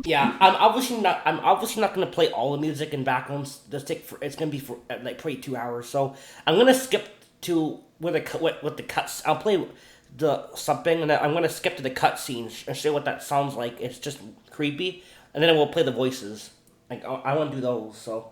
Yeah, I'm obviously not gonna play all the music in backgrounds. It's gonna be for like probably 2 hours. So I'm gonna skip to where with the cuts. I'll play the something, and then I'm gonna skip to the cut scenes and show what that sounds like. It's just creepy, and then we'll play the voices. Like I want to do those. So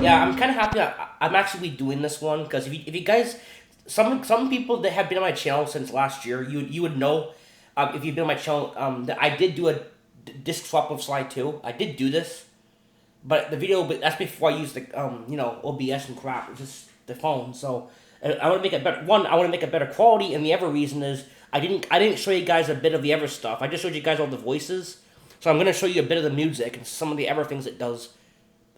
yeah, I'm kind of happy. I'm actually doing this one because if you guys, some people that have been on my channel since last year, you would know, if you've been on my channel, that I did do a disc swap of Sly 2. I did do this, but that's before I used the OBS and crap. It's just the phone. So I want to make it better. One, I want to make it better quality, and the other reason is I didn't show you guys a bit of the Ever stuff. I just showed you guys all the voices. So I'm gonna show you a bit of the music and some of the Ever things it does.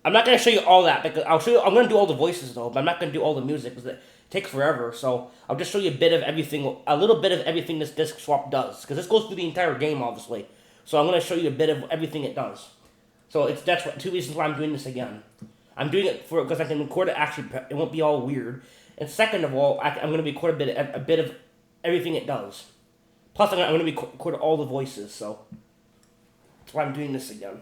I'm not gonna show you all that because I'll show you. I'm gonna do all the voices though, but I'm not gonna do all the music because it takes forever. So I'll just show you a bit of everything, a little bit of everything this disc swap does because this goes through the entire game, obviously. So I'm gonna show you a bit of everything it does. So that's what two reasons why I'm doing this again. I'm doing it for because I can record it. Actually, it won't be all weird. And second of all, I'm gonna record a bit of everything it does. Plus, I'm gonna record all the voices. So that's why I'm doing this again.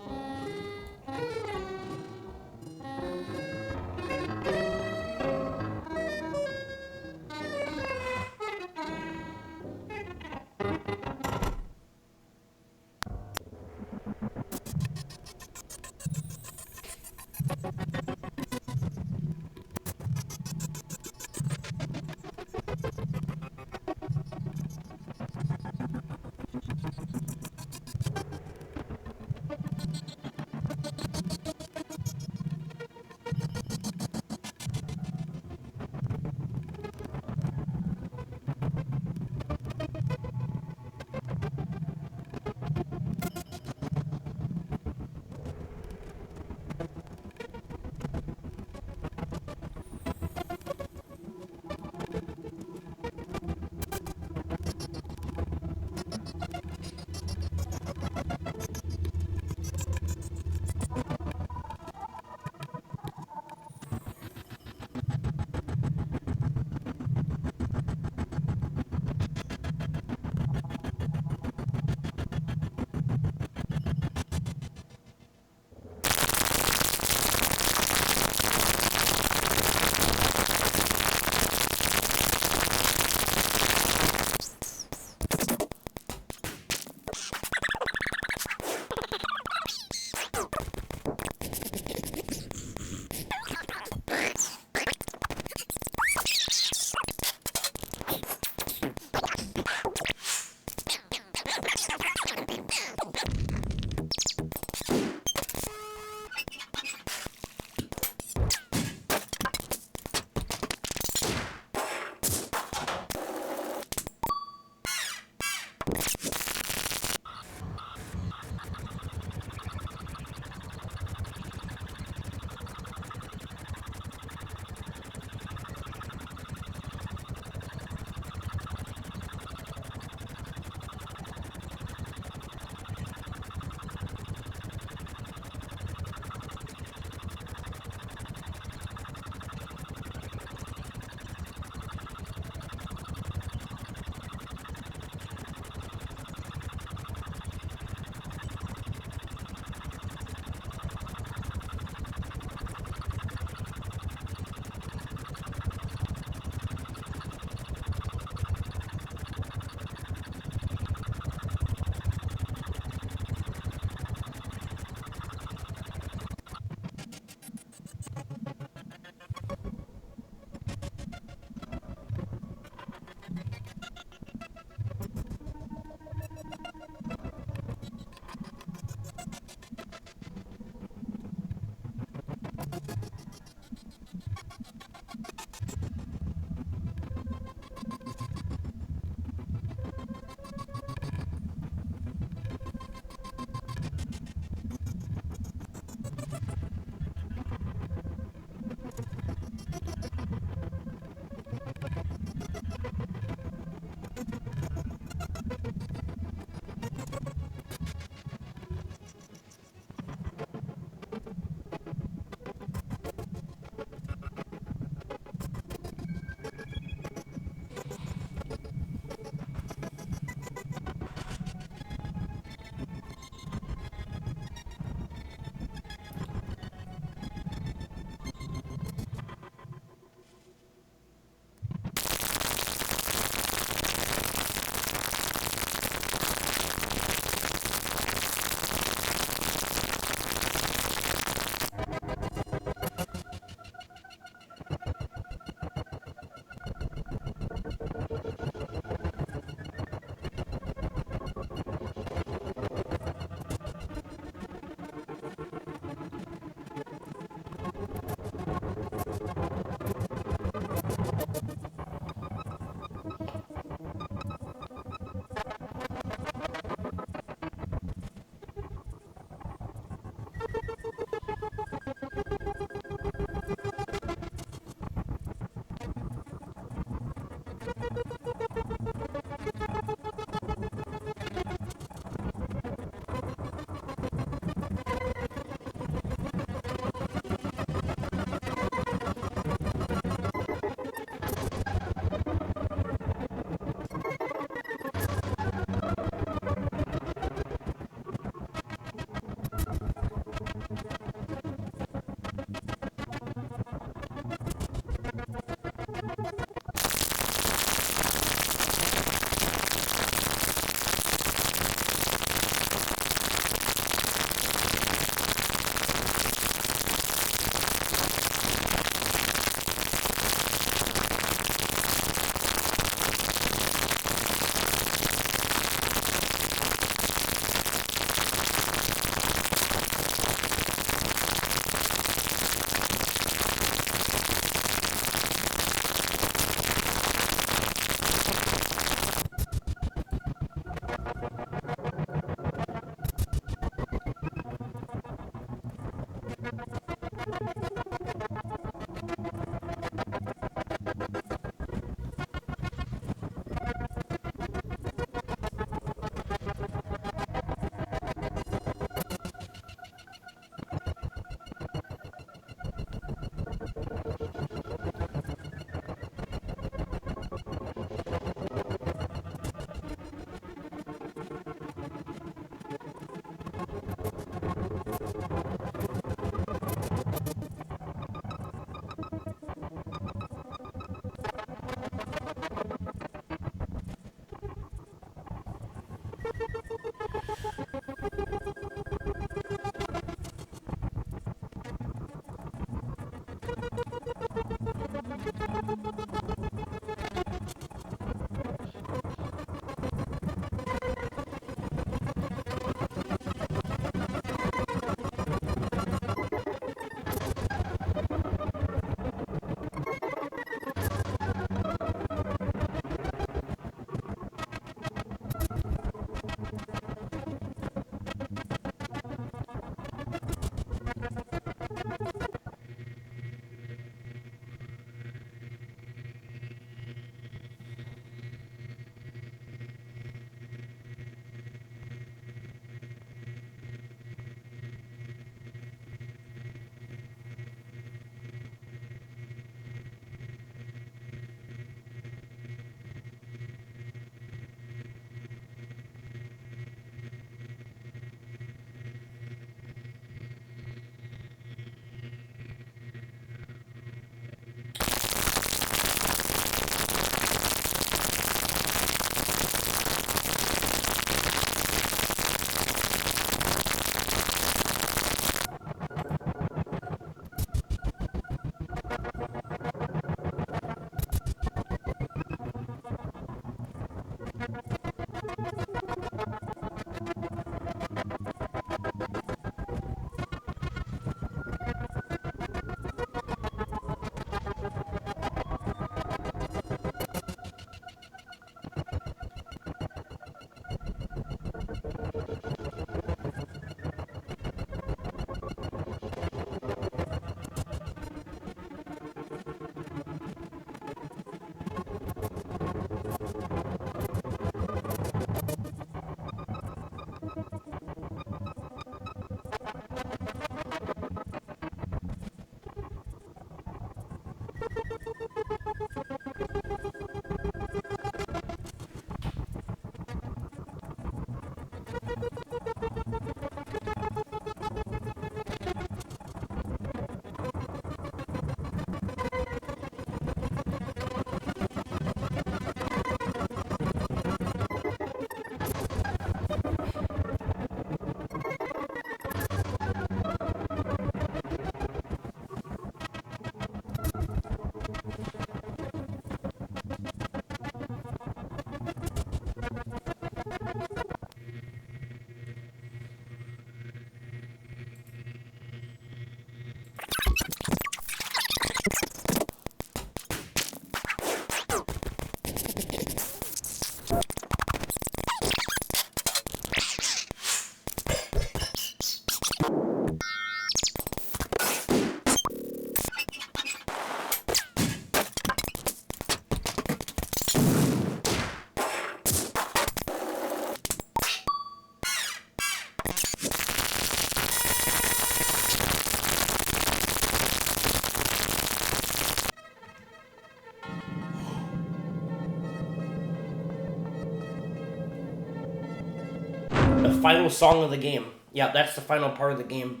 The final song of the game. Yeah, that's the final part of the game.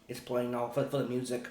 It's playing now for the music.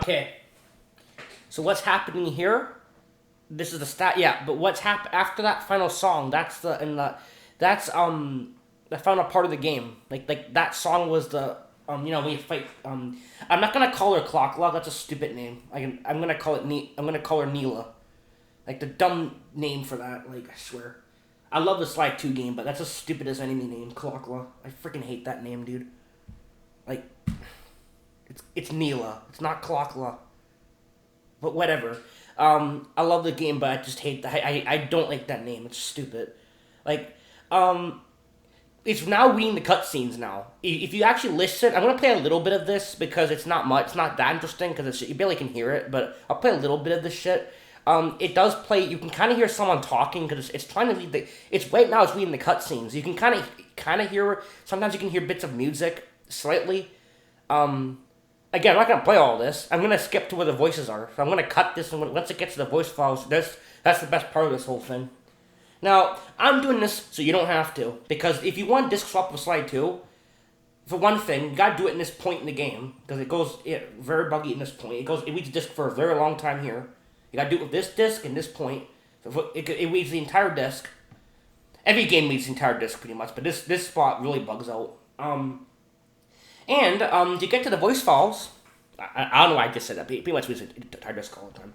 Okay. So what's happening here? This is the stat. Yeah, but what's after that final song? That's the final part of the game. Like that song was the when you fight. I'm not gonna call her Clockla. That's a stupid name. I'm gonna call it I'm gonna call her Neela. Like the dumb name for that. Like I swear. I love the Slide 2 game, but that's as stupid as enemy name, Clockla. I freaking hate that name, dude. Like, it's Neela. It's not Clockla. But whatever. I love the game, but I just hate that. I don't like that name. It's stupid. Like, it's now reading the cutscenes now. If you actually listen, I'm gonna play a little bit of this because it's not much. It's not that interesting because you barely can hear it. But I'll play a little bit of this shit. It does play. You can kind of hear someone talking because it's trying to read the. It's right now. It's reading the cutscenes. You can kind of hear. Sometimes you can hear bits of music slightly. Again, I'm not gonna play all this. I'm gonna skip to where the voices are. So I'm gonna cut this, and once it gets to the voice files, that's the best part of this whole thing. Now I'm doing this so you don't have to, because if you want disc swap with Slide 2, for one thing, you gotta do it in this point in the game because it goes very buggy in this point. It reads disc for a very long time here. You gotta do it with this disc and this point. So it reads the entire disc. Every game reads the entire disc pretty much, but this spot really bugs out. To get to the voice files, I don't know why I just said that, but it pretty much reads the entire disc all the time.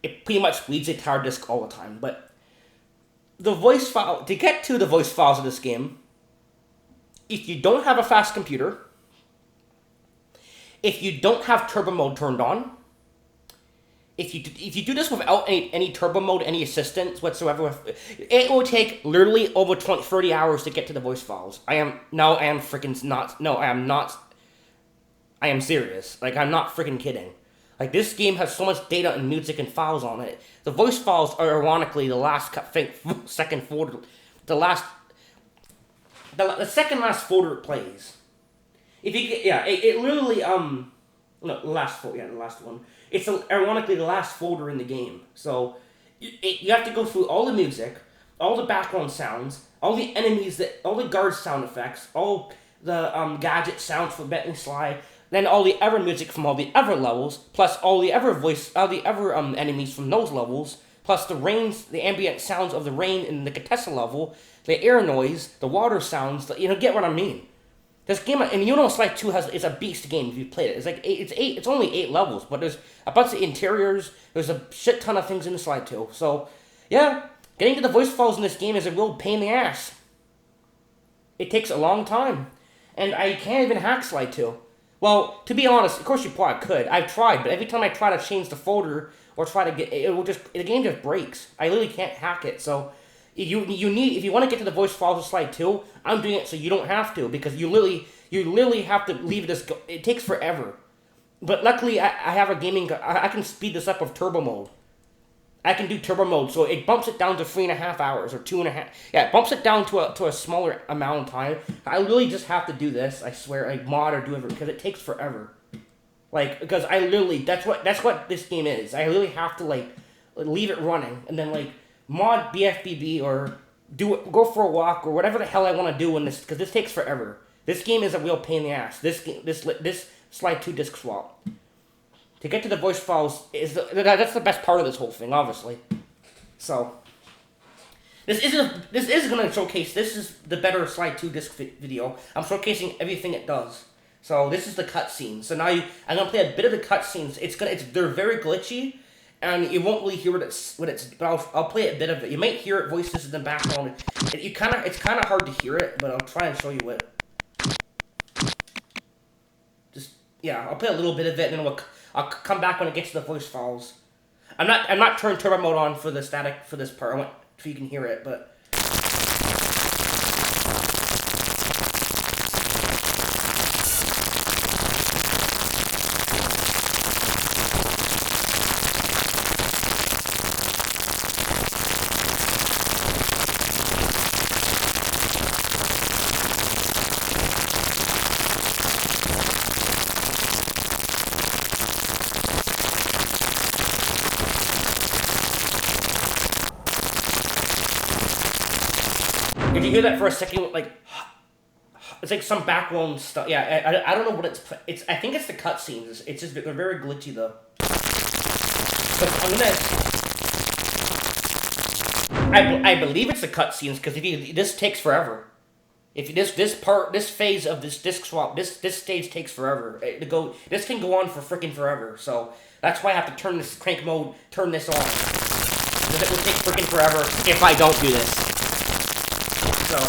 It pretty much reads the entire disc all the time, but the voice file, to get to the voice files of this game, if you don't have a fast computer, if you don't have turbo mode turned on, if you do this without any turbo mode, any assistance whatsoever, it will take literally over 30 hours to get to the voice files. I am serious. Like, I'm not freaking kidding. Like, this game has so much data and music and files on it. The voice files are ironically the second folder, the second last folder it plays. If you get, it literally, no, the last one. It's ironically the last folder in the game. So you have to go through all the music, all the background sounds, all the enemies, all the guard sound effects, all the gadget sounds for Bentley Sly, then all the other music from all the other levels, plus all the other enemies from those levels, plus the ambient sounds of the rain in the Contessa level, the air noise, the water sounds. Get what I mean. This game, and Slide 2 is a beast game if you played it. It's only 8 levels, but there's a bunch of interiors, there's a shit ton of things in the Slide 2. So, yeah, getting to the voice files in this game is a real pain in the ass. It takes a long time. And I can't even hack Slide 2. Well, to be honest, of course you probably could. I've tried, but every time I try to change the folder or try to get the game just breaks. I literally can't hack it. So if you want to get to the voice files of Slide 2, I'm doing it so you don't have to, because you literally have to leave this go. It takes forever. But luckily I have a I can speed this up with turbo mode. I can do turbo mode, so it bumps it down to 3.5 hours or 2.5. Yeah, it bumps it down to a smaller amount of time. I really just have to do this. I swear, like mod or do everything, because it takes forever. Like, because I literally that's what this game is. I literally have to leave it running and then mod BFBB or go for a walk or whatever the hell I want to do in this, because this takes forever. This game is a real pain in the ass. This Slide 2 disc swap. To get to the voice files that's the best part of this whole thing, obviously. So this is gonna showcase. This is the better Slide 2 disc video. I'm showcasing everything it does. So this is the cutscenes. So now I'm gonna play a bit of the cutscenes. They're very glitchy, and you won't really hear what it's. But I'll play a bit of it. You might hear it voices in the background. It's kind of hard to hear it, but I'll try and show you it. I'll play a little bit of it, and then I'll come back when it gets to the voice files. I'm not turning turbo mode on for the static for this part. I want so you can hear it, but. Did you hear that for a second? it's like some background stuff. Yeah, I don't know what it's. I think it's the cutscenes. It's just they're very glitchy though. But I'm gonna. I believe it's the cutscenes because if you this takes forever. If this phase of this disc swap this stage takes forever to go. This can go on for freaking forever. So that's why I have to turn this crank mode. Turn this on. Because it will take freaking forever if I don't do this. So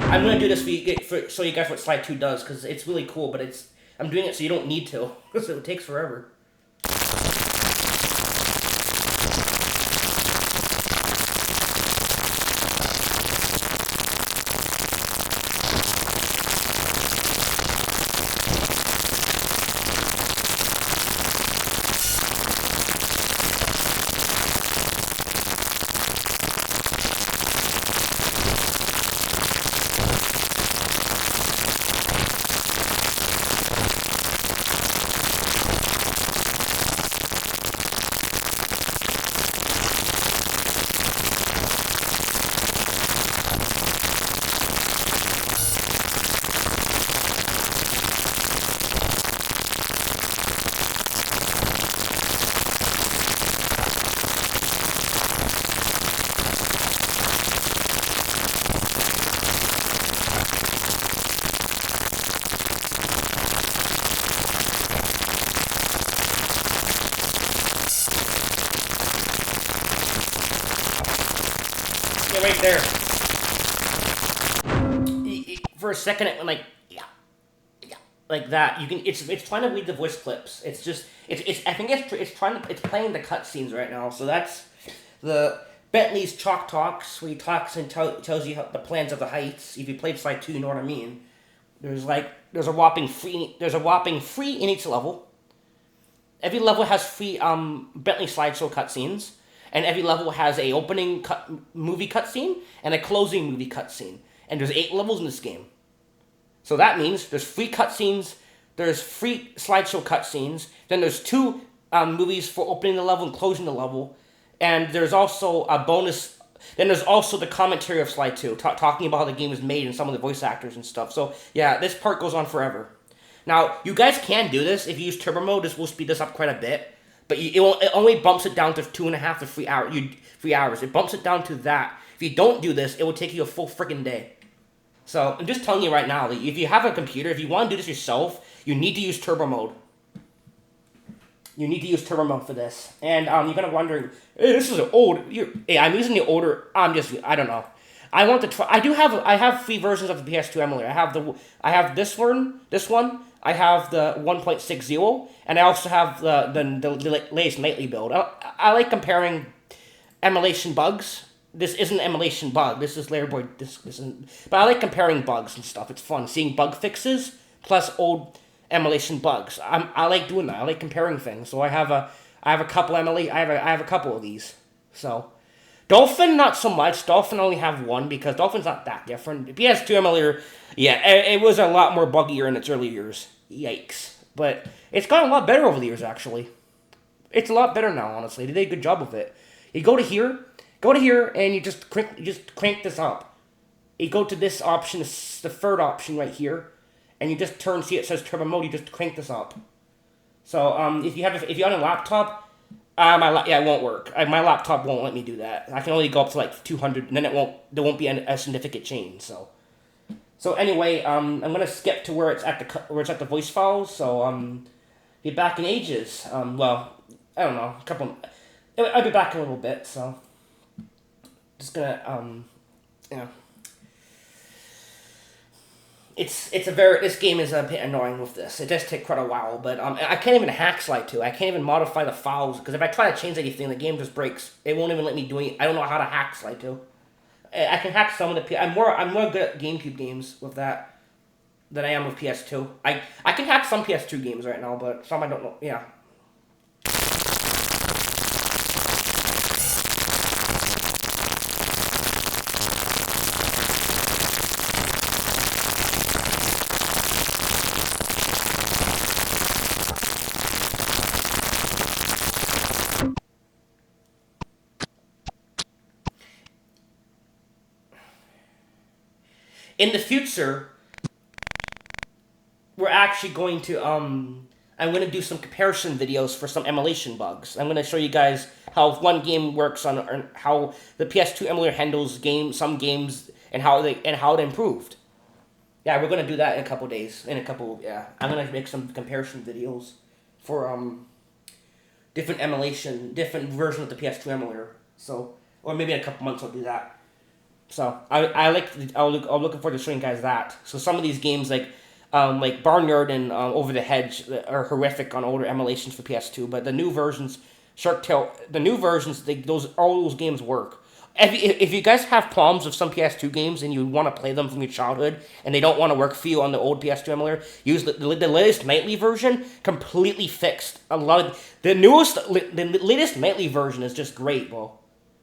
I'm gonna do this show you guys what Slide 2 does because it's really cool. But I'm doing it so you don't need to because it takes forever. Yeah, right there. For a second, it went like like that. You can it's trying to read the voice clips. It's just it's I think it's playing the cutscenes right now. So that's the Bentley's Chalk Talks where he talks and tells you the plans of the Heights. If you played Slide 2, you know what I mean. There's a whopping free in each level. Every level has free Bentley slideshow cutscenes, and every level has a opening movie cutscene and a closing movie cutscene. And there's 8 levels in this game. So that means there's free cutscenes, there's free slideshow cutscenes, then there's 2 movies for opening the level and closing the level, and there's also a bonus. Then there's also the commentary of Slide 2, talking about how the game was made and some of the voice actors and stuff. So yeah, this part goes on forever. Now, you guys can do this. If you use turbo mode, this will speed this up quite a bit. But it only bumps it down to 2.5 to 3 hours. It bumps it down to that. If you don't do this, it will take you a full freaking day. So, I'm just telling you right now, that if you have a computer, if you want to do this yourself, you need to use turbo mode. You need to use turbo mode for this. And you're going to wondering, hey, this is an old... Hey, I'm using the older... I don't know. I want to try... I have free versions of the PS2 emulator. I have this one, I have the 1.60, and I also have the latest nightly build. I like comparing emulation bugs. This isn't emulation bug. This is Larry Boy. This isn't. But I like comparing bugs and stuff. It's fun seeing bug fixes plus old emulation bugs. I like doing that. I like comparing things. So I have a couple I have a couple of these. So Dolphin not so much. Dolphin only have one because Dolphin's not that different. The PS2 emulator, yeah, it was a lot more buggier in its early years. Yikes! But it's gotten a lot better over the years. Actually, it's a lot better now. Honestly, they did a good job of it. You go to here, and you just crank this up. You go to this option, the third option right here, and you just turn. See, it says turbo mode. You just crank this up. So if you're on a laptop. It won't work. My laptop won't let me do that. I can only go up to like 200, and then there won't be a significant change. So anyway, I'm gonna skip to where it's at the voice files. So be back in ages. Well, I don't know, I'll be back in a little bit. So just gonna yeah. This game is a bit annoying with this. It does take quite a while, but I can't even hack Slide 2. I can't even modify the files, because if I try to change anything, the game just breaks. It won't even let me do it. I don't know how to hack Slide 2. I can hack some of the... I'm more good at GameCube games with that than I am with PS2. I can hack some PS2 games right now, but some I don't know. Yeah. in the future, we're actually going to I'm going to do some comparison videos for some emulation bugs. I'm going to show you guys how one game works on how the PS2 emulator handles some games and how it improved. Yeah, we're going to do that in a couple days. I'm going to make some comparison videos for different version of the PS2 emulator. So, or maybe in a couple months I'll do that. So I'm looking forward to showing you guys that. So some of these games like Barnyard and Over the Hedge are horrific on older emulations for PS2, but the new versions, Shark Tale, all those games work. If you guys have problems with some PS2 games and you want to play them from your childhood and they don't want to work for you on the old PS2 emulator, use the latest nightly version. Completely fixed a lot of the latest nightly version is just great, bro.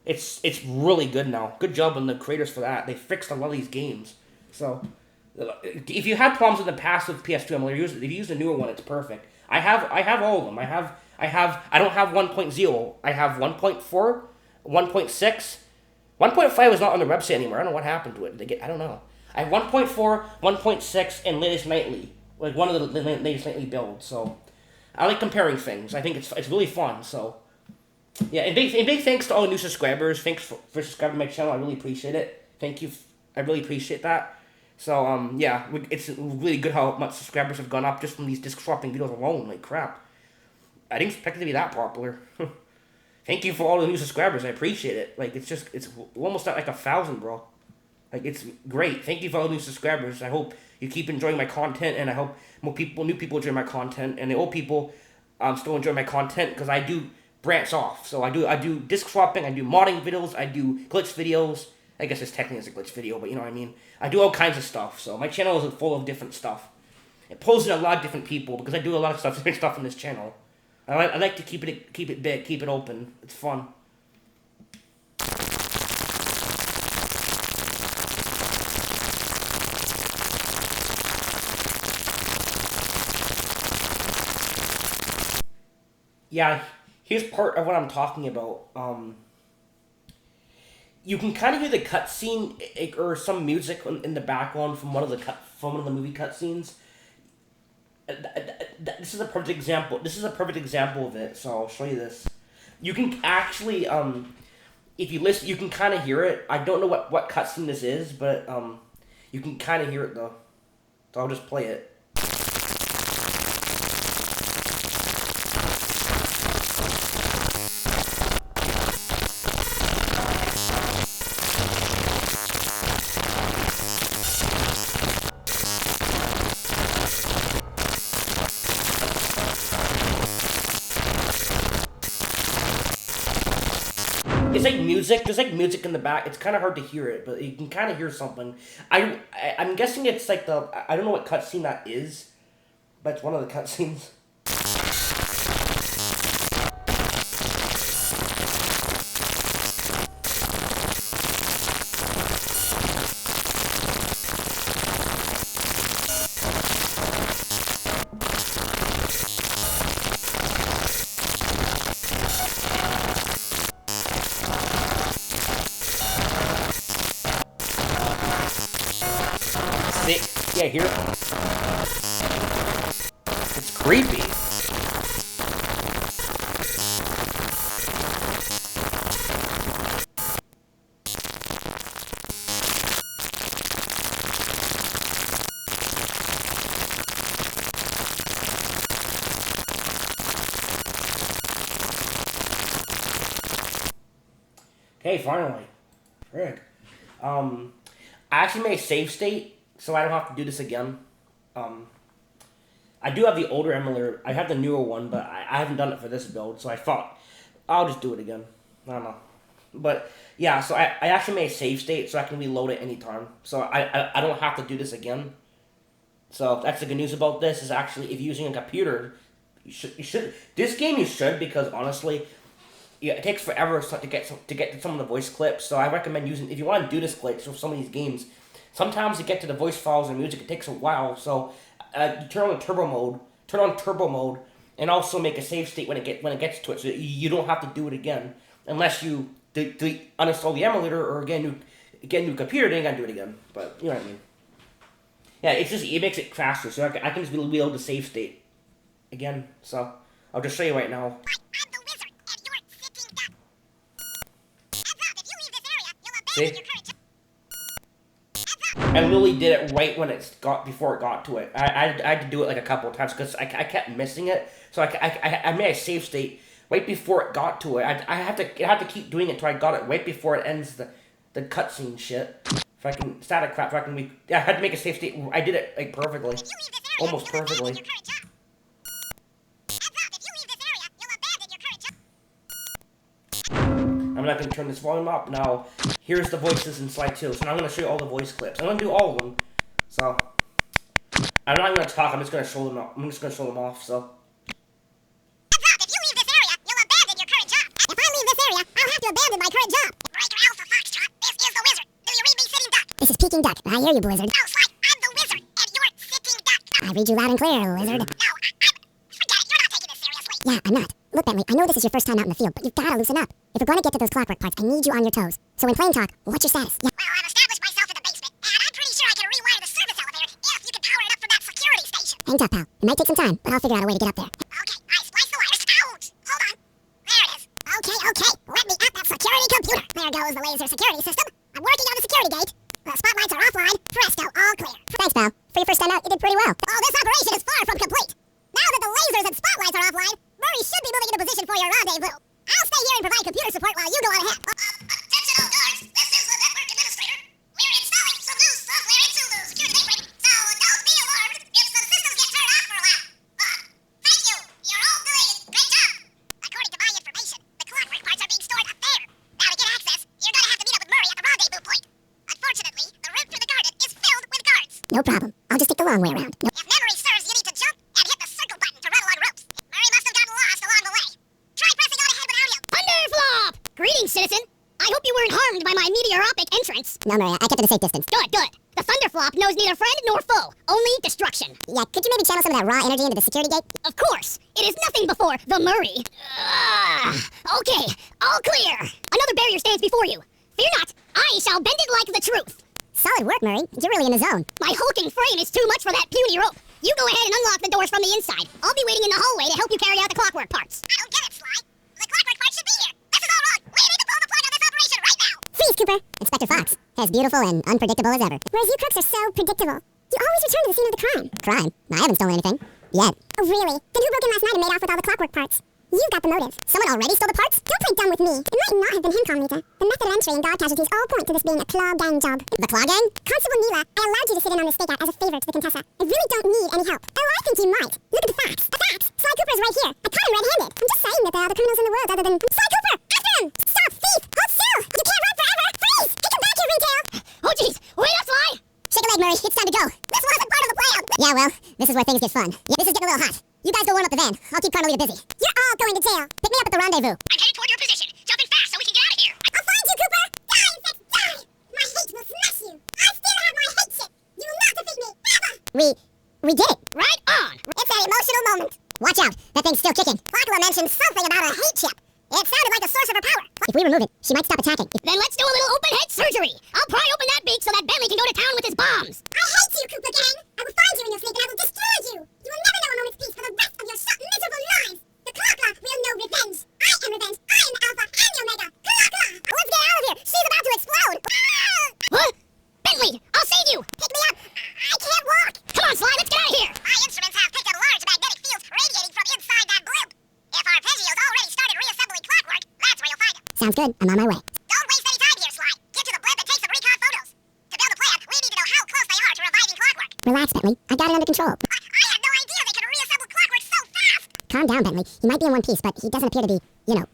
It's really good now. Good job on the creators for that. They fixed a lot of these games. So if you had problems in the past with PS2 emulator, if you use the newer one, it's perfect. I have all of them. I don't have 1.0. I have 1.4, 1.6. 1.5 is not on the website anymore. I don't know what happened to it. I don't know. I have 1.4, 1.6, and latest nightly. Like one of the latest nightly builds. So I like comparing things. I think it's really fun. So yeah, and big thanks to all the new subscribers. Thanks for subscribing to my channel. I really appreciate it. Thank you. I really appreciate that. So yeah, it's really good how much subscribers have gone up just from these disc swapping videos alone. Like crap, I didn't expect it to be that popular. Thank you for all the new subscribers. I appreciate it. Like it's almost at like 1,000, bro. Like it's great. Thank you for all the new subscribers. I hope you keep enjoying my content, and I hope new people enjoy my content, and the old people still enjoy my content because I do branch off. So I do disc swapping. I do modding videos. I do glitch videos. I guess it's technically as a glitch video, but you know what I mean. I do all kinds of stuff. So my channel is full of different stuff. It pulls in a lot of different people because I do a lot of different stuff on this channel. I like to keep it big, keep it open. It's fun. Yeah, here's part of what I'm talking about. You can kind of hear the cutscene or some music in the background from one of the movie cutscenes. This is a perfect example. This is a perfect example of it. So I'll show you this. You can actually, if you listen, you can kind of hear it. I don't know what cutscene this is, but you can kind of hear it though. So I'll just play it. It's like music. There's like music in the back. It's kind of hard to hear it, but you can kind of hear something. I'm guessing it's like I don't know what cutscene that is, but it's one of the cutscenes. Yeah, hear it. It's creepy. Okay, finally. Frick. I actually made a save state, so I don't have to do this again. I do have the older emulator. I have the newer one, but I haven't done it for this build, so I thought I'll just do it again. I don't know. But yeah, so I actually made a save state so I can reload it anytime. So I don't have to do this again. So that's the good news about this is actually if you're using a computer, you should this game you should because honestly, yeah, it takes forever to get to some of the voice clips. So I recommend using if you want to do this glitch for some of these games. Sometimes to get to the voice files and music, it takes a while. So you turn on turbo mode, and also make a save state when it gets to it, so you don't have to do it again unless you uninstall the emulator or get a new computer. Then you gotta do it again. But you know what I mean. Yeah, it makes it faster, so I can just be able to save state again. So I'll just show you right now. I'm the wizard, and you're sitting duck. Heads up, if you leave this area, you'll See? abandon your current job. I literally did it right when before it got to it. I had to do it like a couple of times because I kept missing it. So I made a save state right before it got to it. I have to keep doing it until I got it right before it ends the cutscene shit. If I can static crap, if I can I had to make a save state. I did it like perfectly, almost perfectly. I'm not going to turn this volume up now. Here's the voices in Sly 2. So now I'm going to show you all the voice clips. I'm going to do all of them. So I'm not going to talk. I'm just going to show them off. I'm just going to show them off. So. If you leave this area, you'll abandon your current job. If I leave this area, I'll have to abandon my current job. Breaker Alpha Foxtrot, this is the wizard. Do you read me, sitting duck? This is Peking Duck. I hear you, Blizzard. No, Sly, I'm the wizard, and you're sitting duck. I read you loud and clear, Wizard. No, forget it. You're not taking this seriously. Yeah, I'm not. Look, Bentley, I know this is your first time out in the field, but you've gotta loosen up. If we're gonna get to those clockwork parts, I need you on your toes. So in plain talk, what's your status? Yeah. Well, I've established myself in the basement, and I'm pretty sure I can rewire the service elevator if you can power it up from that security station. Hang tough, pal. It might take some time, but I'll figure out a way to get up there. Okay, I spliced the wires. Ouch! Hold on. There it is. Okay. Let me at that security computer. There goes the laser security system. I'm working on the security gate. The spotlights are offline. Presto, all clear. Thanks, pal. For your first time out, you did pretty well. Oh, this operation is far from complete. Now that the lasers and spotlights are offline, Murray should be moving into position for your rendezvous. I'll stay here and provide computer support while you go on ahead. Attention all guards, this is the network administrator. We're installing some new software into the security gateway, so don't be alarmed if some systems get turned off for a while. Thank you, you're all doing a great job. According to my information, the clockwork parts are being stored up there. Now to get access, you're gonna have to meet up with Murray at the rendezvous point. Unfortunately, the route through the garden is filled with guards. No problem, I'll just take the long way around. If memory serves, you need to jump and hit the circle button to rattle on ropes. Murray must have gotten lost along the way. Try pressing on ahead without him. Thunderflop! Greetings, citizen. I hope you weren't harmed by my meteoropic entrance. No, Murray, I kept it a safe distance. Good. The Thunderflop knows neither friend nor foe, only destruction. Yeah, could you maybe channel some of that raw energy into the security gate? Of course, it is nothing before the Murray. Okay, all clear. Another barrier stands before you. Fear not, I shall bend it like the truth. Solid work, Murray. You're really in the zone. My hulking frame is too much for that puny rope. You go ahead and unlock the doors from the inside. I'll be waiting in the hallway to help you carry out the clockwork parts. I don't get it, Sly. The clockwork parts should be here. This is all wrong. We need to pull the plug on this operation right now. Freeze, Cooper. Inspector Fox. As beautiful and unpredictable as ever. Whereas you crooks are so predictable. You always return to the scene of the crime. Crime? I haven't stolen anything. Yet. Oh, really? Then who broke in last night and made off with all the clockwork parts? You got the motive. Someone already stole the parts? Don't play dumb with me. It might not have been him, Carmelita. The method of entry and guard casualties all point to this being a Claw Gang job. The Claw Gang? Constable Neela, I allowed you to sit in on this stakeout as a favor to the Contessa. I really don't need any help. Oh, I think you might. Look at the facts. The facts? Sly Cooper is right here. I caught him red-handed. I'm just saying that there are other criminals in the world other than... Sly Cooper! After him! Stop, thief! Hold still! You can't run forever! Freeze! Take him back here, Retail! Oh, jeez. Wait up, Sly! Shake a leg, Murray. It's time to go. This wasn't part of the plan. Yeah, well, this is where things get fun. Yeah, this is getting a little hot. You guys go warm up the van. I'll keep Carmelita busy. You're all going to jail. Pick me up at the rendezvous. I'm headed toward your position. Jumping fast so we can get out of here. I'll find you, Cooper! Die, insects, die! My hate will smash you! I still have my hate chip! You will not defeat me, ever! We did it. Right on. It's an emotional moment. Watch out, that thing's still kicking. Clockula mentioned something about a hate chip. It sounded like a source of her power. If we remove it, she might stop attacking. Then let's do a little open head surgery. I'll pry open that beak so that Bentley can go to town with his bombs. I hate you, Cooper Gang! I will find you in your sleep and I will destroy you! You will never know a moment's peace for the rest of your short, miserable lives! The Clockla will know revenge! I am revenge! I am the Alpha and the Omega! Clockla! Let's get out of here! She's about to explode! What? Bentley, I'll save you. Pick me up! I can't walk! Come on, Sly, let's get out of here. My instruments have picked up large magnetic fields radiating from inside that blimp. If Arpeggio's already started reassembling clockwork, that's where you'll find him. Sounds good. I'm on my way. Don't waste any time here, Sly. Get to the blimp and take some recon photos. To build a plan, we need to know how close they are to reviving clockwork. Relax, Bentley. I got it under control. I had no idea they could reassemble clockwork so fast. Calm down, Bentley. He might be in one piece, but he doesn't appear to be,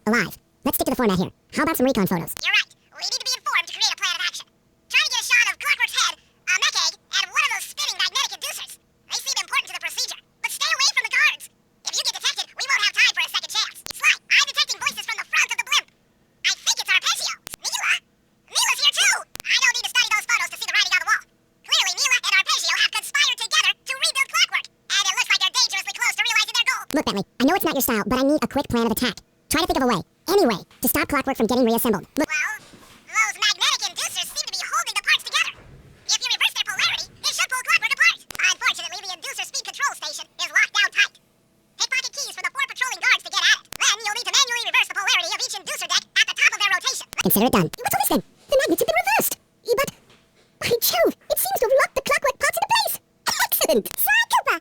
alive. Let's stick to the format here. How about some recon photos? You're right. We need to be informed to create a plan of action. Try to get a shot of Clockwork's head, a mech egg, and one of those spinning magnetic inducers. They seem important to the procedure, but stay away from the guards. If you get detected, we won't have time for a second chance. Sly, I'm detecting voices from the front of the blimp. I think it's Arpeggio. Neela? Neela's here too! I don't need to study those photos to see the writing on the wall. Clearly, Neela and Arpeggio have conspired together to rebuild Clockwork, and it looks like they're dangerously close to realizing their goal. Look, Bentley, I know it's not your style, but I need a quick plan of attack. Try to think of a way, any way, to stop Clockwork from getting reassembled. Look. Well, those magnetic inducers seem to be holding the parts together. If you reverse their polarity, it should pull Clockwork apart. consider it done. What's all this then? The magnets have been reversed. But, by Jove, it seems to have locked the clockwork parts into place. Excellent. Sly Cooper!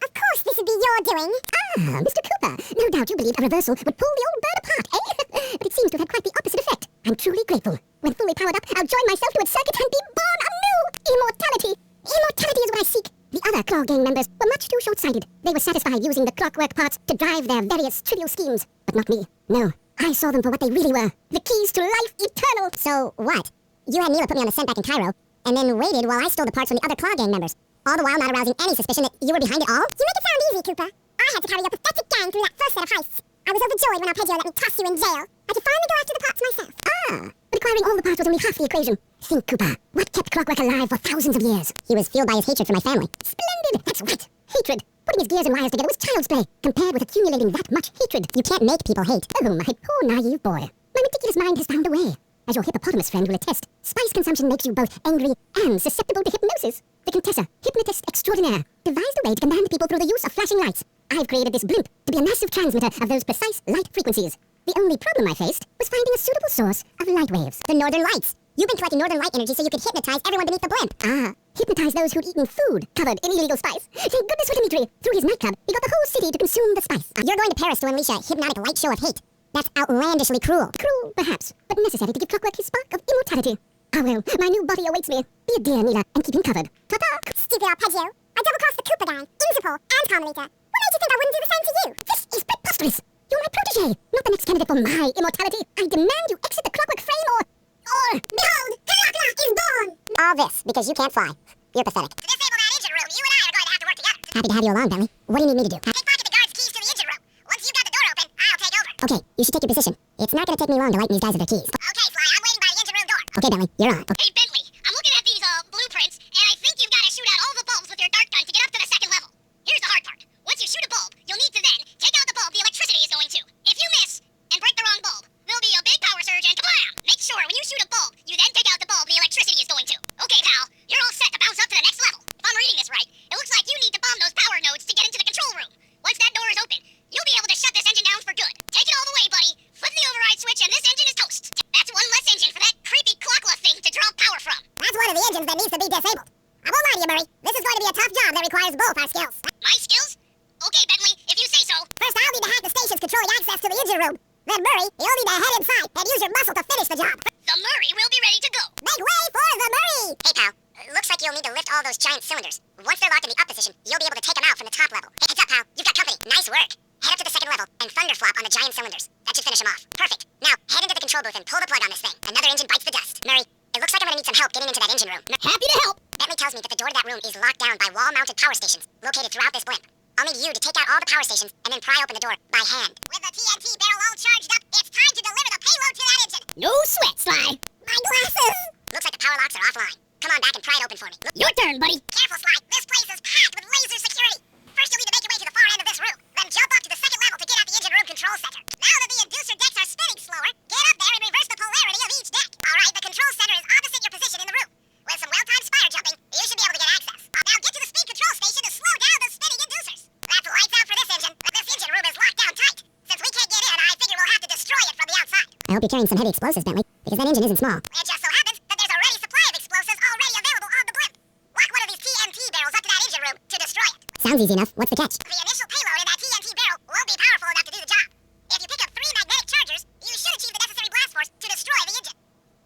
Of course this would be your doing. Ah, Mr. Cooper. No doubt you believed a reversal would pull the old bird apart, eh? But it seems to have had quite the opposite effect. I'm truly grateful. When fully powered up, I'll join myself to its circuit and be born anew. Immortality. Immortality is what I seek. The other Claw Gang members were much too short-sighted. They were satisfied using the clockwork parts to drive their various trivial schemes. But not me. No. I saw them for what they really were. The keys to life eternal. So what? You had Neela put me on the scent back in Cairo, and then waited while I stole the parts from the other Claw Gang members. All the while not arousing any suspicion that you were behind it all? You make it sound easy, Cooper. I had to carry your pathetic gang through that first set of heists. I was overjoyed when Arpeggio let me toss you in jail. I could finally go after the parts myself. Ah, But acquiring all the parts was only half the equation. Think, Cooper. What kept Clockwork alive for thousands of years? he was fueled by his hatred for my family. Splendid! That's right. Hatred. Putting his gears and wires together was child's play, compared with accumulating that much hatred. You can't make people hate. Oh, my poor naive boy. My ridiculous mind has found a way. As your hippopotamus friend will attest, spice consumption makes you both angry and susceptible to hypnosis. The Contessa, hypnotist extraordinaire, devised a way to command people through the use of flashing lights. I've created this blimp to be a massive transmitter of those precise light frequencies. The only problem I faced was finding a suitable source of light waves. The Northern Lights. You've been collecting Northern Light energy so you could hypnotize everyone beneath the blimp. Ah, hypnotize those who'd eaten food covered in illegal spice. Thank goodness for Dimitri. Through his nightclub, he got the whole city to consume the spice. You're going to Paris to unleash a hypnotic light show of hate. That's outlandishly cruel. Cruel, perhaps, but necessary to give Clockwork his spark of immortality. Ah well, my new body awaits me. Be a dear, Neela, and keep him covered. Ta-ta! Stupid Arpeggio. I double-crossed the Cooper gang, Interpol, and Carmelita. What made you think I wouldn't do the same to you? This is preposterous. You're my protege, not the next candidate for my immortality. I demand you exit the Clockwork frame or... Behold, Clockwork is born! All this because you can't fly. You're pathetic. To disable that engine room, you and I are going to have to work together. Happy to have you along, Bentley. What do you need me to do? Pickpocket the guard's keys to the engine room. Once you've got the door open, I'll take over. Okay, you should take your position. It's not gonna take me long to lighten these guys of their keys. Okay, Sly, I'm waiting by the engine room door. Okay, Bentley, you're on. Hey, Bentley, I'm looking at these blueprints, and I think you've got to shoot out all the bulbs with your dart gun to get up to the second level. Here's the hard part. Once you shoot a bulb, you'll need to then take out the bulb the electricity is going to. If you miss and break the wrong bulb, there'll be a big power surge and kablam! Make sure when you shoot a bulb, you then take out the bulb the electricity is going to. Okay, pal, you're all set to bounce up to the next level. If I'm reading this right, it looks like you need to bomb those power nodes to get into the control room. Once that door is open, you'll be able to shut this engine down for good. Take it all the way, buddy. Flip the override switch and this engine is toast. That's one less engine for that creepy clockla thing to draw power from. That's one of the engines that needs to be disabled. I won't lie to you, Murray. This is going to be a tough job that requires both our skills. My skills? Okay, Bentley, if you say so. First, I'll need to hack the stations controlling access to the engine room. Then, Murray, you'll need to head inside and use your muscle to finish the job. The Murray will be ready to go. Make way for the Murray! Hey, pal. Looks like you'll need to lift all those giant cylinders. Once they're locked in the up position, you'll be able to take them out from the top level. Hey, heads up, pal. You've got company. Nice work. Head up to the second level and thunderflop on the giant cylinders. That should finish them off. Perfect. Now, head into the control booth and pull the plug on this thing. Another engine bites the dust. Murray, it looks like I'm gonna need some help getting into that engine room. Happy to help. Bentley tells me that the door to that room is locked down by wall-mounted power stations located throughout this blimp. I'll need you to take out all the power stations and then pry open the door by hand. With the TNT barrel all charged up, it's time to deliver the payload to that engine. No sweat, Sly. My glasses! Looks like the power locks are offline. Come on back and pry it open for me. Your turn, buddy. Careful, Sly. This place is packed with laser security. First, you'll need to make your way to the far end of this room. Then jump up to the second level to get at the engine room control center. Now that the inducer decks are spinning slower, get up there and reverse the polarity of each deck. All right, the control center is opposite your position in the room. With some well-timed spider jumping, you should be able to get access. Now get to the speed control station to slow down the spinning inducers. That's lights out for this engine, but this engine room is locked down tight. Since we can't get in, I figure we'll have to destroy it from the outside. I hope you're carrying some heavy explosives, Bentley, because that engine isn't small. It just so happens that there's a ready supply of explosives already available on the blimp. Lock one of these TNT barrels up to that engine room to destroy it. Sounds easy enough. What's the catch? The initial payload in that TNT barrel won't be powerful enough to do the job. If you pick up 3 magnetic chargers, you should achieve the necessary blast force to destroy the engine.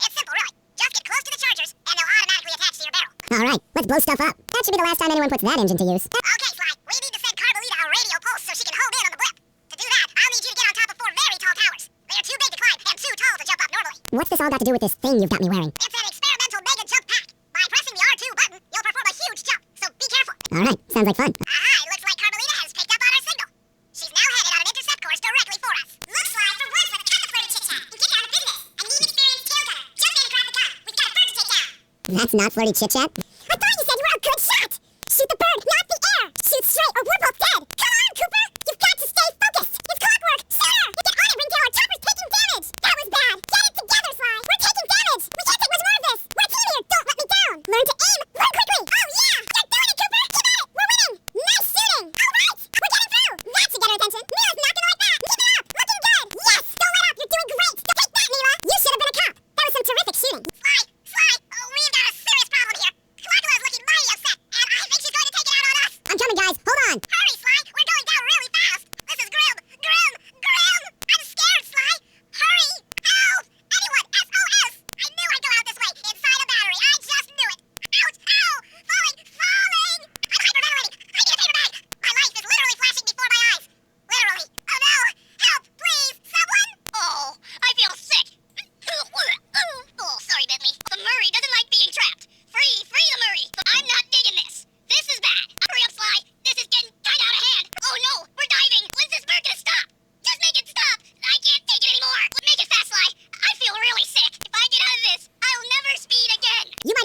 It's simple, really. Just get close to the chargers, and they'll automatically attach to your barrel. All right, let's blow stuff up. That should be the last time anyone puts that engine to use. Okay, Sly, we need to send Carmelita a radio pulse so she can home in on the blimp. To do that, I'll need you to get on top of 4 very tall towers. They are too big to climb and too tall to jump up normally. What's this all got to do with this thing you've got me wearing? It's an experimental mega jump pack. By pressing the R2 button, you'll perform a huge jump, so be careful. All right, sounds like fun. Aha, it looks like Carmelita has picked up on our signal. She's now headed on an intercept course directly for us. Looks like the words for the cut flirty chit-chat and get down to business. I need an experienced tail gunner. Jump in and grab the gun. We've got a bird to take down. That's not flirty chit-chat. I thought you said you were a good shot. Shoot the bird, not the air. Shoot straight or we're both dead. Come on, Cooper. You've got to stay focused. It's clockwork. Sooner. You get on it, Ringtail. Our chopper's taking damage. That was bad. Get it together, Sly. We're taking damage. We can't take much more of this. We're a team here. Don't let me down. Learn to aim. Learn quickly. Oh, yeah. You're doing it, Cooper. Keep at it. We're winning. Nice shooting. All right. We're getting through. That should get her attention. Neela's not gonna like that. Keep it up. Looking good. Yes. Don't let up. You're doing great. Take that, Neela. You should have been a cop.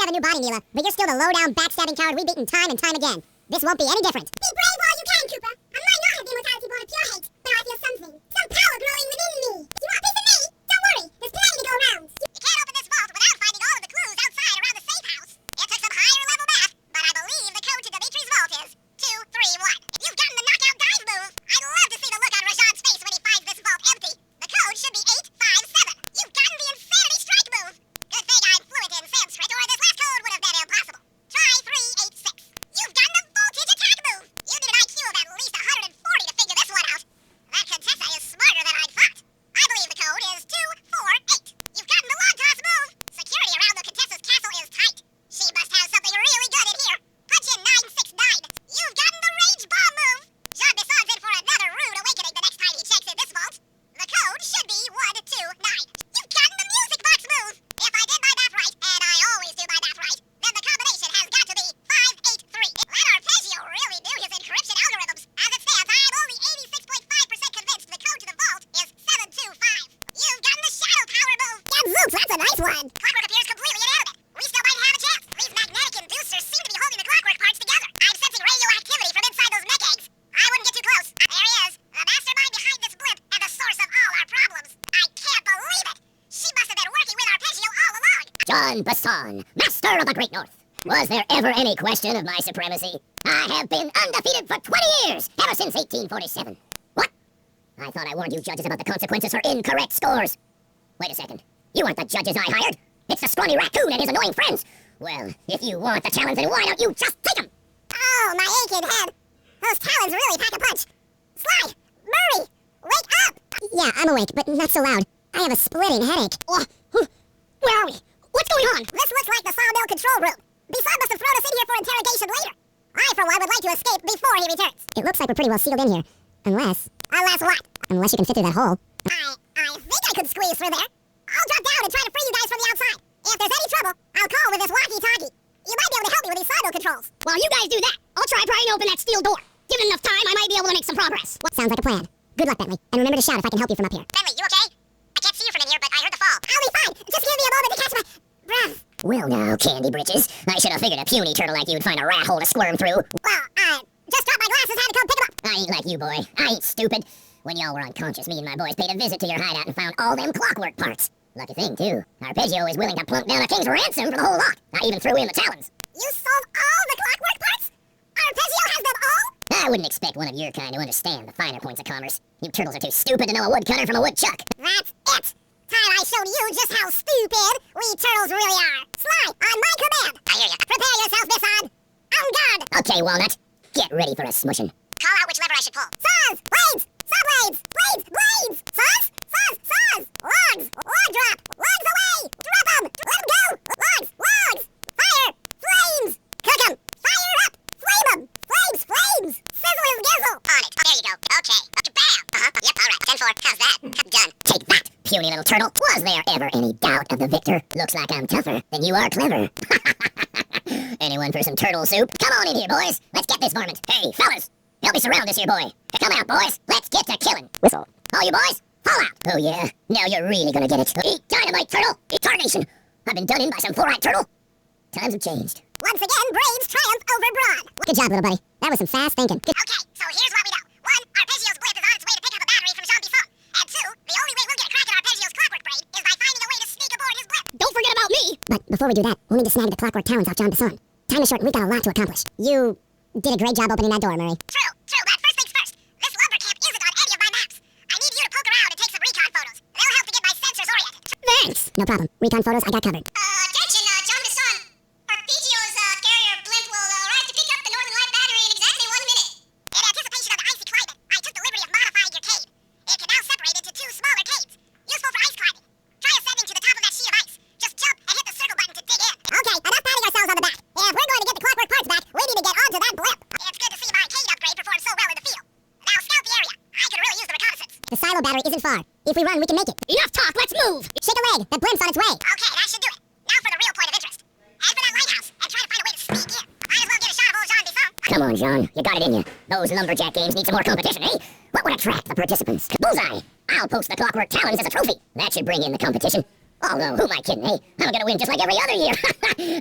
have a new body, Mila, but you're still the low-down, backstabbing coward we've beaten time and time again. This won't be any different. Be brave while you can, Cooper. I might not have the immortality born of pure hate, but I feel something. Some power growing within me. You want a piece of me? Don't worry, there's plenty to go around. You can't open this vault without finding all of the clues outside around the safe house. It took some higher level math, but I believe the code to Dimitri's vault is 231. If you've gotten the knockout dive move, I'd love to see the look on Rajan's face when he finds this vault empty. The code should be 857. You've gotten the insanity strike move. Good thing I'm fluent in Sanskrit, or this last code would have been impossible. Try 386. You've gotten the voltage attack move. You need an IQ of at least 140 to figure this one out. That Contessa is smarter than I thought. I believe the code is 248. You've gotten the log toss move. Security around the Contessa's castle is tight. She must have something really good in here. Punch in 969. You've gotten the rage bomb move. Jean Bisson's in for another rude awakening the next time he checks in this vault. The code should be 129. You've gotten the music box move. If I did my math right, and I always do my math right, then the combination has got to be 583. That Arpeggio really knew his encryption algorithms. As it stands, I am only 86.5% convinced the code to the vault is 725. You've gotten the shadow power move. Gadzooks, that's a nice one. Clockwork appears completely inanimate. We still might have a chance. These magnetic inducers seem to be holding the clockwork parts together. I'm sensing radioactivity from inside those mech eggs. I wouldn't get too close. There he is, the mastermind behind this blimp and the source of all our problems. I can't believe it. She must have been working with Arpeggio all along. Jean Bisson, master of the Great North. Was there ever any question of my supremacy? I have been undefeated for 20 years, ever since 1847. What? I thought I warned you judges about the consequences for incorrect scores. Wait a second. You aren't the judges I hired. It's the scrawny raccoon and his annoying friends. Well, if you want the challenge, then why don't you just take them? Oh, my aching head. Those talons really pack a punch. Sly! Murray! Wake up! Yeah, I'm awake, but not so loud. I have a splitting headache. Where are we? What's going on? This looks like the Sawmill control room. Bisson must have thrown us in here for interrogation later. I, for one, would like to escape before he returns. It looks like we're pretty well sealed in here. Unless... Unless what? Unless you can fit through that hole. I think I could squeeze through there. I'll drop down and try to free you guys from the outside. If there's any trouble, I'll call with this walkie-talkie. You might be able to help me with these silo controls. While you guys do that, I'll try prying open that steel door. Given enough time, I might be able to make some progress. Sounds like a plan. Good luck, Bentley. And remember to shout if I can help you from up here. Bentley, you okay? I can't see you from in here, but I heard the fall. I'll be fine. Just give me a moment to catch my breath. Well now, Candy Britches, I should have figured a puny turtle like you would find a rat hole to squirm through. Well, just dropped my glasses, had to come pick them up. I ain't like you, boy. I ain't stupid. When y'all were unconscious, me and my boys paid a visit to your hideout and found all them clockwork parts. Lucky thing, too. Arpeggio is willing to plunk down a king's ransom for the whole lot. I even threw in the talons. You sold all the clockwork parts? Arpeggio has them all? I wouldn't expect one of your kind to understand the finer points of commerce. You turtles are too stupid to know a woodcutter from a woodchuck. That's it. Time I showed you just how stupid we turtles really are. Sly, on my command. I hear ya. Prepare yourself, Bisson. On guard. Okay, Walnut. Get ready for a smushing. Call out which lever I should pull. Saws! Blades! Saw blades! Blades! Blades! Saws! Saws! Saws! Logs! Log drop! Logs away! Drop 'em! Let 'em go! Logs! Logs! Fire! Flames! Cook 'em! Fire up! Flame 'em! Flames! Flames! Sizzle and gizzle! On it. There you go. Okay. Okay, bam! Yep, alright. 10-4. How's that? Done. Take that, puny little turtle. Was there ever any doubt of the victor? Looks like I'm tougher than you are clever. Anyone for some turtle soup? Come on in here, boys. Let's get this varmint. Hey, fellas, help me surround this here boy. Come out, boys. Let's get to killing. Whistle. All you boys, fall out. Oh, yeah. Now you're really gonna get it. Eat dynamite, turtle. Eat tarnation. I've been done in by some four-eyed turtle. Times have changed. Once again, brains triumph over brawn. Good job, little buddy. That was some fast thinking. Good. Okay, so here's what we know. One, Arpeggio's blimp is on its way to pick up a battery from Jean Bisson. And two, the only way we'll get a crack at Arpeggio's clockwork brain is by finding a way to sneak aboard his blimp. Don't forget about me. But before we do that, we'll need to snag the clockwork talons off John Bisson. Time is short and we've got a lot to accomplish. You did a great job opening that door, Murray. True, but first things first. This lumber camp isn't on any of my maps. I need you to poke around and take some recon photos. They'll help to get my sensors oriented. Thanks. No problem. Recon photos I got covered. Attention, John Bisson. Arpeggio's carrier blimp will arrive to pick up the Northern Light battery in exactly 1 minute. In anticipation of the icy climate, I took the liberty of modifying your cave. It can now separate into 2 smaller caves, useful for ice climbing. Try ascending to the top of that sheet of ice. Just jump and hit the circle button to dig in. Okay, enough patting ourselves on the back. If we're going to get the clockwork parts back, we need to get onto that blimp. It's good to see my cave upgrade perform so well in the field. Now scout the area. I could really use the reconnaissance. The silo battery isn't far. If we run, we can make it. Enough talk. Let's move. Shake a leg. The blimp's on its way. Okay, that should do it. Now for the real point of interest. Head for that lighthouse and try to find a way to sneak in. Might as well get a shot of old Jean Bisson. Come on, Jean. You got it in you. Those lumberjack games need some more competition, eh? What would attract the participants? Bullseye! I'll post the clockwork talons as a trophy. That should bring in the competition. Oh, no, who am I kidding, eh? I'm gonna win just like every other year.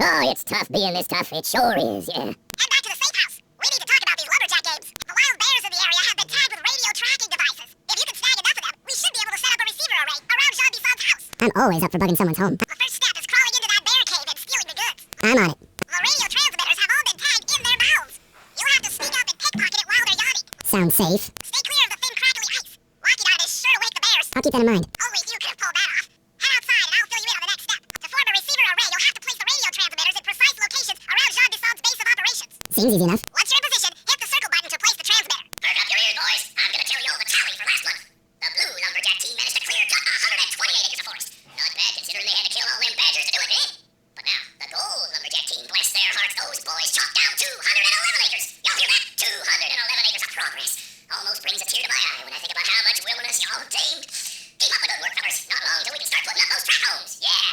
Oh, it's tough being this tough. It sure is, yeah. And back to the safe house. We need to talk about these lumberjack games. The wild bears in the area have been tagged with radio tracking devices. If you can snag enough of them, we should be able to set up a receiver array around Jean Bisson's house. I'm always up for bugging someone's home. The first step is crawling into that bear cave and stealing the goods. I'm on it. The radio transmitters have all been tagged in their mouths. You'll have to sneak up and pickpocket it while they're yawning. Sounds safe. Stay clear of the thin, crackly ice. Walking on it is sure to wake the bears. I'll keep that in mind. Only you could have pulled that off. Head outside and I'll fill you in on the next step. To form a receiver array, you'll have to place the radio transmitters in precise locations around Jean Bisson's base of operations. Seems easy enough. Once you're in position, hit the circle button to place the transmitter. Perk up your ears, boys. I'm gonna tell you all the tally for last month. The blue lumberjack team managed to clear cut 128 acres of forest. Not bad considering they had to kill all them badgers to do it, eh? But now, the gold lumberjack team, bless their hearts, those boys chopped down 211 acres. Y'all hear that? 211 acres of progress. Almost brings a tear to my eye when I think about how much wilderness y'all tamed. Keep up the good work, fellas. Not long till we can start putting up those track homes. Yeah.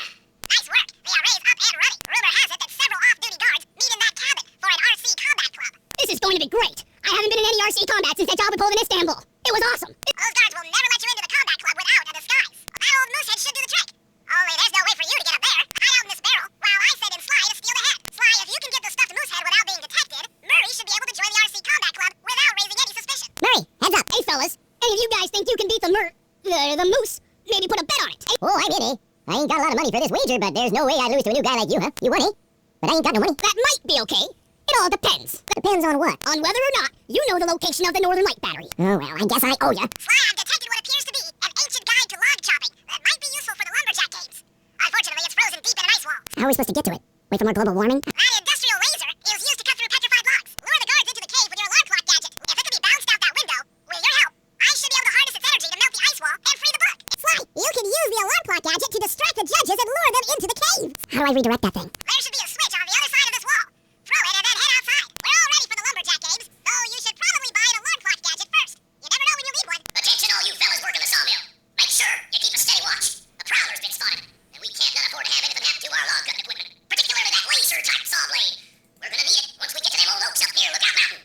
Nice work. The array's up and running. Rumor has it that several off-duty guards meet in that cabin for an RC combat club. This is going to be great. I haven't been in any RC combat since that job we pulled in Istanbul. It was awesome. Those guards will never let you into the combat club without a disguise. That old moosehead should do the trick. Only there's no way for you to get up there. Hide out in this barrel while I send in Sly to steal the head. Sly, if you can get the stuffed moosehead without being detected, Murray should be able to join the RC combat club without raising any suspicion. Murray, heads up. Hey, fellas. Any of you guys think you can beat the moose? Maybe put a bet on it. Hey, Oh, I'm in, eh? I ain't got a lot of money for this wager, but there's no way I'd lose to a new guy like you, huh? You won, eh? But I ain't got no money. that might be okay. It all depends. Depends on what. On whether or not you know the location of the Northern Light Battery. Oh, well, I guess I owe ya. Sly, I've detected what appears to be an ancient guide to log chopping that might be useful for the lumberjack games. Unfortunately, it's frozen deep in an ice wall. How are we supposed to get to it? Wait for more global warming? That industrial laser is used to cut through petrified logs. Lure the guards into the cave with your alarm clock gadget. If it can be bounced out that window, with your help, I should be able to harness its energy to melt the ice wall and free the book. Sly, you can use the alarm clock gadget to distract the judges and lure them into the cave. How do I redirect that thing? There should be a switch on the other side of this wall. Throw it and then head outside. We're all ready for the lumberjack games, though you should probably buy an alarm clock gadget first. You never know when you need one. Attention all you fellas working the sawmill. Make sure you keep a steady watch. A prowler's been spotted, and we can't not afford to have anything happen to our log cutting equipment, particularly that laser-type saw blade. We're gonna need it once we get to them old oaks up here Lookout Mountain.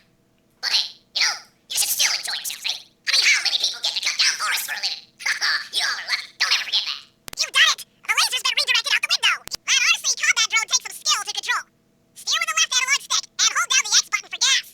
But hey, you should still enjoy yourselves, eh? I mean, how many people get to cut down forests for a living? You all are lucky. Don't ever forget that. You've done it! The laser's been redirected out the window. That RC combat drone takes some skill to control. Steer with the left analog stick and hold down the X button for gas.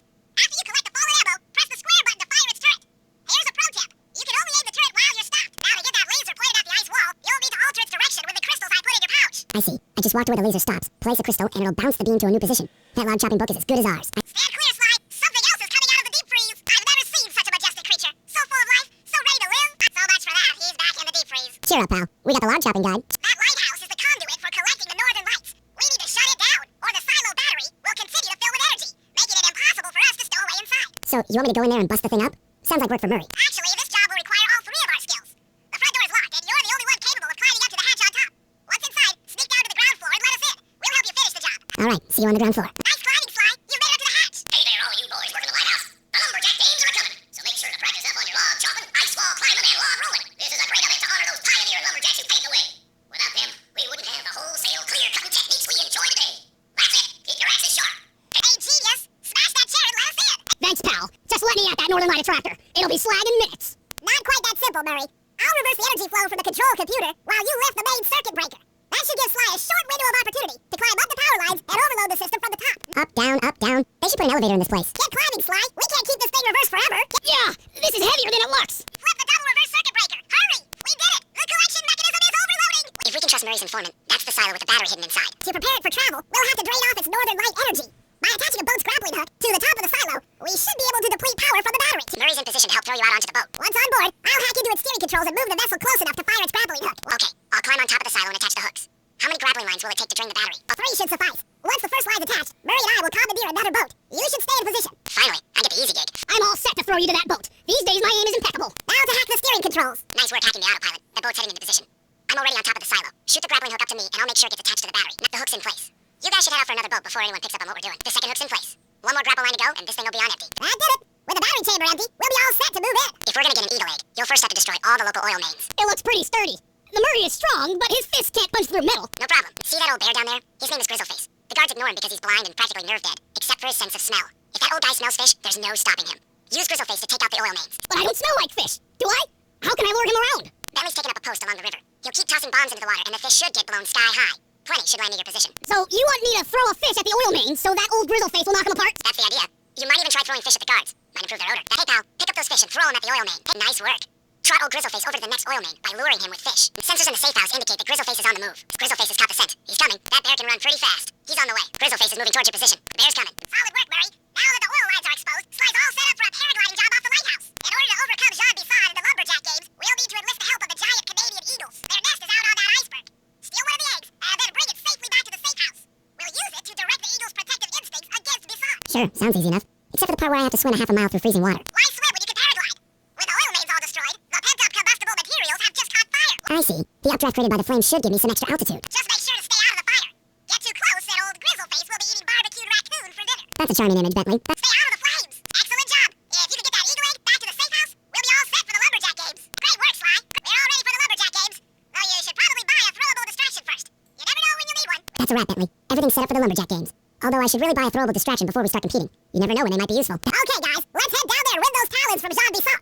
After you collect the fallen ammo, press the square button to fire its turret. Here's a pro tip. You can only aim the turret while you're stopped. Now to get that laser pointed at the ice wall, you'll need to alter its direction with the crystals I put in your pouch. I see. I just walk to where the laser stops, place a crystal, and it'll bounce the beam to a new position. That log chopping book is as good as ours. Stand clear, Sly. Something else is coming out of the deep freeze. I've never seen such a majestic creature. So full of life, so ready to live. So much for that. He's back in the deep freeze. Cheer up, pal. We got the log chopping guide. That lighthouse is the conduit for collecting the northern lights. We need to shut it down, or the silo battery will continue to fill with energy, making it impossible for us to stow away inside. So, you want me to go in there and bust the thing up? Sounds like work for Murray. Actually, this job will require all three of our skills. The front door is locked, and you're the only one capable of climbing up to the hatch on top. Once inside, sneak down to the ground floor and let us in. We'll help you finish the job. Alright, see you on the ground floor. Nice climbing, Sly. You made it to the hatch. Hey there, all you boys working the lighthouse. The lumberjack games are coming, so make sure to practice up on your log chopping, ice wall climbing, and log rolling. This is a great event to honor those pioneer lumberjacks who paved the way. Without them, we wouldn't have the wholesale clear-cutting techniques we enjoy today. That's it. Keep your axes sharp. Hey, genius. Smash that chair and let us in. Thanks, pal. Just let me at that Northern Light attractor. It'll be slag in minutes. Not quite that simple, Murray. I'll reverse the energy flow from the control computer while you lift the main circuit breaker. That should give Sly a short window of opportunity to climb up the power lines and overload the system from the top. Up, down, up, down. They should put an elevator in this place. Get climbing, Sly. We can't keep this thing reversed forever. Yeah, this is heavier than it looks. Flip the double reverse circuit breaker. Hurry! We did it! The collection mechanism is overloading! If we can trust Murray's informant, that's the silo with the battery hidden inside. To prepare it for travel, we'll have to drain off its northern light energy. By attaching a boat's grappling hook to the top of the silo, we should be able to deplete power from the battery. Murray's in position to help throw you out onto the boat. Once on board, I'll hack into its steering controls and move the vessel close enough to fire its grappling hook. Okay, I'll climb on top of the silo and attach the hooks. How many grappling lines will it take to drain the battery? 3 should suffice. Once the first line's attached, Murray and I will commandeer another boat. You should stay in position. Finally, I get the easy gig. I'm all set to throw you to that boat. These days, my aim is impeccable. Now to hack the steering controls. Nice work hacking the autopilot. The boat's heading into position. I'm already on top of the silo. Shoot the grappling hook up to me, and I'll make sure it gets attached to the battery. The hook's in place. You guys should head out for another boat before anyone picks up on what we're doing. The second hook's in place. One more grapple line to go, and this thing will be on empty. That did it. With the battery chamber empty, we'll be all set to move in. If we're gonna get an eagle egg, you'll first have to destroy all the local oil mains. It looks pretty sturdy. The Murray is strong, but his fists can't punch through metal. No problem. See that old bear down there? His name is Grizzleface. The guards ignore him because he's blind and practically nerve dead, except for his sense of smell. If that old guy smells fish, there's no stopping him. Use Grizzleface to take out the oil mains. But I don't smell like fish. Do I? How can I lure him around? Bentley's taking up a post along the river. He'll keep tossing bombs into the water, and the fish should get blown sky high. Plenty should land near your position. So you want me to throw a fish at the oil main so that old grizzle face will knock him apart? That's the idea. You might even try throwing fish at the guards. Might improve their odor. Hey, pal, pick up those fish and throw them at the oil main. Hey, nice work. Trot old Grizzleface over to the next oil main by luring him with fish. The sensors in the safe house indicate that Grizzleface is on the move. Grizzleface has caught the scent. He's coming. That bear can run pretty fast. He's on the way. Grizzleface is moving towards your position. The bear's coming. Solid work, Murray. Now that the oil lines are exposed, Sly's all set up for a paragliding job off the lighthouse. In order to overcome Jean Bisson in the lumberjack games, we'll need to enlist the help of the giant Canadian eagles. Their nest is out on that iceberg. Steal one of the eggs, and then bring it safely back to the safe house. We'll use it to direct the eagle's protective instincts against Bisson. Sure, sounds easy enough. Except for the part where I have to swim a half a mile through freezing water. Why swim when you can paraglide? When the oil main's all destroyed, the pent-up combustible materials have just caught fire. I see. The updraft created by the flames should give me some extra altitude. Just make sure to stay out of the fire. Get too close and old Grizzleface will be eating barbecued raccoon for dinner. That's a charming image, Bentley. Stay out of the flames. Excellent job. If you can get that eagle egg back to the safe house, we'll be all set for the lumberjack games. Great work, Sly. We're all ready for the lumberjack games. Though you should probably buy a throwable distraction first. You never know when you'll need one. That's a wrap, Bentley. Everything's set up for the lumberjack games. Although I should really buy a throwable distraction before we start competing. You never know when they might be useful. Okay, guys, let's head down there and win those talons from Jean Bisson.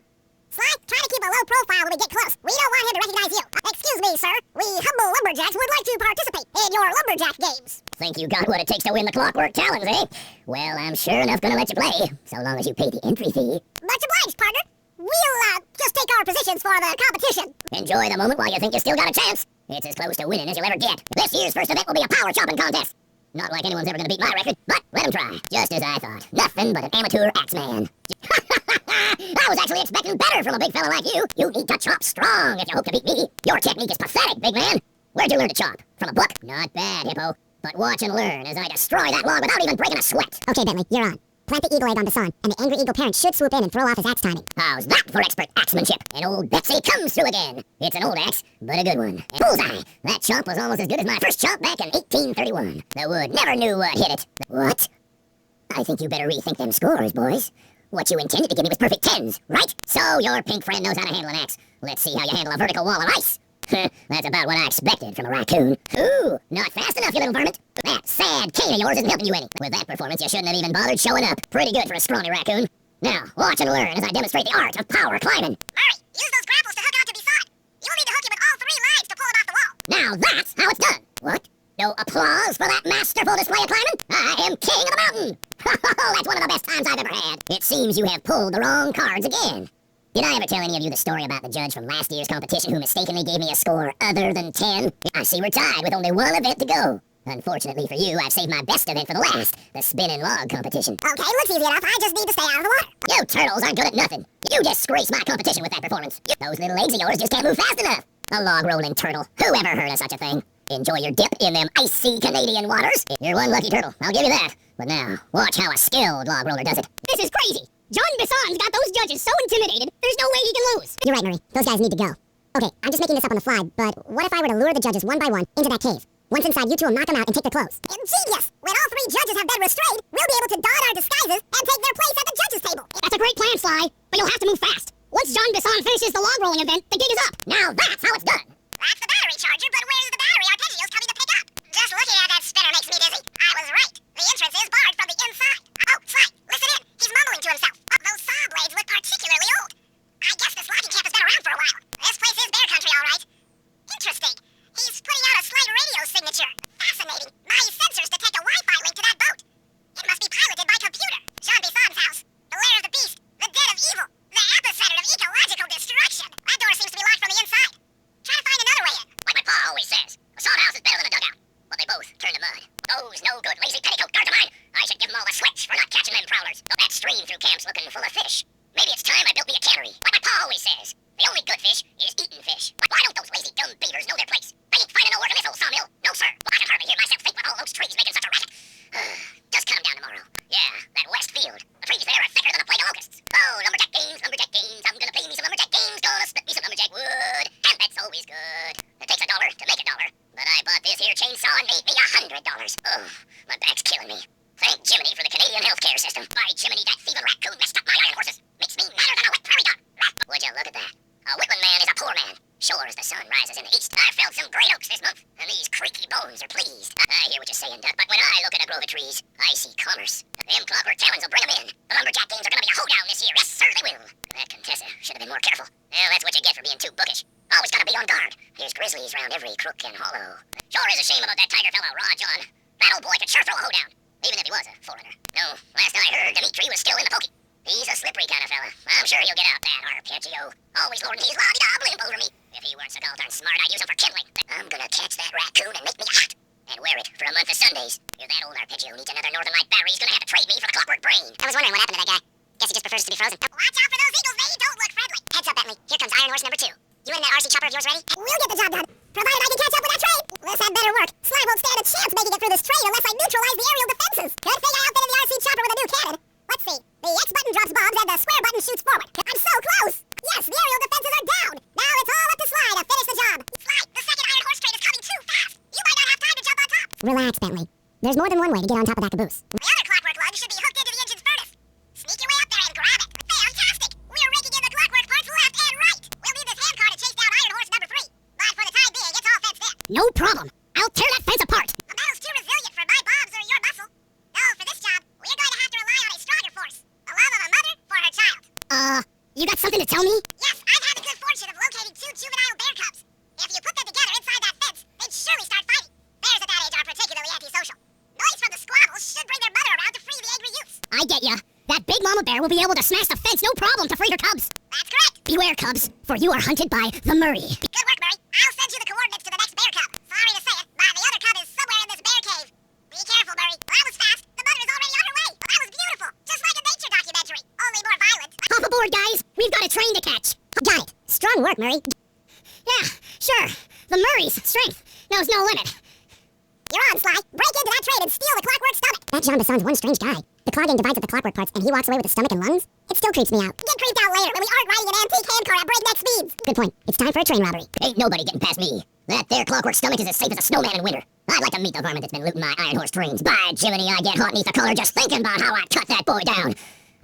Sly, try to keep a low profile when we get close. We don't want him to recognize you. Excuse me, sir. We humble lumberjacks would like to participate in your lumberjack games. Think you got what it takes to win the Clockwork Talons, eh? Well, I'm sure enough gonna let you play, so long as you pay the entry fee. Much obliged, partner. We'll, just take our positions for the competition. Enjoy the moment while you think you still got a chance. It's as close to winning as you'll ever get. This year's first event will be a power chopping contest. Not like anyone's ever gonna beat my record, but let him try. Just as I thought. Nothing but an amateur axeman. I was actually expecting better from a big fella like you. You need to chop strong if you hope to beat me. Your technique is pathetic, big man. Where'd you learn to chop? From a book? Not bad, Hippo. But watch and learn as I destroy that log without even breaking a sweat. Okay, Bentley, you're on. Plant the eagle egg on Bisson, and the angry eagle parent should swoop in and throw off his axe timing. How's that for expert axemanship? And old Betsy comes through again. It's an old axe, but a good one. And bullseye! That chop was almost as good as my first chop back in 1831. The wood never knew what hit it. What? I think you better rethink them scores, boys. What you intended to give me was perfect tens, right? So your pink friend knows how to handle an axe. Let's see how you handle a vertical wall of ice. That's about what I expected from a raccoon. Ooh, not fast enough, you little varmint. That sad cane of yours isn't helping you any. With that performance, you shouldn't have even bothered showing up. Pretty good for a scrawny raccoon. Now, watch and learn as I demonstrate the art of power climbing. Murray, use those grapples to hook onto Bisson. You'll need to hook him with all 3 lines to pull him off the wall. Now that's how it's done. What? No applause for that masterful display of climbing? I am king of the mountain. That's one of the best times I've ever had. It seems you have pulled the wrong cards again. Did I ever tell any of you the story about the judge from last year's competition who mistakenly gave me a score other than 10? I see we're tied with only one event to go. Unfortunately for you, I've saved my best event for the last, the spinning log competition. Okay, looks easy enough. I just need to stay out of the water. You turtles aren't good at nothing. You disgrace my competition with that performance. Those little legs of yours just can't move fast enough. A log-rolling turtle. Who ever heard of such a thing? Enjoy your dip in them icy Canadian waters. You're one lucky turtle, I'll give you that. But now, watch how a skilled log roller does it. This is crazy. Jean Bisson's got those judges so intimidated, there's no way he can lose. You're right, Murray. Those guys need to go. Okay, I'm just making this up on the fly, but what if I were to lure the judges one by one into that cave? Once inside, you two will knock them out and take their clothes. Ingenious! When all 3 judges have been restrained, we'll be able to don our disguises and take their place at the judges' table. That's a great plan, Sly, but you'll have to move fast. Once Jean Bisson finishes the log rolling event, the gig is up. Now that's how it's done. That's the battery charger, but where's the battery Arpeggios coming to pick up? Just looking at that spinner makes me dizzy. I was right. The entrance is barred from the inside. Oh, Sly, listen in. He's mumbling to himself. Oh, those saw blades look particularly old. I guess this logging camp has been around for a while. This place is bear country, all right. Interesting. He's putting out a slight radio signature. Fascinating. My sensors detect a Wi-Fi link to that boat. It must be piloted by computer. Jean Bisson's house. The lair of the beast. The den of evil. The epicenter of ecological destruction. That door seems to be locked from the inside. Try to find another way in. Like my pa always says, a sod house is better than a dugout. But they both turn to mud. Those no good, lazy petticoat guards of mine, I should give them all a switch for not catching them prowlers. That stream through camp's looking full of fish. Maybe it's time I built me a cannery. Like my pa always says, the only good fish is eating fish. Why don't those lazy dumb beavers know their place? They ain't finding no work in this old sawmill. No, sir. Well, I can hardly hear myself think with all those trees making such a racket. Just come down tomorrow. Yeah, that west field. The trees there are thicker than a plague of locusts. Oh, lumberjack games, lumberjack games. I'm gonna play me some lumberjack games. Gonna split me some lumberjack wood. And that's always good. It takes $1 to make $1. But I bought this here chainsaw and made me $100. Oh, my back's killing me. Thank Jiminy for the Canadian healthcare system. By Jiminy, that thieving raccoon messed up my iron horses. Makes me madder than a wet prairie dog. Would you look at that? A Whitman man is a poor man. Sure as the sun rises in the east. I felled some great oaks this month, and these creaky bones are pleased. I hear what you're saying, Duck, but when I look at a grove of trees, I see commerce. Them Clockwork Talons will bring them in. The lumberjack games are gonna be a hoedown this year. Yes, sir, they will. That Contessa should have been more careful. Well, that's what you get for being too bookish. Always gotta be that Tiger fella, Raw John. That old boy could sure throw a hoedown, even if he was a foreigner. No, last I heard, Dimitri was still in the pokey. He's a slippery kind of fella. I'm sure he'll get out, that arpeggio. Always lording his la-di-da blimp over me. If he weren't so darn smart, I'd use him for kindling. I'm gonna catch that raccoon and make me a hat. And wear it for a month of Sundays. If that old arpeggio needs another Northern Light battery, he's gonna have to trade me for the Clockwork Brain. I was wondering what happened to that guy. Guess he just prefers to be frozen. Watch out for those eagles, they don't look friendly. Heads up, Bentley. Here comes Iron Horse number 2. You and that RC chopper of yours ready? We'll get the job done, provided I can catch up with that train. This had better work. Sly won't stand a chance making it through this train unless I neutralize the aerial defenses. Good thing I outfitted the RC chopper with a new cannon. Let's see. The X button drops bombs and the square button shoots forward. I'm so close. Yes, the aerial defenses are down. Now it's all up to Sly to finish the job. Sly, the second Iron Horse train is coming too fast. You might not have time to jump on top. Relax, Bentley. There's more than one way to get on top of that caboose. The other clockwork lug should be hooked into the engine's furnace. Sneak your way up there and grab it. Fantastic! We're raking in the clockwork parts left and right. We'll need this handcar to chase down Iron Horse number 3. But for the time being, it's all fenced in. No problem. I'll tear that fence apart. The metal's too resilient for my bombs or your muscle. No, for this job, we're going to have to rely on a stronger force. The love of a mother for her child. You got something to tell me? Yes, I've had the good fortune of locating 2 juvenile bear cubs. If you put them together inside that fence, they'd surely start fighting. Bears at that age are particularly antisocial. Noise from the squabbles should bring their mother around to free the angry youths. I get ya. That big mama bear will be able to smash the fence no problem to free her cubs. That's correct. Beware, cubs, for you are hunted by the Murray. Good work, Murray. I'll send you the coordinates to the next bear cub. Sorry to say it, but the other cub is somewhere in this bear cave. Be careful, Murray. Well, that was fast. The mother is already on her way. Well, that was beautiful. Just like a nature documentary. Only more violent. Hop aboard, guys. We've got a train to catch. Got it. Strong work, Murray. Yeah, sure. The Murray's strength knows no limit. You're on, Sly. Break into that train and steal the clockwork stomach. That Jean Basson's one strange guy. The clogging divides up the clockwork parts, and he walks away with the stomach and lungs. It still creeps me out. Get creeped out later when we aren't riding an antique handcar at breakneck speeds. Good point. It's time for a train robbery. Ain't nobody getting past me. That there clockwork stomach is as safe as a snowman in winter. I'd like to meet the varmint that's been looting my Iron Horse trains. By Jiminy, I get hot neath the collar just thinking about how I'd cut that boy down.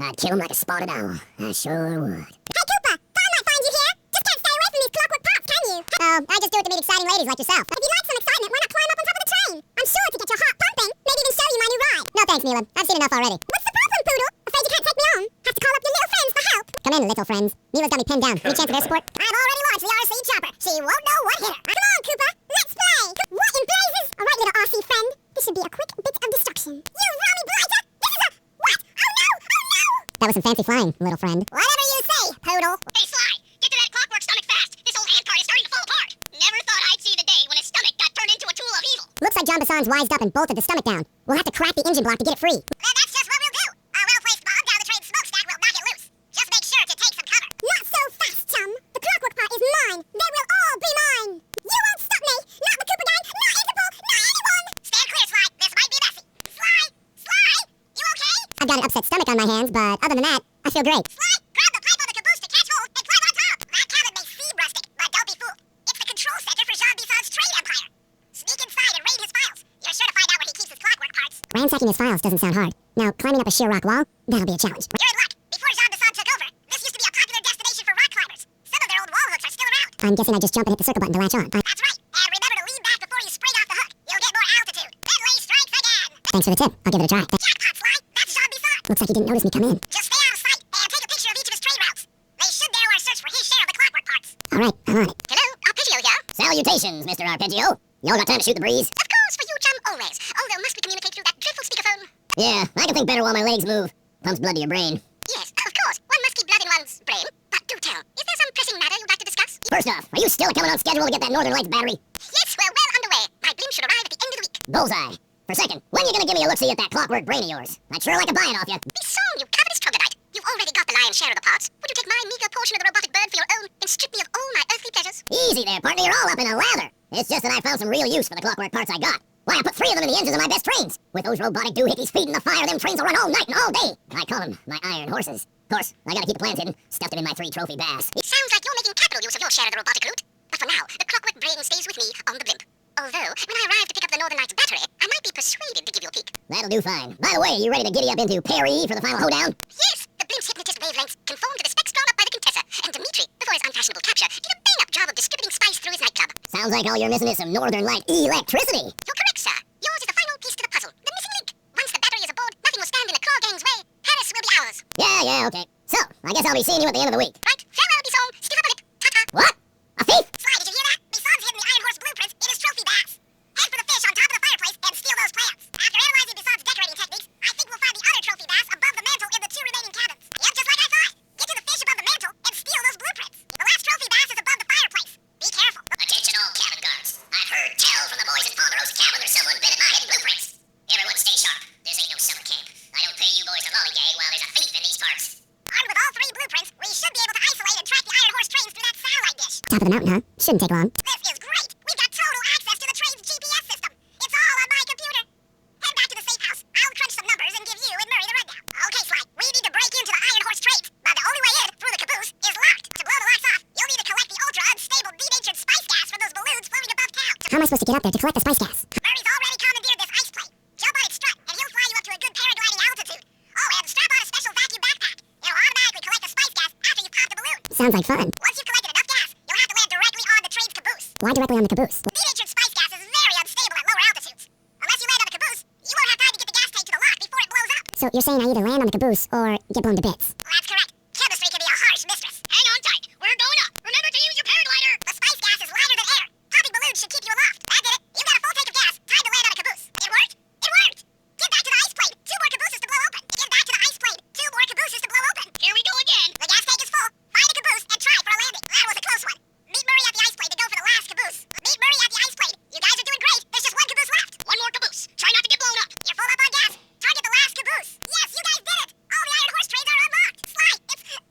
I'd kill him like a spotted owl. I sure would. Hey, Cooper! Thought I might find you here. Just can't stay away from these clockwork pops, can you? Oh, I just do it to meet exciting ladies like yourself. If you'd like some excitement, why not climb up on top of the train? I'm sure to get your heart pumping. Maybe even show you my new ride. No thanks, Neelan. I've seen enough already. What's the problem, Poodle? Afraid you can't take me on? Have to call up your little friends for help. Come in, little friends. Neela's got me pinned down. Any chance of their support? I've already launched the RC chopper. She won't know what hit her. Come on, Cooper. Let's play. What in blazes? All right, little RC friend. This should be a quick bit of destruction. You Romy Blighter! This is a... What? Oh no! Oh no! That was some fancy flying, little friend. Whatever you say, Poodle. Hey, Sly, get to that clockwork stomach fast. This old handcart is starting to fall apart. Never thought I'd see the day when his stomach got turned into a tool of evil. Looks like John Basson's wised up and bolted the stomach down. We'll have to crack the engine block to get it free. Then that's just what we'll do. A well-placed bomb down the train's smokestack will knock it loose. Just make sure to take some cover. Not so fast, chum. The clockwork part is mine. They will all be mine. You won't stop me. Not the Cooper gang. Not Interpol. Not anyone. Stand clear, Sly. This might be messy. Sly! Sly! You okay? I've got an upset stomach on my hands, but other than that, I feel great. Sly, grab the pipe on the caboose to catch hold and climb on top. That cabin may seem rustic, but don't be fooled. It's the control center for Jean Bisson's trade empire. Sneak inside and raid his files. You're sure to find out where he keeps his clockwork parts. Ransacking his files doesn't sound hard. Now, climbing up a sheer rock wall, that'll be a challenge. You're in luck. Before Jean Bisson took over, this used to be a popular destination for rock climbers. Some of their old wall hooks are still around. I'm guessing I just jump and hit the circle button to latch on. That's right. And remember to lean back before you spring off the hook. You'll get more altitude. Then lay strength again. Thanks for the tip. I'll give it a try. Jackpot, Sly. That's Jean Bisson. Looks like he didn't notice me come in. Just stay out of sight and take a picture of each of his trade routes. They should narrow our search for his share of the clockwork parts. All right, I'm on it. Hello, Arpeggio here. Salutations, Mr. Arpeggio. Y'all got time to shoot the breeze? Of course, for you, chum, always. Although must we communicate through that dreadful speakerphone? Yeah, I can think better while my legs move. Pumps blood to your brain. Yes, of course. One must keep blood in one's brain. But do tell, is there some pressing matter you'd like to discuss? First off, are you still coming on schedule to get that Northern Lights battery? Yes, we're well underway. My blimp should arrive at the end of the week. Bullseye. For a second, when you gonna give me a look-see at that clockwork brain of yours? I'd sure like to buy it off you. Be song, you covetous troglodyte. You've already got the lion's share of the parts. Would you take my meager portion of the robotic bird for your own and strip me of all my earthly pleasures? Easy there, partner. You're all up in a lather. It's just that I found some real use for the clockwork parts I got. Why, I put 3 of them in the engines of my best trains. With those robotic doohickeys feeding the fire, them trains will run all night and all day. I call them my Iron Horses. Of course, I gotta keep the plans hidden. Stuffed them in my 3 trophy bass. It sounds like you're making capital use of your share of the robotic loot. But for now, the clockwork brain stays with me on the blimp. Although, when I arrive to pick up the Northern Lights battery, I might be persuaded to give you a peek. That'll do fine. By the way, you ready to giddy up into Perry for the final hoedown? Yes, the blimp's hypnotist wavelengths conform to the specs drawn up by the Contessa, and Dimitri, before his unfashionable capture, did a bang-up job of distributing spice through his nightclub. Sounds like all you're missing is some Northern Light electricity. You're correct, sir. Yours is the final piece to the puzzle, the missing link. Once the battery is aboard, nothing will stand in the Claw Gang's way. Paris will be ours. Yeah, okay. So, I guess I'll be seeing you at the end of the week. Right, farewell, Bisson. Still up a lip. Ta-ta. What? A thief? Sly, did you hear that? Bisson's hidden the Iron Horse blueprints in his trophy bass. Head for the fish on top of the Top of the mountain, huh? Shouldn't take long. This is great! We've got total access to the train's GPS system. It's all on my computer. Head back to the safe house. I'll crunch some numbers and give you and Murray the rundown. Okay, Sly, we need to break into the Iron Horse trades, but the only way in, through the caboose, is locked. To blow the locks off, you'll need to collect the ultra-unstable denatured spice gas from those balloons floating above town. How am I supposed to get up there to collect the spice gas? Murray's already commandeered this ice plane. Jump on its strut, and he'll fly you up to a good paragliding altitude. Oh, and strap on a special vacuum backpack. It'll automatically collect the spice gas after you pop the balloon. Sounds like fun. Once you've collected enough gas, you'll have to land directly on the train's caboose. Why directly on the caboose? Denatured spice gas is very unstable at lower altitudes. Unless you land on the caboose, you won't have time to get the gas tank to the lock before it blows up. So you're saying I either land on the caboose or get blown to bits? That's correct. Chemistry can be a harsh mistress. Hang on tight. We're going up. Remember to use your paraglider. The spice gas is lighter than air. Popping balloons should keep you aloft. That did it. You got a full tank of gas. Time to land on a caboose. It worked? It worked! Get back to the ice plane. 2 more cabooses to blow open. Get back to the ice plane. 2 more cabooses to blow open. Here we go again. The gas tank is full. Find a caboose and try for a landing. That was a close one. Meet Murray at the ice plane to go for the last caboose. Meet Murray at the ice plane. You guys are doing great. There's just 1 caboose left. One more caboose. Try not to get blown up. You're full up on gas. Target the last caboose. Yes, you guys did it. All the Iron Horse trains are unlocked. Sly,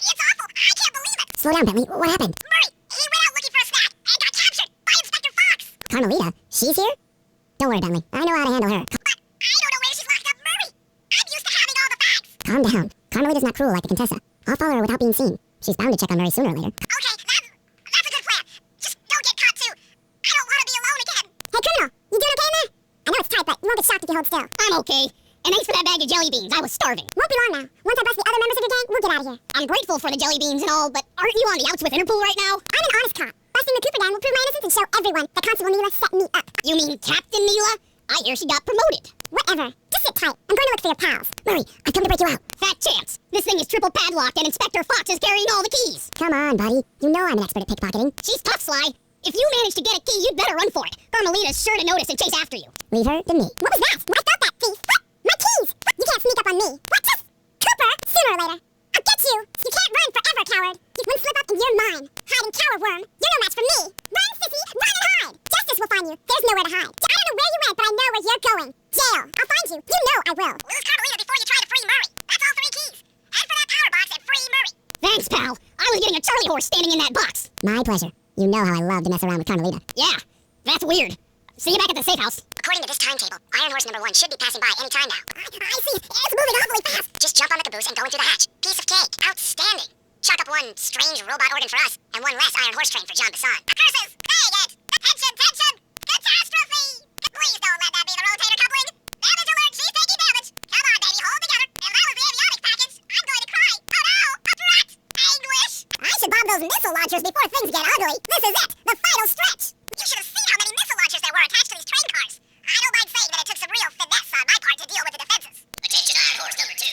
it's awful. I can't believe it. Slow down, Bentley. What happened? Murray, he went out looking for a snack and got captured by Inspector Fox. Carmelita? She's here? Don't worry, Bentley. I know how to handle her. But I don't know where she's locked up, Murray. I'm used to having all the facts. Calm down. Carmelita's not cruel like the Contessa. I'll follow her without being seen. She's bound to check on Murray sooner or later. Okay, that's a good plan. Just don't get caught too. I don't want to be alone again. Hey, criminal! You doing okay in there? I know it's tight, but you won't get shocked if you hold still. I'm okay. And thanks for that bag of jelly beans. I was starving. Won't be long now. Once I bust the other members of your gang, we'll get out of here. I'm grateful for the jelly beans and all, but aren't you on the outs with Interpol right now? I'm an honest cop. Busting the Cooper gang will prove my innocence and show everyone that Constable Neela set me up. You mean Captain Neela? I hear she got promoted. Whatever. Just sit tight. I'm going to look for your pals. Murray, I've come to break you out. Fat chance. This thing is triple padlocked and Inspector Fox is carrying all the keys. Come on, buddy. You know I'm an expert at pickpocketing. She's tough, Sly. If you manage to get a key, you'd better run for it. Carmelita's sure to notice and chase after you. Leave her to me. What was that? I felt that, thief. What? My keys! What? You can't sneak up on me. What? Just Cooper! Sooner or later. I'll get you! You can't run forever, coward! Just one slip up and you're mine. Hide and cower, worm. You're no match for me. Run, sissy! Run and hide! Justice will find you. There's nowhere to hide. I don't know where you went, but I know where you're going. Jail. I'll find you. You know I will. Lose Carmelita before you try to free Murray. That's all 3 keys. Head for that power box and free Murray. Thanks, pal. I was getting a Charlie horse standing in that box. My pleasure. You know how I love to mess around with Carmelita. Yeah, that's weird. See you back at the safe house. According to this timetable, Iron Horse number 1 should be passing by any time now. I see. It's moving awfully fast. Just jump on the caboose and go into the hatch. Piece of cake. Outstanding. Chalk up 1 strange robot organ for us and 1 less Iron Horse train for John Bassan. Curses! Dang it! Tension! Tension! Catastrophe! Please don't let that be the rotator coupling. Damage alert! She's taking damage. Come on, baby. Hold together. And that was the avionics package. I'm going to cry. Oh no! A threat! Anguish! I should bomb those missile launchers before things get ugly. This is it. The final stretch. You should have seen how many missile launchers there were attached to these train cars. I don't mind saying that it took some real finesse on my part to deal with the defenses. Attention Iron Horse number 2.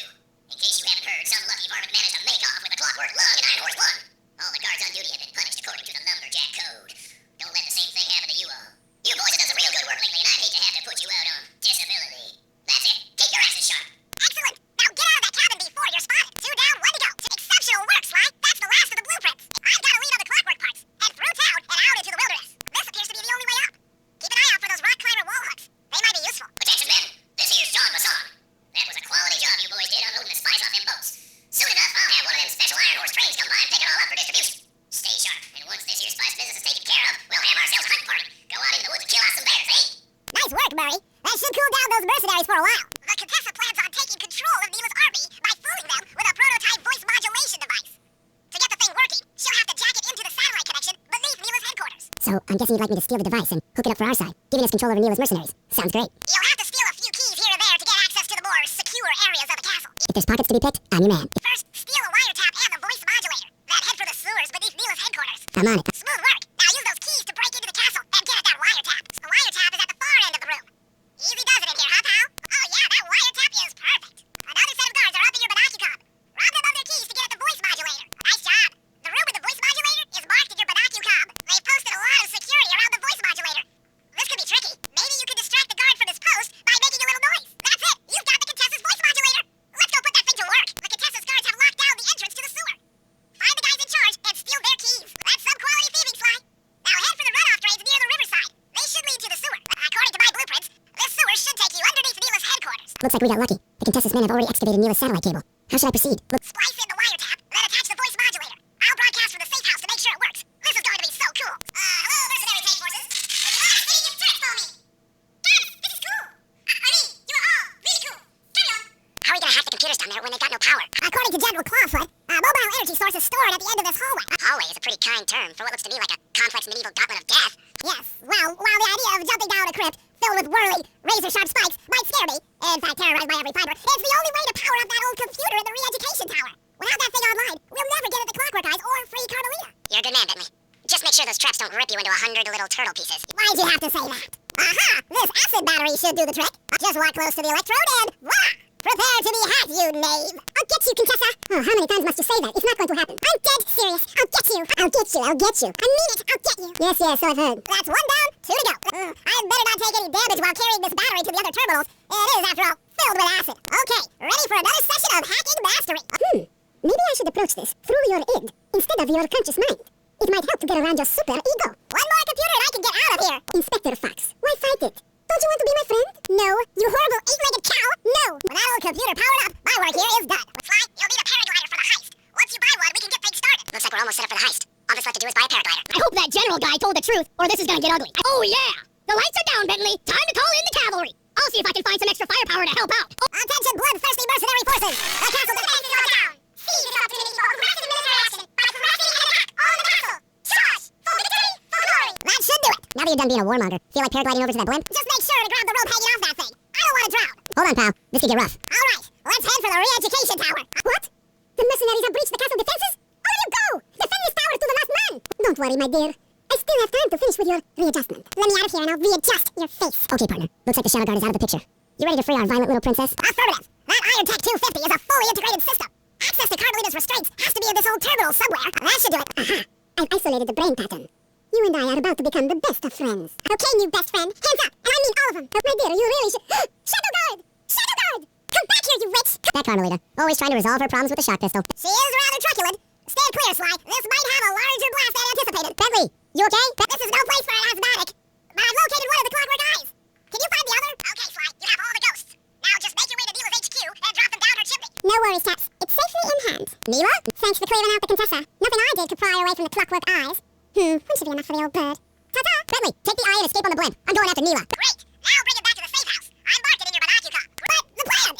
In case you haven't heard, some lucky varmint managed to make off with a clockwork lung in Iron Horse 1. All the guards on duty have been punished according to the lumberjack code. Don't let the same thing happen to you all. You boys have done some real good work lately, and I'd hate to have to put you out on disability. That's it. Keep your asses sharp. Excellent. Now get out of that cabin before you're spotted. 2 down, 1 to go. Exceptional work, Sly. That's the last of the blueprints. I've got to lead on the clockwork parts. Head through town and out into the wilderness. This appears to be the only way up. Keep an eye out for those rock climber wall hooks. They might be useful. Attention, men. This here's John Bassan. That was a quality job you boys did unloading the spice off them boats. Soon enough, I'll have one of them special Iron Horse trains come by and pick it all up for distribution. Stay sharp, and once this here spice business is taken care of, we'll have ourselves a hunt party. Go out in the woods and kill out some bears, eh? Nice work, Murray. That should cool down those mercenaries for a while. The Contessa plans on taking control of Neela's army by fooling them with a prototype voice modulation device. To get the thing working, she'll have to jack it into the satellite connection beneath Neela's headquarters. So I'm guessing you'd like me to steal the device and hook it up for our side, giving us control over Neela's mercenaries. Sounds great. You'll have to steal a few keys here and there to get access to the more secure areas of the castle. If there's pockets to be picked, I'm your man. First, steal a wiretap and the voice modulator. Then head for the sewers beneath Neela's headquarters. I'm on it. Smooth work. Now use those keys to break into the castle and get at that wiretap. The wiretap is at the far end of the room. Easy does it in here, huh, pal? Oh yeah, that wiretap is perfect. Another set of guards are up in your binocucom. Rob them of their keys to get at the voice modulator. Nice job. The room with the voice modulator is marked in your binocucom. They've posted a lot of security around the voice modulator. This could be tricky. Maybe you can distract the guard from his post by making a little noise. That's it. You've got the Contessa's voice modulator. Let's go put that thing to work. The Contessa's guards have locked down the entrance to the sewer. Find the guys in charge and steal their keys. That's some quality thieving, Sly. Now head for the runoff drains near the riverside. They should lead to the sewer. According to my blueprints, this sewer should take you underneath Neela's headquarters. Looks like we got lucky. The Contessa's men have already excavated Neela's satellite cable. How should I proceed? Look, Splice in the wiretap, then attach the voice modulator. I'll broadcast from the safe house to make sure it works. This is going to be so cool. down there when they got no power? According to General Clawfoot, a mobile energy source is stored at the end of this hallway. A hallway is a pretty kind term for what looks to me like a complex medieval gauntlet of death. Yes, well, while the idea of jumping down a crypt filled with whirly, razor-sharp spikes might scare me, in fact terrorize my every fiber, it's the only way to power up that old computer in the re-education tower. Without that thing online, we'll never get at the Clockwork Eyes or free Carmelita. You're a good man, Bentley. Just make sure those traps don't rip you into 100 little turtle pieces. Why'd you have to say that? Aha! This acid battery should do the trick. Just walk close to the electrode and voila! Prepare to be hacked, you knave! I'll get you, Contessa! Oh, how many times must you say that? It's not going to happen. I'm dead serious. I'll get you. I'll get you. I'll get you. I mean it. I'll get you. Yes, yes, so I've heard. That's one down, two to go. I better not take any damage while carrying this battery to the other terminals. It is, after all, filled with acid. Okay, ready for another session of hacking mastery. Maybe I should approach this through your id instead of your conscious mind. It might help to get around your super ego. One more computer and I can get out of here. Inspector Fox, why fight it? Don't you want to be my friend? No. You horrible eight-legged cow? No. When that old computer powered up, my work here is done. Fly, you'll need a paraglider for the heist. Once you buy one, we can get things started. Looks like we're almost set up for the heist. All that's left to do is buy a paraglider. I hope that general guy told the truth, or this is gonna get ugly. Oh yeah! The lights are down, Bentley. Time to call in the cavalry. I'll see if I can find some extra firepower to help out. Oh, Attention, bloodthirsty mercenary forces! The castle defenses are down! Seize this opportunity for aggressive military action by harassing and attack on the castle. Charge! For victory! For glory! That should do it! now that you're done being a warmonger, feel like paragliding over to that blimp? Just make sure to grab the rope hanging off that thing. I don't want to drown. Hold on, pal. This could get rough. All right, let's head for the re-education tower. What? The mercenaries have breached the castle defenses? How will you go? Defend this tower to the last man! Don't worry, my dear. I still have time to finish with your readjustment. Let me out of here and I'll readjust your face. Okay, partner. Looks like the Shadow Guard is out of the picture. You ready to free our violent little princess? Affirmative. That Iron Tech 250 is a fully integrated system. Access to Carmelita's restraints has to be in this old terminal somewhere. That should do it. Aha. I've isolated the brain pattern. You and I are about to become the best of friends. Okay, new best friend. Hands up. And I mean all of them. Oh, my dear, you really should... Shadow Guard! Shadow Guard! Come back here, you witch! That Carmelita. Always trying to resolve her problems with a shock pistol. She is rather truculent. Stand clear, Sly. This might have a larger blast than anticipated. Bentley, you okay? This is no place for an asthmatic. But I've located one of the Clockwork Eyes. Can you find the other? Okay, Sly, you have all the ghosts. Now just make your way to Neela's HQ and drop them down her chimney. No worries, Taps. It's safely in hand. Neela? Thanks for clearing out the Contessa. Nothing I did could pry her away from the Clockwork Eyes. One should be enough for the old bird. Ta-ta! Bentley, take the eye and escape on the blimp. I'm going after Neela. Great. Now bring it back to the safe house. I marked it in your binocular. But the plan!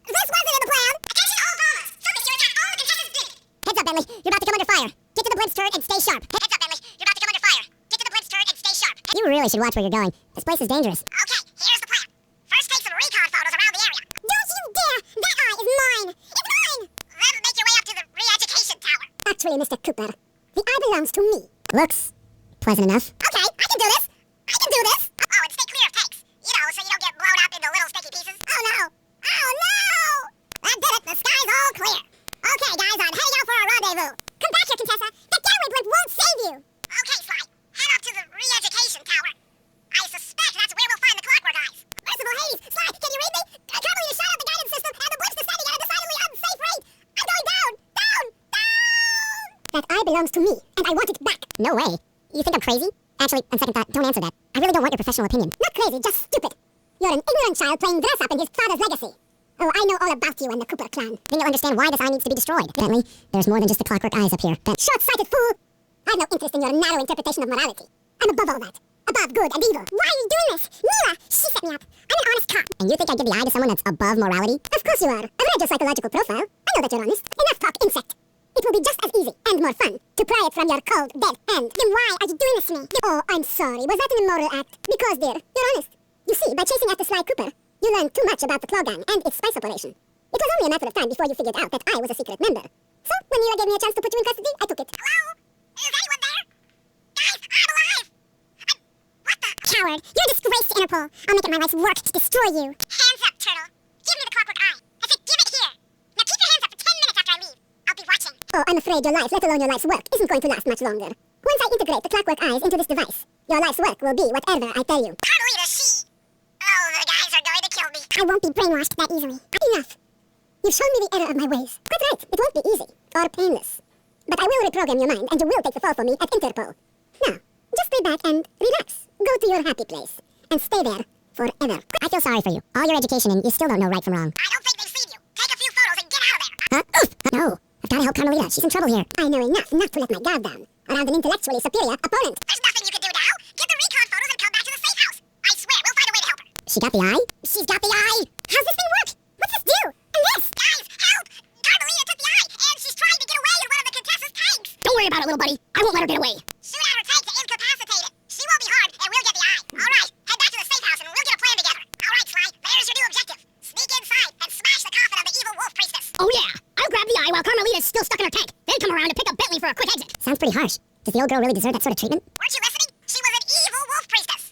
This wasn't in the plan! Attention all bombers. Focus your attack all the Contessa's dig. Heads up, Bentley. You're about to come under fire. Get to the blimp's turret and stay sharp. Heads up, Bentley. You're about to come under fire. Get to the blimp's turret and stay sharp. You really should watch where you're going. This place is dangerous. Okay, here's the plan. First take some recon photos around the area. Don't you dare! That eye is mine! It's mine! Then make your way up to the re-education tower. Actually, Mr. Cooper, the eye belongs to me. Looks pleasant enough. Okay, I can do this! I can do this! Oh, and stay clear of tanks. You know, so you don't get blown up into little sticky pieces. Oh no! Oh no! That did it! The sky's all clear! Okay, guys, I'm heading out for a rendezvous. Come back here, Contessa! The getaway blimp won't save you! Okay, Sly. Head up to the re-education tower. I suspect that's where we'll find the Clockwork Eyes. Merciful Hades! Sly, can you read me? Carmelita shut out the guidance system, and the blimp's descending at a decidedly unsafe rate! I'm going down! Down! Down! That eye belongs to me, and I want it back. No way. You think I'm crazy? Actually, on second thought, don't answer that. I really don't want your professional opinion. Not crazy, just stupid. You're an ignorant child playing dress up in his father's legacy. Oh, I know all about you and the Cooper clan. Then you'll understand why this eye needs to be destroyed. Bentley, there's more than just the Clockwork Eyes up here. Short-sighted fool! I have no interest in your narrow interpretation of morality. I'm above all that. Above good and evil. Why are you doing this? Neela! She set me up. I'm an honest cop. And you think I'd give the eye to someone that's above morality? Of course you are. I've read your psychological profile. I know that you're honest. Enough talk, insect. It will be just as easy and more fun to pry it from your cold, dead hand. Then why are you doing this to me? Oh, I'm sorry. Was that an immoral act? Because, dear, you're honest. You see, by chasing after Sly Cooper, you learned too much about the Claw Gang and its spice operation. It was only a matter of time before you figured out that I was a secret member. So, when Neela gave me a chance to put you in custody, I took it. Hello? Is anyone there? Guys, I'm alive. What the? Coward! You're a disgrace to Interpol. I'll make it my life's work to destroy you. Hands up, Turtle. Give me the Clockwork Eye. I said give it here. Now keep your hands up for 10 minutes after I leave. I'll be watching. Oh, I'm afraid your life, let alone your life's work, isn't going to last much longer. Once I integrate the Clockwork Eyes into this device, your life's work will be whatever I tell you. Carmelita, she... Oh, the guys are going to kill me. I won't be brainwashed that easily. Enough. You've shown me the error of my ways. Quite right. It won't be easy or painless. But I will reprogram your mind, and you will take the fall for me at Interpol. Now, just stay back and relax. Go to your happy place and stay there forever. I feel sorry for you. All your education and you still don't know right from wrong. I don't think they've seen you. Take a few photos and get out of there. Huh? Oof! No! I've got to help Carmelita. She's in trouble here. I know enough not to let my guard down around an intellectually superior opponent. There's nothing you can do now. Get the recon photos and come back to the safe house. I swear, we'll find a way to help her. She got the eye? She's got the eye. How's this thing work? What's this do? And this? Guys, help! it, little buddy. I won't let her get away. Shoot out her tank to incapacitate it. She won't be harmed, and we'll get the eye. All right, head back to the safe house, and we'll get a plan together. All right, Sly, there's your new objective. Sneak inside and smash the coffin of the evil wolf priestess. Oh yeah, I'll grab the eye while Carmelita's still stuck in her tank. Then come around and pick up Bentley for a quick exit. Sounds pretty harsh. Does the old girl really deserve that sort of treatment? Weren't you listening? She was an evil wolf priestess.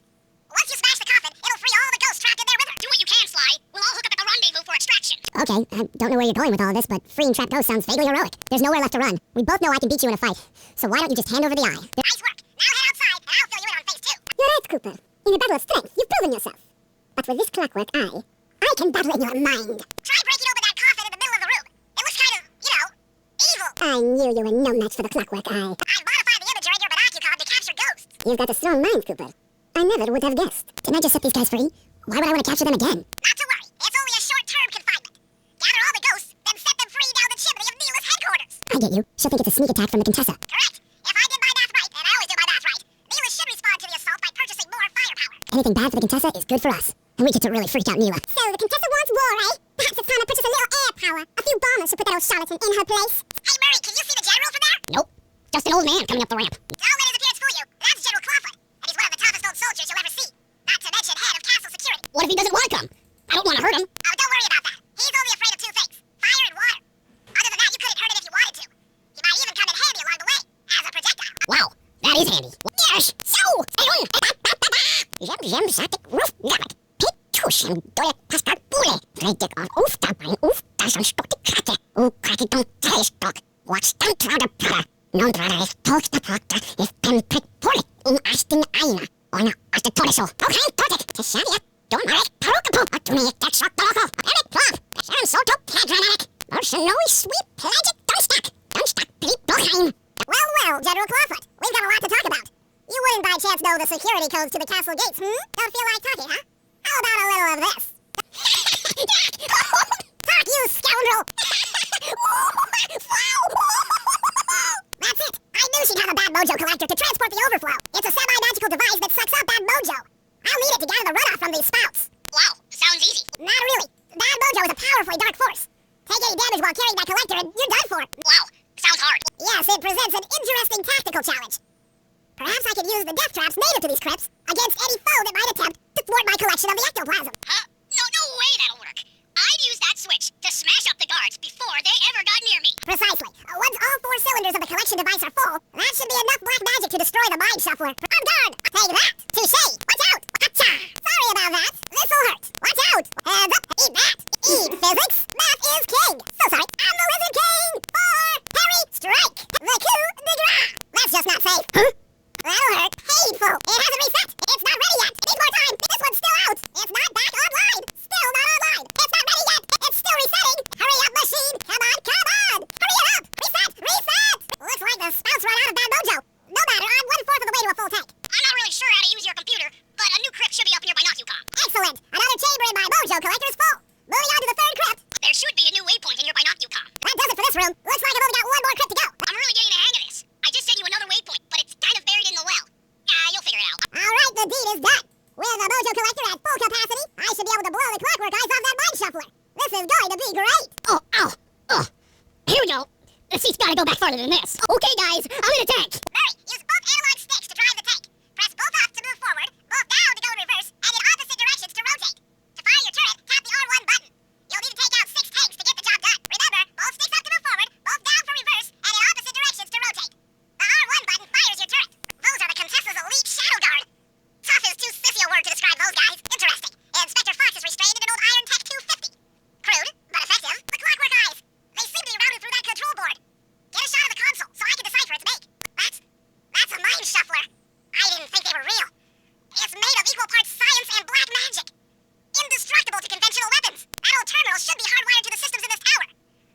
Once you smash the coffin, it'll free all the ghosts trapped in there with her. Do what you can, Sly. We'll all hook up at the rendezvous for extraction. Okay, I don't know where you're going with all of this, but freeing trapped ghosts sounds vaguely heroic. There's nowhere left to run. We both know I can beat you in a fight. So why don't you just hand over the eye? Nice work. Now head outside, and I'll fill you in on phase 2. You're right, Cooper. In a battle of strength, you've proven yourself. But with this clockwork eye, I can battle in your mind. Try breaking open that coffin in the middle of the room. It looks kind of, evil. I knew you were no match for the clockwork eye. I modified the imagery in your binocular to capture ghosts. You've got a strong mind, Cooper. I never would have guessed. Didn't I just set these guys free? Why would I want to capture them again? Not to worry. It's only a short-term confinement. Gather all the ghosts, then set them free down the chimney of Neela's headquarters. I get you. She'll think it's a sneak attack from the Contessa. Correct. If I did my math right, and I always do my math right, Neela should respond to the assault by purchasing more firepower. Anything bad for the Contessa is good for us. And we get to really freak out Neela. So the Contessa wants war, eh? Perhaps it's time to purchase a little air power. A few bombers to put that old charlatan in her place. Hey, Murray, can you see the general from there? Nope. Just an old man coming up the ramp. Don't let his appearance fool you. That's General Clawfoot, and he's one of the toughest old soldiers you'll ever see. Not to mention head of castle security. What if he doesn't want to come? I don't want to hurt him. Oh, don't worry about that. He's only afraid of 2 things. Fire and water. Other than that, you couldn't hurt him if you wanted to. He might even come in handy along the way, as a projectile. Wow, that is handy. Yes, so, ayun. Yem satik roof gamat. Pitusem dole pascal bule. Redig of oofta mein oofta som stokte kratte. O kratte don trestok. Wat stand trade para. Non trade is tolkta pakta. If pem pet polit in astin aina. Ona aste toleso. Okay, totek. Tesavia. Don't marek parokapo. Atuni ek tek sok doloko. Eric plop. Sam soto padramatic. Mercenary sweep plagic dunstack. Dunstack bleep blockheim. Well, General Clawfoot, we've got a lot to talk about. You wouldn't by chance know the security codes to the castle gates, Don't feel like talking, huh? How about a little of this? Talk, you scoundrel! That's it! I knew she'd have a bad mojo collector to transport the overflow. It's a semi-magical device that sucks up bad mojo. I'll need it to gather the runoff from these spouts. Wow, sounds easy. Not really. Bad mojo is a powerfully dark force. Take any damage while carrying that collector and you're done for. Wow, sounds hard. Yes, it presents an interesting tactical challenge. Perhaps I could use the death traps native to these crypts against any foe that might attempt to thwart my collection of the ectoplasm. Huh? No way that'll work. I'd use that switch to smash up the guards before they ever got near me. Precisely. Once all 4 cylinders of the collection device are full, that should be enough black magic to destroy the mind shuffler. On guard! Take that! Touché! Watch out! Acha! Sorry about that. This'll hurt. Watch out! Hands up! Eat that! Eat physics! Math is king! So sorry. I'm the Lizard King! Parry! Strike! The coup de grace! That's just not safe. Huh? That'll hurt. Hateful! It hasn't reset! It's not ready yet! Need more time! This one's still out! It's not back online! Still not online! It's not ready yet! It's still resetting! Hurry up, machine! Come on! Hurry it up! Reset! Looks like the spouts run out of bad mojo. No matter, I'm 1/4 of the way to a full tank. I'm not really sure how to use your computer, but a new crypt should be up in your binocular. Excellent! Another chamber in my mojo collector is full. Moving on to the 3rd crypt. There should be a new waypoint in your binocular. That does it for this room. Looks like I've only got 1 more crypt to go. I'm really getting the hang of this. I just sent you another waypoint, but it's kind of buried in the well. You'll figure it out. Alright, the deed is done. With the mojo collector at full capacity, I should be able to blow the clockwork eyes off that mind shuffler. This is going to be great. Oh, ow. Oh. Here we go. The seat's gotta go back farther than this. Okay, guys, I'm in a tank. Murray, use both analog sticks to drive the tank. Press both up to move forward, both down to go in reverse, and in opposite directions to rotate. To fire your turret, tap the R1 button. You'll need to take out 6 tanks to get the job done. Remember, both sticks up to move forward, both down for reverse, and in opposite directions to rotate. The R1 button fires your turret. Those are the Contessa's elite shadow guard. Tough is too sissy a word to describe those guys. Interesting. Inspector Fox is restrained in an old Iron Tech 250. Crude, but effective. The clockwork eyes. They seem to be routed through that control board. Get a shot of the console so I can decipher its make. That's a mind shuffler. I didn't think they were real. It's made of equal parts science and black magic. Indestructible to conventional weapons. That old terminal should be hardwired to the systems in this tower.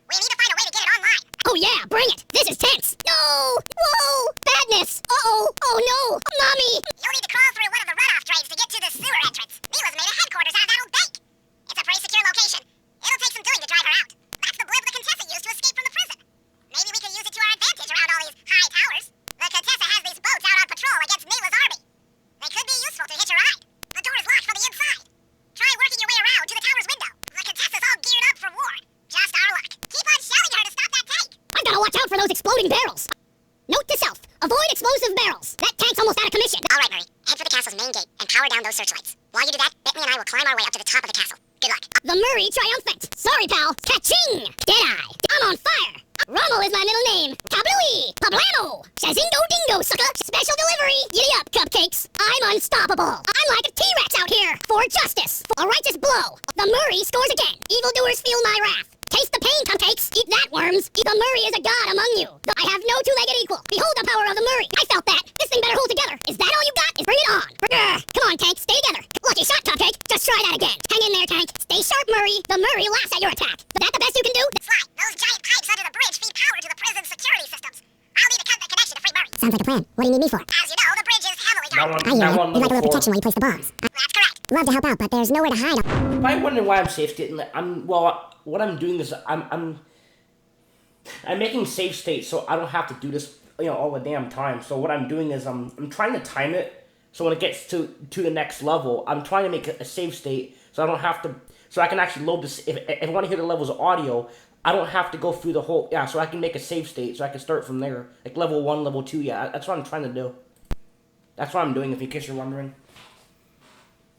We need to find a way to get it online. Oh yeah, bring it. This is tense. No. Whoa. Badness. Uh-oh. Oh no. Mommy. You'll need to crawl through one of the runoff drains to get to the sewer entrance. Neela's made a headquarters out of that old bank. It's a pretty secure location. It'll take some doing to drive her out. That's the blimp the Contessa used to escape from the prison. Maybe we can use it to our advantage around all these high towers. The Contessa has these boats out on patrol against Neela's army. They could be useful to hitch a ride. The door is locked from the inside. Try working your way around to the tower's window. The Contessa's all geared up for war. Just our luck. Keep on shelling her to stop that tank. I gotta watch out for those exploding barrels. Note to self. explosive barrels. That tank's almost out of commission. All right, Murray. Head for the castle's main gate and power down those searchlights. While you do that, Bentley and I will climb our way up to the top of the castle. Good luck. The Murray Triumphant. Sorry, pal. Ka-ching! Deadeye. I'm on fire. Rommel is my middle name. Kablooey! Pablamo! Shazingo dingo, sucker! Special delivery! Giddy up, cupcakes! I'm unstoppable! I'm like a T-Rex out here! For justice! For a righteous blow! The Murray scores again! Evildoers feel my wrath! Taste the pain, cupcakes! Eat that, worms! The Murray is a god among you! I have no two-legged equal! Behold the power of the Murray! I felt that! This thing better hold together! Is that all you got? Bring it on! Come on, tank! Stay together! Lucky shot, cupcake! Just try that again! Hang in there, tank! Stay sharp, Murray! The Murray laughs at your attack! Is that the best you can do? Sly, those giant pipes under the bridge feed power to the prison's security systems. I'll need to cut the connection to free Murray. Sounds like a plan. What do you need me for? As you know, the bridge is heavily That guarded. one, I hear that you. one You'd like a level little 4. protection while you place the bombs. That's correct. Love to help out, but there's nowhere to hide. You're probably wondering why I'm safe stating. What I'm doing is I'm making safe states so I don't have to do this, all the damn time. So what I'm doing is I'm trying to time it so when it gets to the next level, I'm trying to make a save state so I don't have to, so I can actually load this. If I want to hear the levels of audio, I don't have to go through the whole, so I can make a save state so I can start from there, like level 1, level 2. That's what I'm trying to do. That's what I'm doing, in case you're wondering.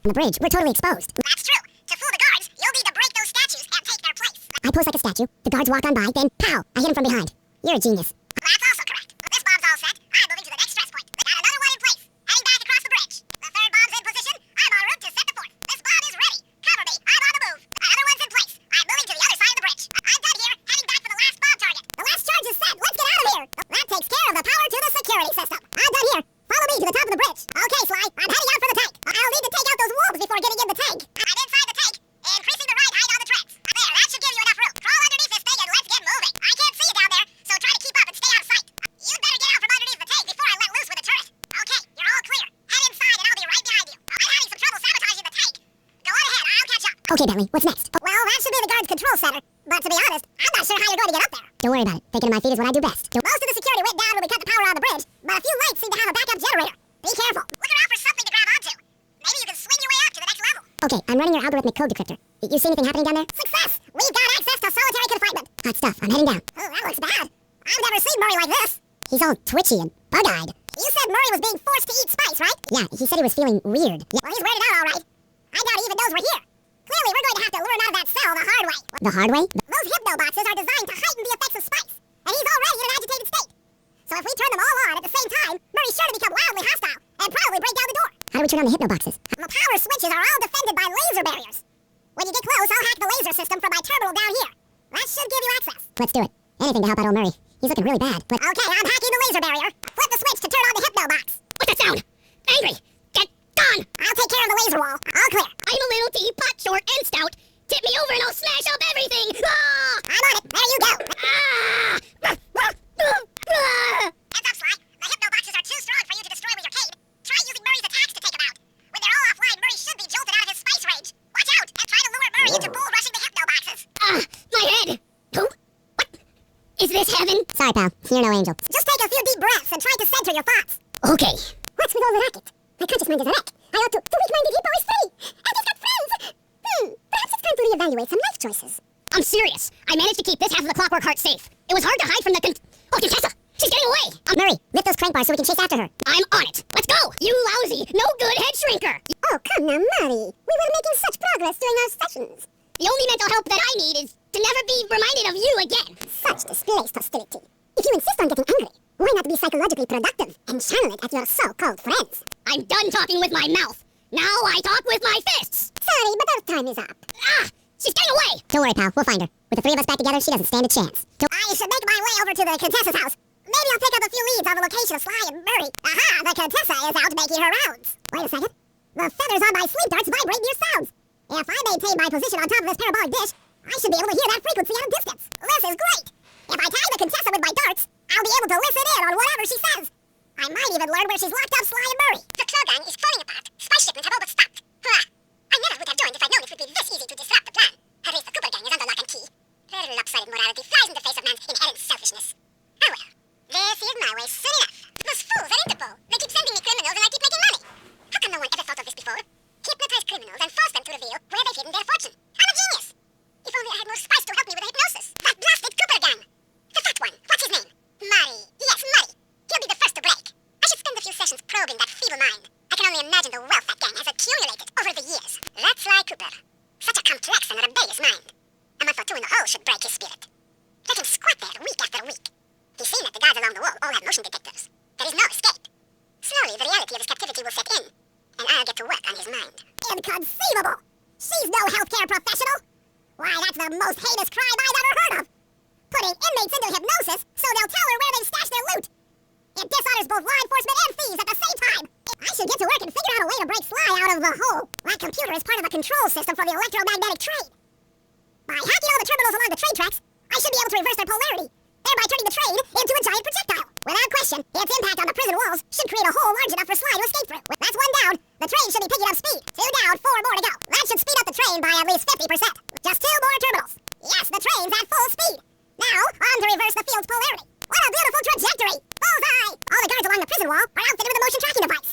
On the bridge, we're totally exposed. That's true. To fool the guards, you'll need to break those statues and take their place. I pose like a statue, the guards walk on by, then pow! I hit him from behind. You're a genius. That's also correct. This bomb's all set. I'm moving to the next stress point. Got another one in place. Heading back across the bridge. The third bomb's in position. I'm en route to set the fourth. This bomb is ready. Cover me. I'm on the move. Another one's in place. I'm moving to the other side of the bridge. I'm done here. Heading back for the last bomb target. The last charge is set. Let's get out of here. That takes care of the power to the security system. I'm done here. Follow me to the top of the bridge. Okay, Sly. I'm heading out for the tank. I'll need to take out those wolves before getting in the tank. I'm inside the tank, increasing the ride height on the tracks. There, that should give you enough room. Crawl underneath this thing and let's get moving. I can't see you down there, so try to keep up and stay out of sight. You'd better get out from underneath the tank before I let loose with the turret. Okay, you're all clear. Head inside and I'll be right behind you. I'm having some trouble sabotaging the tank. Go on ahead, I'll catch up. Okay, Bentley, what's next? Well, that should be the guard's control center. But to be honest, I'm not sure how you're going to get up there. Don't worry about it. Thinking of my feet is what I do best. Most of the security went down when we cut the power on the bridge, but a few lights seem to have a backup generator. Be careful. Look around for something to grab onto. Maybe you can swing your way up to the next level. Okay, I'm running your algorithmic code decryptor. You see anything happening down there? Success! We've got access to solitary confinement. Hot stuff. I'm heading down. Oh, that looks bad. I've never seen Murray like this. He's all twitchy and bug-eyed. You said Murray was being forced to eat spice, right? Yeah, he said he was feeling weird. Yeah. Well, he's weirded out all right. I doubt he even knows we're here. Clearly, we're going to have to learn out of that cell the hard way. The hard way? Those hypno boxes are designed to heighten the effects of spice, and he's already in an agitated state. So if we turn them all on at the same time, Murray's sure to become wildly hostile and probably break down the door. How do we turn on the hypno boxes? The power switches are all defended by laser barriers. When you get close, I'll hack the laser system from my terminal down here. That should give you access. Let's do it. Anything to help out old Murray. He's looking really bad, but... Okay, I'm hacking the laser barrier. Flip the switch to turn on the hypno box. What's that sound? Angry! Get gone! I'll take care of the laser wall. All clear. I'm a little teapot, short and stout. Tip me over and I'll smash up everything! Ah! I'm on it. There you go. Ah! Heads up, Sly. The hypno boxes are too strong for you to destroy with your cane. Try using Murray's attacks to take them out. When they're all offline, Murray should be jolted out of his spice rage. Watch out and try to lure Murray into bull rushing the hypno boxes. My head! Who? What? Is this heaven? Sorry, pal. You're no angel. Just take a few deep breaths and try to center your thoughts. Okay. What's with all the racket? My conscious mind is a wreck. I ought to... The weak-minded hippo is free! And he's got friends! Perhaps it's time to reevaluate some life choices. I'm serious. I managed to keep this half of the clockwork heart safe. It was hard to hide from the Contessa! She's getting away! Murray, lift those crank bars so we can chase after her. I'm on it! Let's go! You lousy, no good head shrinker! Oh, come now, Murray. We were making such progress during our sessions. The only mental help that I need is to never be reminded of you again. Such displaced hostility. If you insist on getting angry, why not be psychologically productive and channel it at your so-called friends? I'm done talking with my mouth. Now I talk with my fists. Sorry, but our time is up. Ah! She's getting away! Don't worry, pal. We'll find her. With the three of us back together, she doesn't stand a chance. I should make my way over to the Contessa's house. Maybe I'll pick up a few leads on the location of Sly and Murray. Aha! The Contessa is out making her rounds. Wait a second. The feathers on my sleep darts vibrate near sounds. If I maintain my position on top of this parabolic dish, I should be able to hear that frequency at a distance. This is great. If I time the Contessa with my darts, I'll be able to listen in on whatever she says. I might even learn where she's locked up Sly and Murray. The Klogang is falling apart. Spice shipments have all but stopped. Hurrah! I never would have joined if I'd known it would be this easy to disrupt the plan. At least the Cooper gang is under lock and key. Their lopsided morality flies in the face of man's inherent selfishness. Oh well. This is my way soon enough. Those fools at Interpol. They keep sending me criminals and I keep making money. How come no one ever thought of this before? Hypnotize criminals and force them to reveal where they've hidden their fortune. I'm a genius! If only I had more spice to help me with the hypnosis. That blasted Cooper gang! The fat one, what's his name? Murray. Yes, Murray. He'll be the first to break. patrol should break his spirit. Let him squat there week after week. He's seen that the guards along the wall all have motion detectors. There is no escape. Slowly, the reality of his captivity will set in, and I'll get to work on his mind. Inconceivable! She's no healthcare professional! Why, that's the most heinous crime I've ever heard of! Putting inmates into hypnosis so they'll tell her where they stashed their loot! It dishonors both law enforcement and thieves at the same time! I should get to work and figure out a way to break Sly out of the hole. My computer is part of a control system for the electromagnetic trade. By hacking all the terminals along the train tracks, I should be able to reverse their polarity, thereby turning the train into a giant projectile. Without question, its impact on the prison walls should create a hole large enough for Sly to escape through. That's one down. The train should be picking up speed. 2 down, 4 more to go. That should speed up the train by at least 50%. Just 2 more terminals. Yes, the train's at full speed. Now, on to reverse the field's polarity. What a beautiful trajectory! Bullseye! All the guards along the prison wall are outfitted with a motion tracking device.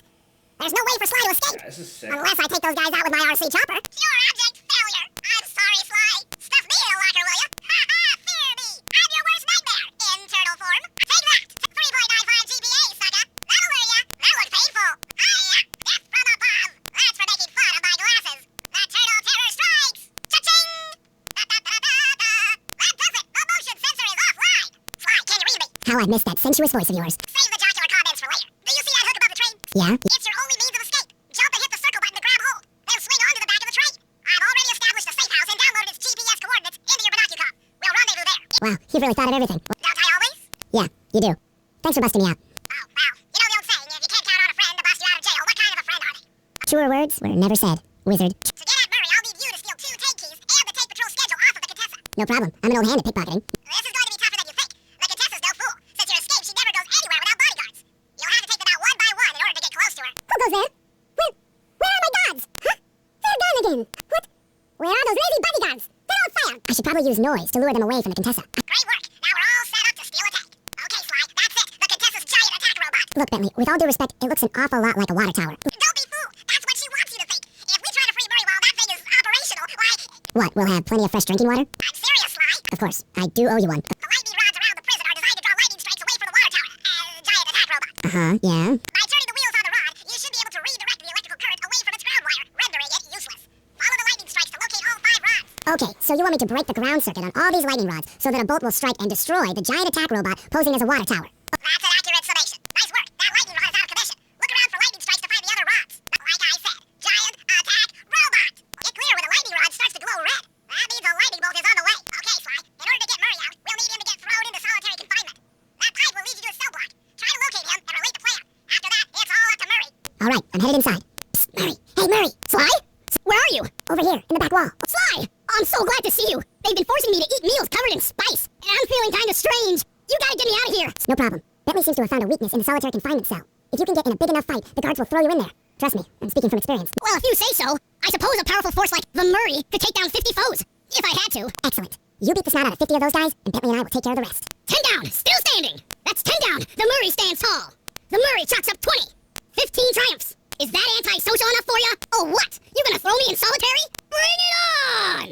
There's no way for Sly to escape. This is sick. Unless I take those guys out with my RC chopper. Pure abject failure. I'm sorry, Sly. Stuff me in a locker, will ya? Ha ha, fear me. I'm your worst nightmare in turtle form. Take that. 3.95 GPA, sucker. That'll hurt ya. That looked painful. Hiya. Death from above. That's for making fun of my glasses. The turtle terror strikes. Cha-ching. Da-da-da-da-da. That does it. The motion sensor is offline. Sly, can you read me? How I missed that sensuous voice of yours. Save the jocular comments for later. Do you see that hook above the train? Yeah? It's your only means of escape. Jump and hit the circle button to grab hold. Then swing onto the back of the train. I've already established a safe house and downloaded its GPS coordinates into your binocular. We'll rendezvous there. Wow, you've really thought of everything. Don't I always? Yeah, you do. Thanks for busting me out. Oh, well, you know the old saying, if you can't count on a friend to bust you out of jail, what kind of a friend are they? Truer words were never said, wizard. To get at Murray, I'll need you to steal 2 tank keys and the tank patrol schedule off of the Contessa. No problem. I'm an old hand at pickpocketing. This is going to be tougher than you think. The Contessa's no fool. Since your escape, she never goes anywhere without bodyguards. You'll have to take them out one by one in order to get close to her. Who goes there? Where are my guards? Huh? They're gone again. What? Where are those lazy bodyguards? They're on fire. I should probably use noise to lure them away from the Contessa. Great work. Now we're all set up to steal a tank. Okay, Sly, that's it. The Contessa's giant attack robot. Look, Bentley, with all due respect, it looks an awful lot like a water tower. Don't be fooled. That's what she wants you to think. If we try to free Murray while that thing is operational, why... What, we'll have plenty of fresh drinking water? I'm serious, Sly. Of course, I do owe you one. The lightning rods around the prison are designed to draw lightning strikes away from the water tower. Giant attack robot. Uh-huh, yeah. By turning the wheels on the rod, you should be able to redirect the electrical current away from its ground wire, rendering it useless. Follow the lightning strikes to locate all 5 rods. Okay, so you want me to break the ground circuit on all these lightning rods so that a bolt will strike and destroy the giant attack robot posing as a water tower. That's an accurate summation. Nice work. That lightning rod is out of commission. Look around for lightning strikes to find the other rods. Like I said, giant attack robot. Get clear when the lightning rod starts to glow red. That means a lightning bolt is on the way. Okay, Sly. In order to get Murray out, we'll need him to get thrown into solitary confinement. That pipe will lead you to his cell block. Try to locate him and relate the plan. After that, it's all up to Murray. All right, I'm headed inside. Psst, Murray. Hey, Murray. Sly? Where are you? Over here, in the back wall. Sly! I'm so glad to see you. They've been forcing me to eat meals covered in spice, and I'm feeling kind of strange. You gotta get me out of here. No problem. Bentley seems to have found a weakness in the solitary confinement cell. If you can get in a big enough fight, the guards will throw you in there. Trust me, I'm speaking from experience. Well, if you say so, I suppose a powerful force like the Murray could take down 50 foes, if I had to. Excellent. You beat the snot out of 50 of those guys, and Bentley and I will take care of the rest. 10 down, still standing. That's 10 down. The Murray stands tall. The Murray chalks up 20. 15 triumphs. Is that anti-social enough for you? Oh, what? You're gonna throw me in solitary? Bring it on!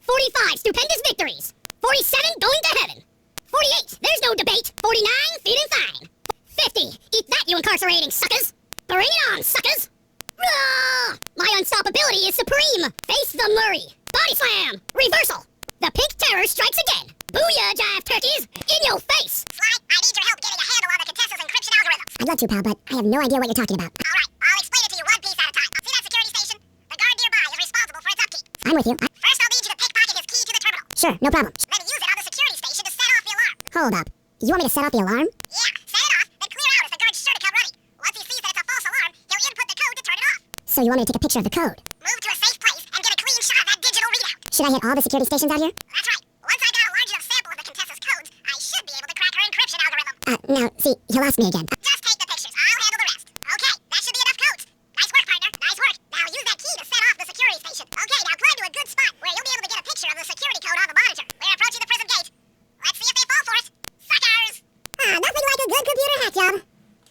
45 stupendous victories. 47 going to heaven. 48, there's no debate. 49, feeling fine. 50, eat that, you incarcerating suckers. Bring it on, suckers. Rah! My unstoppability is supreme. Face the Murray. Body slam. Reversal. The pink terror strikes again. Booyah, jive turkeys. In your face. Sly, I need your help getting a handle on the Contessa's encryption algorithms. I'd love to, pal, but I have no idea what you're talking about. All right, I'll explain it to you one piece at a time. See that security station? The guard nearby is responsible for its upkeep. I'm with you. First, I'll need you to pickpocket his key to the terminal. Sure, no problem. Then use it on the security station to set off the alarm. Hold up. You want me to set off the alarm? Yeah, set it off, then clear out as the guard's sure to come running. Once he sees that it's a false alarm, he'll input the code to turn it off. So you want me to take a picture of the code? Move to a safe place and get a clean shot of that digital readout. Should I hit all the security stations out here? That's right. Once I got a large enough sample of the Contessa's codes, I should be able to crack her encryption algorithm. Now, see, you lost me again. Just take the pictures. I'll handle the rest. Okay, that should be enough codes. Nice work, partner. Nice work. Now use that key to set off the security station. Okay, now climb to a good spot where you'll be able to get a picture of the security code on the monitor. We're approaching the prison gate. Let's see if they fall for it. Suckers! Nothing like a good computer hack job.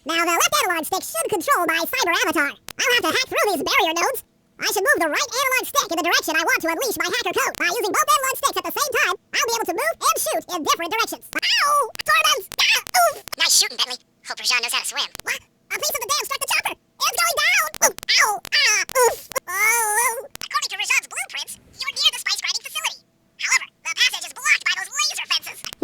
Now, the left analog stick should control my cyber avatar. I'll have to hack through these barrier nodes. I should move the right analog stick in the direction I want to unleash my hacker code. By using both analog sticks at the same time, I'll be able to move and shoot in different directions. Ow! Torments! Ah, oof! Nice shooting, Bentley. Hope Rajan knows how to swim. What? A piece of the dam struck the chopper. It's going down! Oof! Ow! Ah! Oof! Oh! According to Rajan's blueprints, you're near the spice grinding facility. However, the passage is blocked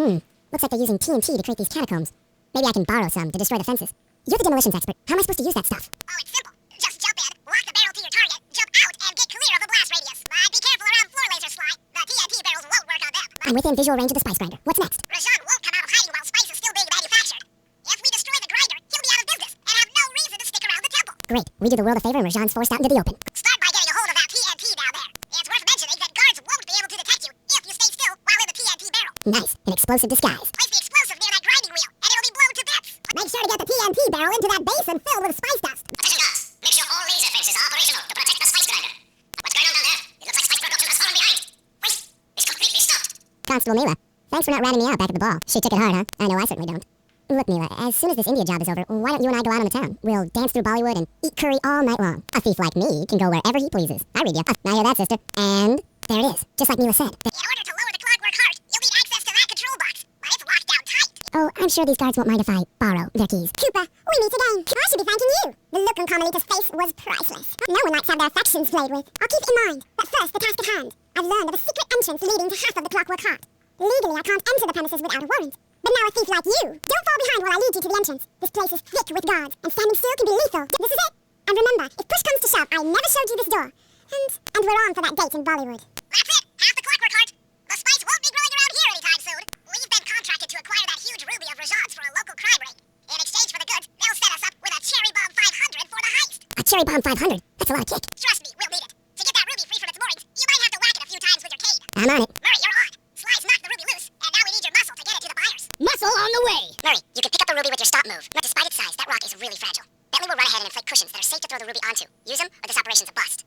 Looks like they're using TNT to create these catacombs. Maybe I can borrow some to destroy the fences. You're the demolitions expert. How am I supposed to use that stuff? Oh, it's simple. Just jump in, lock the barrel to your target, jump out, and get clear of the blast radius. But be careful around floor lasers, Sly. The TNT barrels won't work on them. I'm within visual range of the spice grinder. What's next? Rajan won't come out of hiding while spice is still being manufactured. If we destroy the grinder, he'll be out of business and have no reason to stick around the temple. Great. We do the world a favor and Rajan's forced out into the open. Start by getting a hold of that TNT down there. It's worth mentioning that guards won't be able to detect you if you stay still while in the TNT barrel. Nice. An explosive disguise. Place the explosive near that grinding wheel, and it'll be blown to bits. Make sure to get the TNT barrel into that basin filled with spice dust. Attention guards! Make sure all laser fences are operational to protect the spice grinder. What's going on down there? It looks like spice production has fallen behind. Wait, it's completely stopped. Constable Mila, thanks for not ratting me out back at the ball. She took it hard, huh? I know I certainly don't. Look, Mila, as soon as this India job is over, why don't you and I go out on the town? We'll dance through Bollywood and eat curry all night long. A thief like me can go wherever he pleases. I read you. I hear that, sister. And there it is, just like Mila said. In order to lower the clockwork heart, you'll need access to that control box, but it's locked down tight. Oh, I'm sure these guards won't mind if I borrow their keys. Cooper, we meet again. I should be thanking you. The look on Carmelita's face was priceless. No one likes to have their affections played with. I'll keep it in mind. But first, the task at hand. I've learned of a secret entrance leading to half of the clockwork heart. Legally, I can't enter the premises without a warrant. But now a thief like you, don't fall behind while I lead you to the entrance. This place is thick with guards, and standing still can be lethal. This is it. And remember, if push comes to shove, I never showed you this door. And we're on for that date in Bollywood. That's it, half the clockwork heart. The spice won't be growing around here anytime soon. We've been contracted to acquire that huge ruby of Rajan's for a local crime ring. In exchange for the goods, they'll set us up with a Cherry Bomb 500 for the heist. A cherry bomb 500. That's a lot of kick. Trust me, we'll need it. To get that ruby free from its moorings, you might have to whack it a few times with your cane. I'm on it. Murray, you're on. Sly's knocked the ruby loose, and now we need your muscle to get it to the buyers. Muscle on the way. Murray, you can pick up the ruby with your stop move. But despite its size, that rock is really fragile. Bentley will run ahead and inflate cushions that are safe to throw the ruby onto. Use them, or this operation's a bust.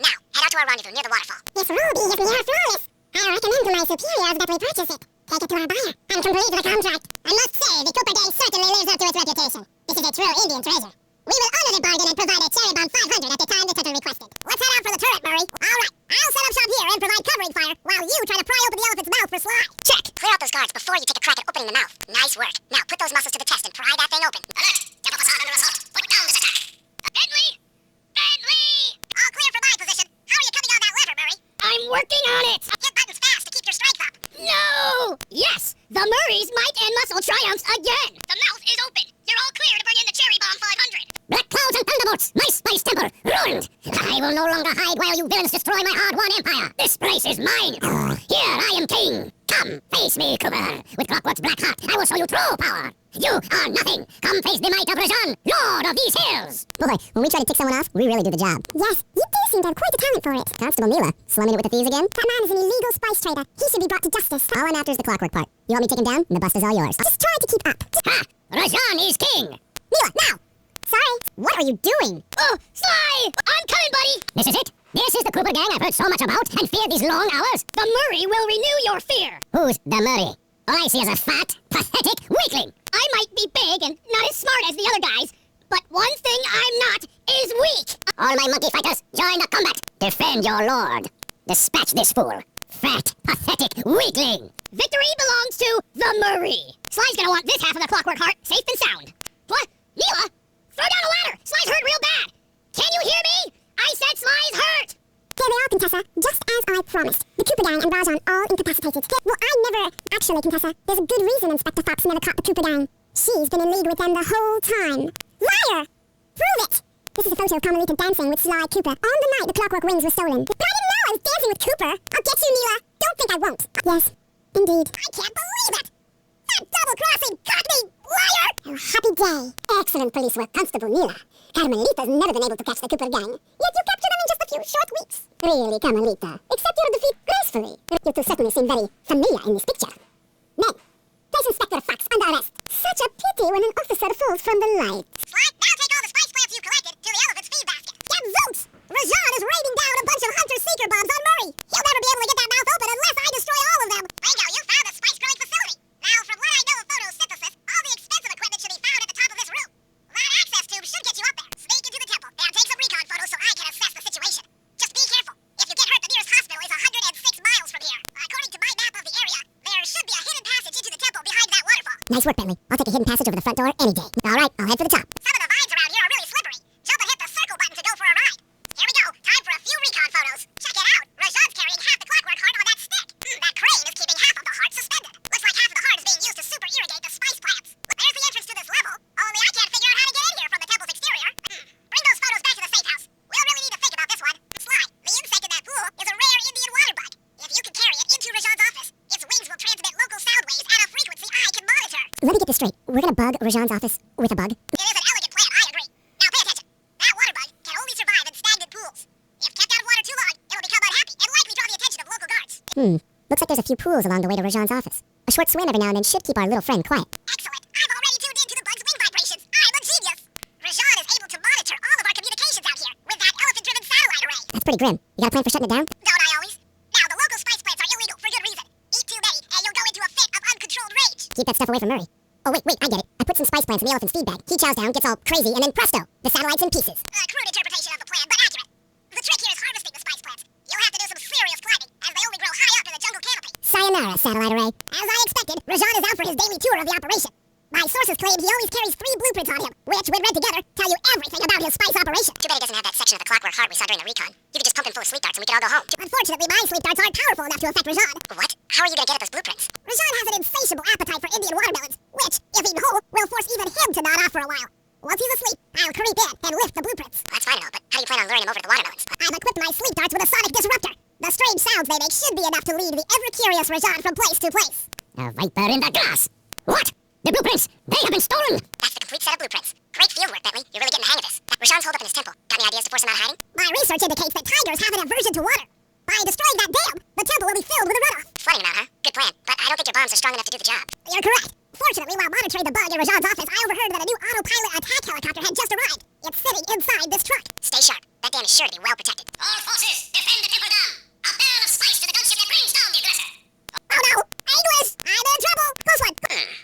Now, head out to our rendezvous near the waterfall. This ruby is near flawless. I recommend to my superiors that we purchase it. Take it to our buyer and complete the contract. I must say, the Cooper Gang certainly lives up to its reputation. This is a true Indian treasure. We will honor the bargain and provide a Cherry Bomb 500 at the time the turtle requested. Let's head out for the turret, Murray. All right, I'll set up shop here and provide covering fire while you try to pry open the elephant's mouth for Sly. Check. Clear out those guards before you take a crack at opening the mouth. Nice work. Now put those muscles to the test and pry that thing open. Alert! Temple facade under assault. Put down this attack. Bentley! Bentley! All clear for my position. How are you coming on that ladder, Murray? I'm working on it. Hit buttons fast to keep your strength up. No! Yes, the Murray's might and muscle triumphs again. The mouth is open. You're all clear to bring in the Cherry Bomb 500. Black clouds and thunderbolts, my spice temple, ruined! I will no longer hide while you villains destroy my hard-won empire! This place is mine! Here I am king! Come, face me, Cooper! With Clockwork's black heart, I will show you true power! You are nothing! Come face the might of Rajan, lord of these hills! Boy, when we try to tick someone off, we really do the job. Yes, you do seem to have quite a talent for it. Constable Mila, slumming it with the thieves again? That man is an illegal spice trader. He should be brought to justice. All I'm after is the clockwork part. You want me to take him down? The bust is all yours. Just try to keep up. Ha! Rajan is king! Mila, now! Sorry. What are you doing? Oh, Sly! I'm coming, buddy! This is it? This is the Cooper Gang I've heard so much about and feared these long hours? The Murray will renew your fear! Who's the Murray? All I see is a fat, pathetic weakling! I might be big and not as smart as the other guys, but one thing I'm not is weak! All my monkey fighters, join the combat! Defend your lord! Dispatch this fool! Fat, pathetic weakling! Victory belongs to the Murray! Sly's gonna want this half of the Clockwork Heart safe and sound. What? Mila? Throw down a ladder! Sly's hurt real bad! Can you hear me? I said Sly's hurt! Here they are, Contessa. Just as I promised. The Cooper Gang and Rajan all incapacitated. Well, I never... Actually, Contessa, there's a good reason Inspector Fox never caught the Cooper Gang. She's been in league with them the whole time. Liar! Prove it! This is a photo of Carmelita dancing with Sly Cooper on the night the clockwork rings were stolen. But I didn't know I was dancing with Cooper. I'll get you, Mila. Don't think I won't. Yes, indeed. I can't believe it! That double-crossing cockney liar! Oh, happy day. Excellent police work, Constable Mila. Carmelita's never been able to catch the Cooper Gang. Yet you captured them in just a few short weeks. Really, Carmelita. Accept your defeat gracefully. You two certainly seem very familiar in this picture. Men, place Inspector Fox under arrest. Such a pity when an officer falls from the light. Sly, now take all the spice plants you collected to the elephant's feed basket. Get votes! Rajan is raining down a bunch of hunter-seeker bombs on Murray. He'll never be able to get that mouth open unless I destroy all of them. Bingo, you found a spice-growing facility. Now, from what I know of photosynthesis, all the expensive equipment should be found at the top of this room. That access tube should get you up there. Sneak into the temple and take some recon photos so I can assess the situation. Just be careful. If you get hurt, the nearest hospital is 106 miles from here. According to my map of the area, there should be a hidden passage into the temple behind that waterfall. Nice work, Bentley. I'll take a hidden passage over the front door any day. All right, I'll head for the top. Some of the vines around here are really slippery. Jump and hit the circle button to go for a ride. Here we go. Time for a few recon photos. Check it out. Rajan's carrying half the clockwork heart on that stick. That crane is keeping half of the heart suspended. Looks like half of the heart is let me get this straight. We're gonna bug Rajan's office with a bug? It is an elegant plan, I agree. Now pay attention. That water bug can only survive in stagnant pools. If kept out of water too long, it'll become unhappy and likely draw the attention of local guards. Looks like there's a few pools along the way to Rajan's office. A short swim every now and then should keep our little friend quiet. Excellent. I've already tuned into the bug's wing vibrations. I'm a genius. Rajan is able to monitor all of our communications out here with that elephant-driven satellite array. That's pretty grim. You got a plan for shutting it down? Don't I always? Now, the local spice plants are illegal for good reason. Eat too many, and you'll go into a fit of uncontrolled rage. Keep that stuff away from Murray. Oh, wait, I get it. I put some spice plants in the elephant's feed bag. He chows down, gets all crazy, and then presto, the satellite's in pieces. A crude interpretation of the plan, but accurate. The trick here is harvesting the spice plants. You'll have to do some serious climbing, as they only grow high up in the jungle canopy. Sayonara, satellite array. As I expected, Rajan is out for his daily tour of the operation. My sources claim he always carries 3 blueprints on him, which, when read together, tell you everything about his spice operation. Too bad he doesn't have that section of the clockwork heart we saw during the recon. You could just pump him full of sleep darts and we could all go home. Unfortunately, my sleep darts aren't powerful enough to affect Rajan. What? How are you gonna get at those blueprints? Rajan has an insatiable appetite for Indian watermelons, which, if eaten whole, will force even him to nod off for a while. Once he's asleep, I'll creep in and lift the blueprints. That's fine and all, but how do you plan on luring him over to the watermelons? I've equipped my sleep darts with a sonic disruptor. The strange sounds they make should be enough to lead the ever-curious Rajan from place to place. A viper in the glass. What? The blueprints! They have been stolen! That's the complete set of blueprints. Great field work, Bentley. You're really getting the hang of this. Rajan's holed up in his temple. Got any ideas to force him out of hiding? My research indicates that tigers have an aversion to water. By destroying that dam, the temple will be filled with a runoff. Flooding him out, huh? Good plan. But I don't think your bombs are strong enough to do the job. You're correct. Fortunately, while monitoring the bug in Rajan's office, I overheard that a new autopilot attack helicopter had just arrived. It's sitting inside this truck. Stay sharp. That dam is sure to be well protected. All forces, defend the temple dam. A barrel of spice to the gunship that brings down the aggressor. Oh no! English! I'm in trouble! Close one!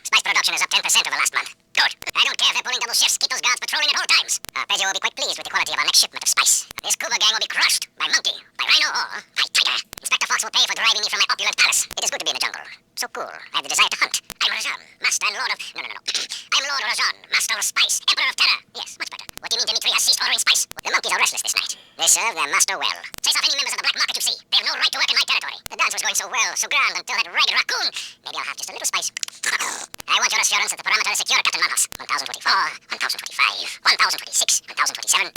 Spice production is up 10% over last month. Good. I don't care if they're pulling double shifts. Keep those guards patrolling at all times. Arpeggio will be quite pleased with the quality of our next shipment of spice. This Kuba gang will be crushed by monkey, by rhino, or by tiger. Inspector Fox will pay for driving me from my opulent palace. It is good to be in the jungle. So cool. I have the desire to hunt. I'm Rajan, master and lord of... No. I'm Lord Rajan, master of spice, emperor of terror. Yes, much better. What do you mean Dimitri has ceased ordering spice? The monkeys are restless this night. They serve their master well. Chase off any members of the black market you see. They have no right to work in my territory. The dance was going so well, so grand, until that ragged raccoon. Maybe I'll have just a little spice. I want your assurance that the parameter is secure, Captain Manos. 1024, 1025, 1026, 1027.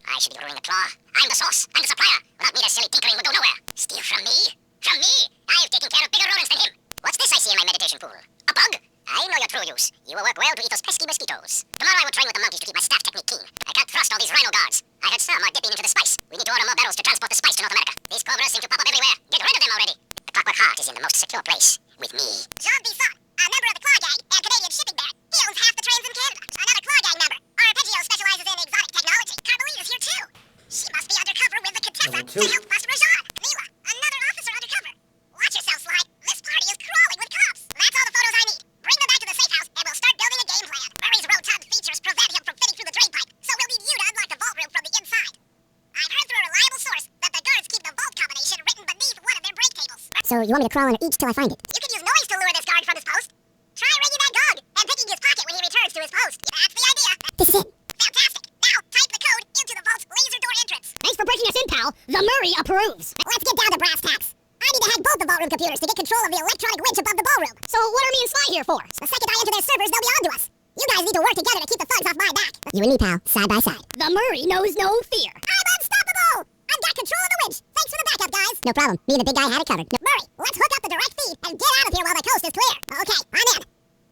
I should be ruling the claw. I'm the source. I'm the supplier. Without me, that silly tinkering will go nowhere. Steal from me? From me? I've taken care of bigger rodents than him. What's this I see in my meditation pool? A bug? I know your true use. You will work well to eat those pesky mosquitoes. Tomorrow I will train with the monkeys to keep my staff technique keen. I can't trust all these rhino guards. I heard some are dipping into the spice. We need to order more barrels to transport the spice to North America. These cobras seem to pop up everywhere. Get rid of them already. The clockwork heart is in the most secure place. With me. Jean Bisson, a member of the Claw Gang and Canadian shipping band. He owns half the trains in Canada. Another Claw Gang member. Arpeggio specializes in exotic technology. Carmelite is here too. She must be undercover with the Contessa Number to two. help bust Rajan. Mila, another officer undercover. Watch yourself, Sly. This party is crawling with cops. That's all the photos I need. Bring them back to the safe house and we'll start building a game plan. Murray's rotund features prevent him from fitting through the drain pipe, so we'll need you to unlock the vault room from the inside. I've heard through a reliable source that the guards keep the vault combination written beneath one of their brake cables. So you want me to crawl under each till I find it? You can use noise to lure this guard from his post. Try ringing that gong and picking his pocket when he returns to his post. That's the idea. This is it. Fantastic. Now, type the code into the vault's laser door entrance. Thanks for breaking us in, pal. The Murray approves. Let's get down to brass tacks. I need to hack both the vault room computers to get control of the electronic winch above the ballroom. So what are me and Sly here for? The second I enter their servers, they'll be on to us. You guys need to work together to keep the thugs off my back. You and me, pal, side by side. The Murray knows no fear. I'm unstoppable! I've got control of the winch. Thanks for the backup, guys. No problem. Me and the big guy had it covered. Murray, let's hook up the direct feed and get out of here while the coast is clear. Okay, I'm in.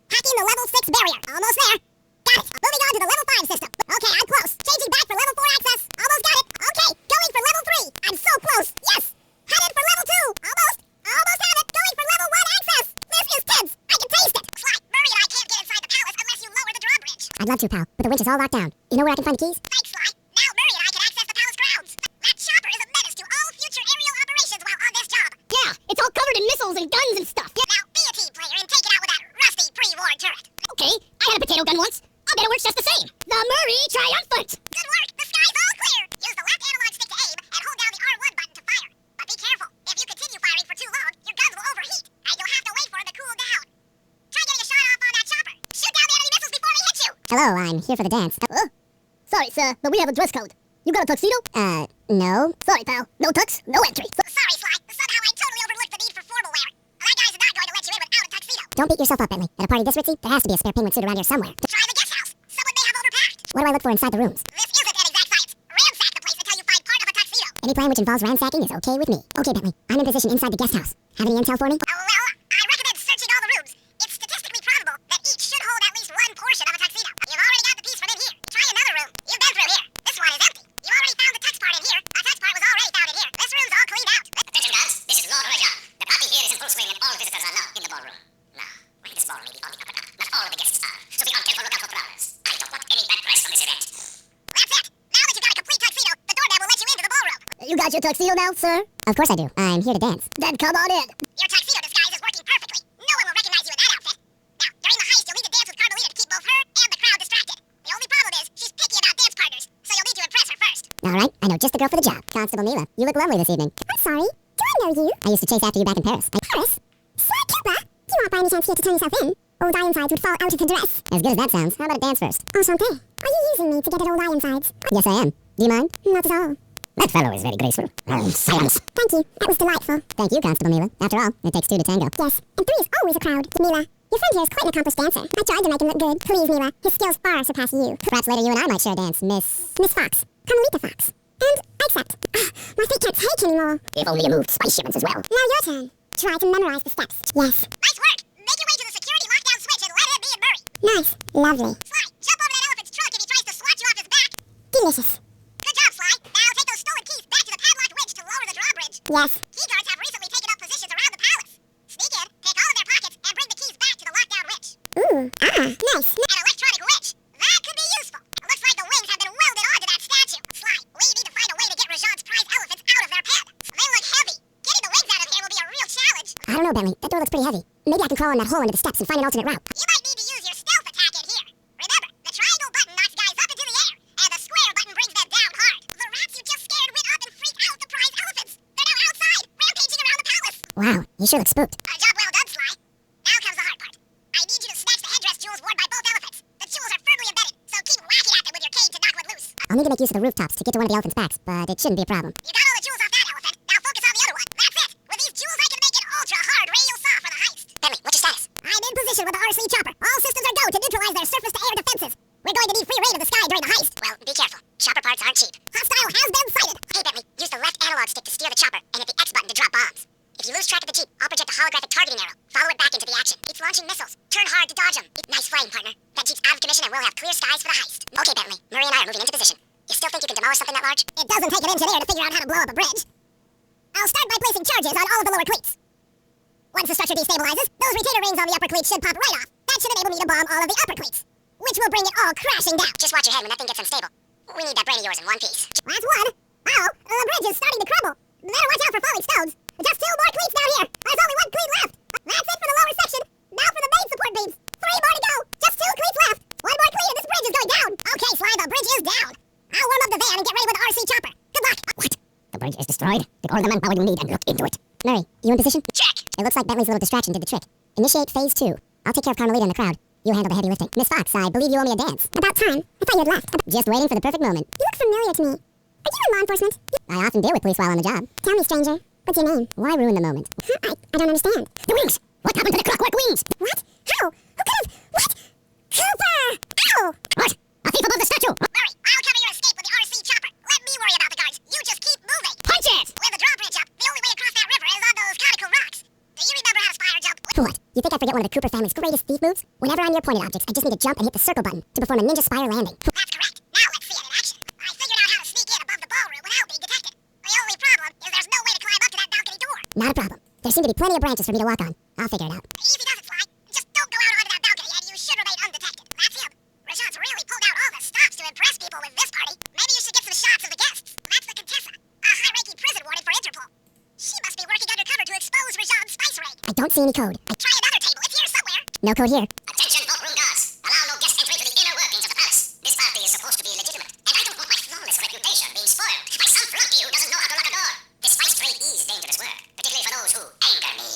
Hacking the level 6 barrier. Almost there. Got it. Moving on to the level 5 system. Okay, I'm close. Changing back for level 4 access. Almost got it. Okay, going for level 3. I'm so close. Yes. Headed for level 2. Almost. Almost have it. Going for level 1 access. This is tense. I can taste it. Sly, Murray and I can't get inside the palace unless you lower the drawbridge. I'd love to, pal, but the winch is all locked down. You know where I can find the keys? Thanks, Sly. Now Murray and I can access the palace grounds. That chopper is a menace to all future aerial operations while on this job. Yeah, it's all covered in missiles and guns and stuff. Yeah. Now be a team player and take it out with that rusty pre-war turret. Okay, I had a potato gun once. I'll bet it works just the same. The Murray triumphant. Good work. The sky's all clear. Use the left analog stick to aim and hold down the R1 button to fire. But be careful. If you continue firing for too long, your guns will overheat, and you'll have to wait for them to cool down. Try getting a shot off on that chopper. Shoot down the enemy missiles before they hit you. Hello, I'm here for the dance. Sorry, sir, but we have a dress code. You got a tuxedo? No. Sorry, pal. No tux, no entry. Sorry, Sly. Somehow I totally overlooked the need for formal wear. That guy's not going to let you in without a tuxedo. Don't beat yourself up, Bentley. At a party this ritzy, there has to be a spare penguin suit around here somewhere. Try the guest house. Someone may have overpacked. What do I look for inside the rooms? This isn't an exact science. Ransack the place until you find part of a tuxedo. Any plan which involves ransacking is okay with me. Okay, Bentley, I'm in position inside the guest house. Have any intel for me? Well, I recommend searching all the rooms. It's statistically got your tuxedo now, sir? Of course I do. I'm here to dance. Then come on in. Your tuxedo disguise is working perfectly. No one will recognize you in that outfit. Now, during the heist, you'll need to dance with Carmelita to keep both her and the crowd distracted. The only problem is, she's picky about dance partners, so you'll need to impress her first. All right, I know just the girl for the job. Constable Mila, you look lovely this evening. I'm sorry. Do I know you? I used to chase after you back in Paris. Paris? Sly Cooper? You aren't by any chance here to turn yourself in? Old Ironsides would fall out of the dress. As good as that sounds, how about a dance first? Enchanté. Are you using me to get at Old Ironsides? Yes, I am. Do you mind? Not at all. That fellow is very graceful. Silence. Thank you. That was delightful. Thank you, Constable Mila. After all, it takes two to tango. Yes, and three is always a crowd. Mila, your friend here is quite an accomplished dancer. I tried to make him look good. Please, Mila, his skills far surpass you. Perhaps later you and I might share a dance, Miss Fox. Carmelita Fox. And I accept. My feet can't take anymore. If only you moved spice shipments as well. Now your turn. Try to memorize the steps. Yes. Nice work. Make your way to the security lockdown switch and let in me and Murray. Nice. Lovely. Sly, jump over that elephant's trunk if he tries to swat you off his back. Delicious. Good job, Sly. Now take those stolen keys back to the padlocked winch to lower the drawbridge. Yes. Key guards have recently taken up positions around the palace. Sneak in, take all of their pockets, and bring the keys back to the lockdown winch. Ooh. Nice. An electronic winch. That could be useful. Looks like the wings have been welded onto that statue. Sly, we need to find a way to get Rajan's prize elephants out of their pen. They look heavy. Getting the wings out of here will be a real challenge. I don't know, Bentley. That door looks pretty heavy. Maybe I can crawl in that hole into the steps and find an alternate route. You might need to use your stealth attack in here. Remember, the triangle button knocks guys up into the air, and the square button brings them down hard. The rats you just scared went up and freaked out the prize elephants. They're now outside, rampaging around the palace. Wow, you sure look spooked. Job well done, Sly. Now comes the hard part. I need you to snatch the headdress jewels worn by both elephants. The jewels are firmly embedded, so keep whacking at them with your cane to knock one loose. I'll need to make use of the rooftops to get to one of the elephant's backs, but it shouldn't be a problem. You got all the jewels off that elephant. Now focus on the other one. That's it. With these jewels, I can make an ultra-hard radial saw for the heist. Bentley, what's your status? I'm in position with the RC chopper. All systems are go to neutralize their surface-to-air defenses. We're going to need free reign of the sky during the heist. Well, be careful. Chopper parts aren't cheap. Hostile has been sighted. Hey, Bentley, use the left analog stick to steer the chopper, and hit the X button to drop bombs. If you lose track of the jeep, I'll project a holographic targeting arrow. Follow it back into the action. It's launching missiles. Turn hard to dodge them. Nice flying, partner. That jeep's out of commission, and we'll have clear skies for the heist. Okay, Bentley. Murray and I are moving into position. You still think you can demolish something that large? It doesn't take an engineer to figure out how to blow up a bridge. I'll start by placing charges on all of the lower cleats. Once the structure destabilizes, those retainer rings on the upper cleats should pop right off. That should enable me to bomb all of the upper cleats, which will bring it all crashing down. Just watch your head when that thing gets unstable. We need that brain of yours in one piece. That's one. Oh, the bridge is starting to crumble. Better watch out for falling stones. Just two more cleats down here. There's only one cleat left. That's it for the lower section. Now for the main support beams. Three more to go. Just two cleats left. One more cleat and this bridge is going down. Okay, Sly, the bridge is down. I'll warm up the van and get ready with the RC chopper. Good luck. What? The bridge is destroyed? Get all the manpower you need and look into it. Murray, you in position? Check. It looks like Bentley's little distraction did the trick. Initiate phase 2. I'll take care of Carmelita and the crowd. You handle the heavy lifting. Miss Fox, I believe you owe me a dance. About time. I thought you had left. Just waiting for the perfect moment. You look familiar to me. Are you in law enforcement? I often deal with police while on the job. Tell me, stranger. What's your name? Why ruin the moment? Huh? I don't understand. The wings! What happened to the clockwork wings? What? How? Who could have? What? Cooper! Ow! What? A thief above the statue! Murray, I'll cover your escape with the RC chopper. Let me worry about the guards. You just keep moving. Punch it! With the drawbridge up, the only way across that river is on those conical rocks. Do you remember how to spire jump? What? You think I forget one of the Cooper family's greatest thief moves? Whenever I'm near pointed objects, I just need to jump and hit the circle button to perform a ninja spire landing. That's correct. Now let's see it in action. I figured out how to sneak in above the ballroom without being detected. The only problem is there's no way to climb up to that balcony door. Not a problem. There seem to be plenty of branches for me to walk on. I'll figure it out. Easy does it, Sly. Just don't go out onto that balcony and you should remain undetected. That's him. Rajan's really pulled out all the stops to impress people with this party. Maybe you should get some shots of the guests. That's the Contessa, a high-ranking prison warden for Interpol. She must be working undercover to expose Rajan's spice raid. I don't see any code. Try another table. It's here somewhere. No code here. Attention, ballroom guards. Allow no guest entry to the inner workings of the palace. This party is supposed to be legitimate, and I don't want my flawless reputation being spoiled by some flunky who doesn't know how to lock a door. This spice trade is dangerous work, particularly for those who anger me.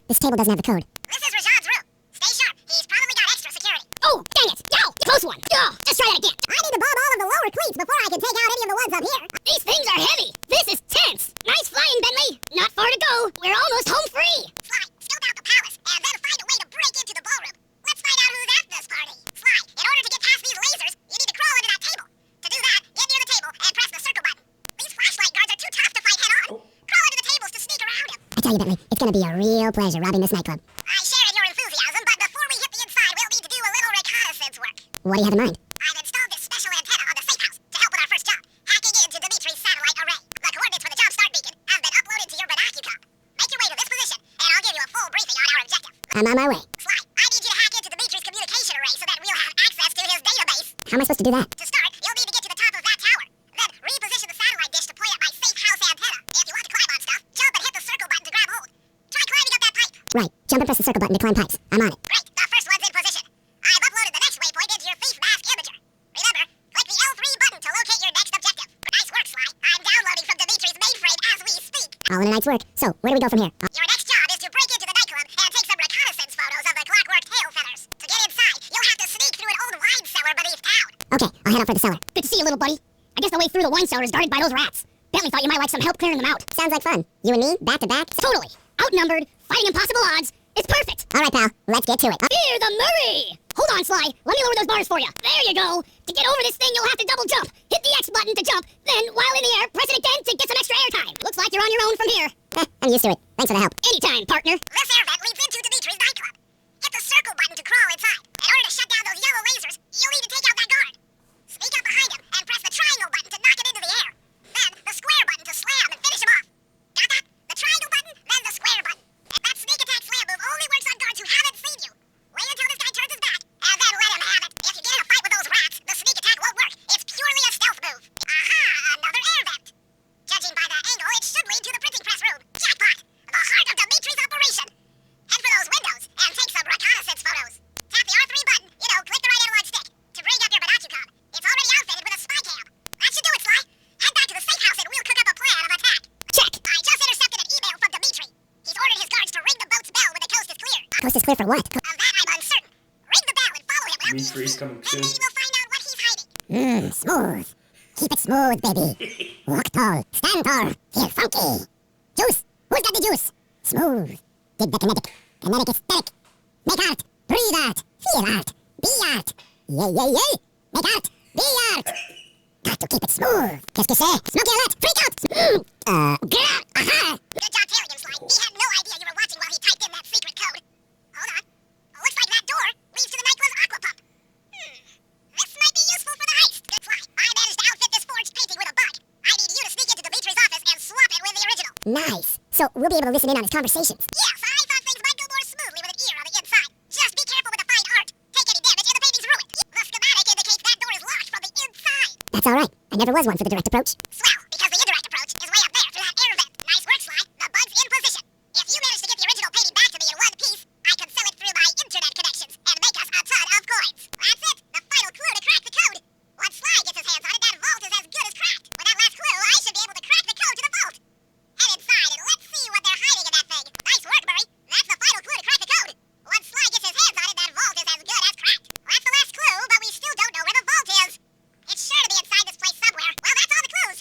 This table doesn't have the code. This is Rajan's room. Stay sharp. He's probably got extra security. Oh, dang it! Yo! Close one! Yo! Let's try that again! I need to bomb all of the lower cleats before I can take out any of the ones up here. These things are heavy. This is tense. Nice flying, Bentley. Not far to go. We're almost home free. Sly, scope out the palace, and then find a way to break into the ballroom. Let's find out who's at this party. Sly, in order to get past these lasers, you need to crawl under that table. To do that, get near the table and press the circle button. These flashlight guards are too tough to fight head-on. Crawl under the tables to sneak around him. I tell you, Bentley, it's gonna be a real pleasure robbing this nightclub. I share in your enthusiasm, but before we hit the inside, we'll need to do a little reconnaissance work. What do you have in mind? I've installed this special antenna on the safe house to help with our first job, hacking into Dimitri's satellite array. The coordinates for the job start beacon have been uploaded to your Binocucom. Make your way to this position, and I'll give you a full briefing on our objective. I'm on my way. Sly, I need you to hack into Dimitri's communication array so that we'll have access to his database. How am I supposed to do that? To start, you'll need to get to the top of that tower. Then reposition the satellite dish to point at my safe house antenna Right. Jump and press the circle button to climb pipes. I'm on it. Great, the first one's in position. I've uploaded the next waypoint into your thief mask imager. Remember, click the L3 button to locate your next objective. Nice work, Sly. I'm downloading from Dimitri's mainframe as we speak. All in a night's work. So, where do we go from here? Your next job is to break into the nightclub and take some reconnaissance photos of the Clockwork Tail Feathers. To get inside, you'll have to sneak through an old wine cellar beneath town. Okay, I'll head out for the cellar. Good to see you, little buddy. I guess the way through the wine cellar is guarded by those rats. Bentley thought you might like some help clearing them out. Sounds like fun. You and me, back to back? Totally. Outnumbered, fighting impossible odds. It's perfect. All right, pal. Let's get to it. Fear the Murray! Hold on, Sly. Let me lower those bars for you. There you go. To get over this thing, you'll have to double jump. Hit the X button to jump. Then, while in the air, press it again to get some extra airtime. Looks like you're on your own from here. I'm used to it. Thanks for the help. Anytime, partner. This air vent leads into Dimitri's nightclub. Hit the circle button to crawl inside. In order to shut down those yellow lasers, you'll need to take out that guard. Sneak up behind him and press the triangle button to knock it into the air. Then, the square button to slam and finish him off. Got that? The triangle button, then the square button. And that sneak attack slam move only works on guards who haven't seen you. Wait until this guy turns his back, and then let him have it. If you get in a fight with those rats, the sneak attack won't work. It's purely a stealth move. Aha! Another air vent. Judging by the angle, it should lead to the printing press room. Jackpot! The heart of Dimitri's operation. Head for those windows and take some reconnaissance photos. Tap the R3 button, click the right analog stick to bring up your Binocucom. It's already outfitted with a spy cam. That should do it, Sly. Head back to the safe house and we'll cook up a plan of attack. Check. I just intercepted an email from Dimitri. He's ordered his guards to ring the boat's bell when the coast is clear. Coast is clear for what? Of that I'm uncertain. Ring the bell and follow him without being Dimitri's seen. coming And soon. maybe we'll find out what he's hiding. Smooth. Keep it smooth, baby. Walk tall. Stand tall. Feel funky. Juice. Who's got the juice? Smooth. Dig the kinetic. Kinetic aesthetic. Make art. Breathe art. Feel art. Be art. Yay, yay, yay. Make art. Be art. Got to keep it smooth. Qu'est-ce que c'est? Smoky alert. Freak out. Aha. Good job tailing him, Sly. He had no idea you were watching while he typed in that secret code. Hold on. Looks like that door leads to the nightclub's aqua pump. This might be useful for the heist. Good Sly. I managed to outfit this forged painting with a bug. I need you to sneak into Dimitri's office and swap it with the original. Nice. So we'll be able to listen in on his conversations. Yes, I thought things might go more smoothly with an ear on the inside. Just be careful with the fine art. Take any damage and the painting's ruined. The schematic indicates that door is locked from the inside. That's all right. I never was one for the direct approach. Swell, because the indirect approach is way up there through that air vent. Nice work, Sly. The bug's in position. If you manage to get the original painting back to me in one piece, I can sell it through my internet connections and make us a ton of coins. That's it. The final clue to crack the code. Once Sly gets his hands on it, that vault is as good as cracked. With that last clue, I should be able to crack the code to the vault. Head inside and let's see what they're hiding in that thing. Nice work, Murray. That's the final clue to crack the code. Once Sly gets his hands on it, that vault is as good as cracked. That's the last clue, but we still don't know where the vault is. It's sure to be inside this place somewhere. Well, that's all the clues.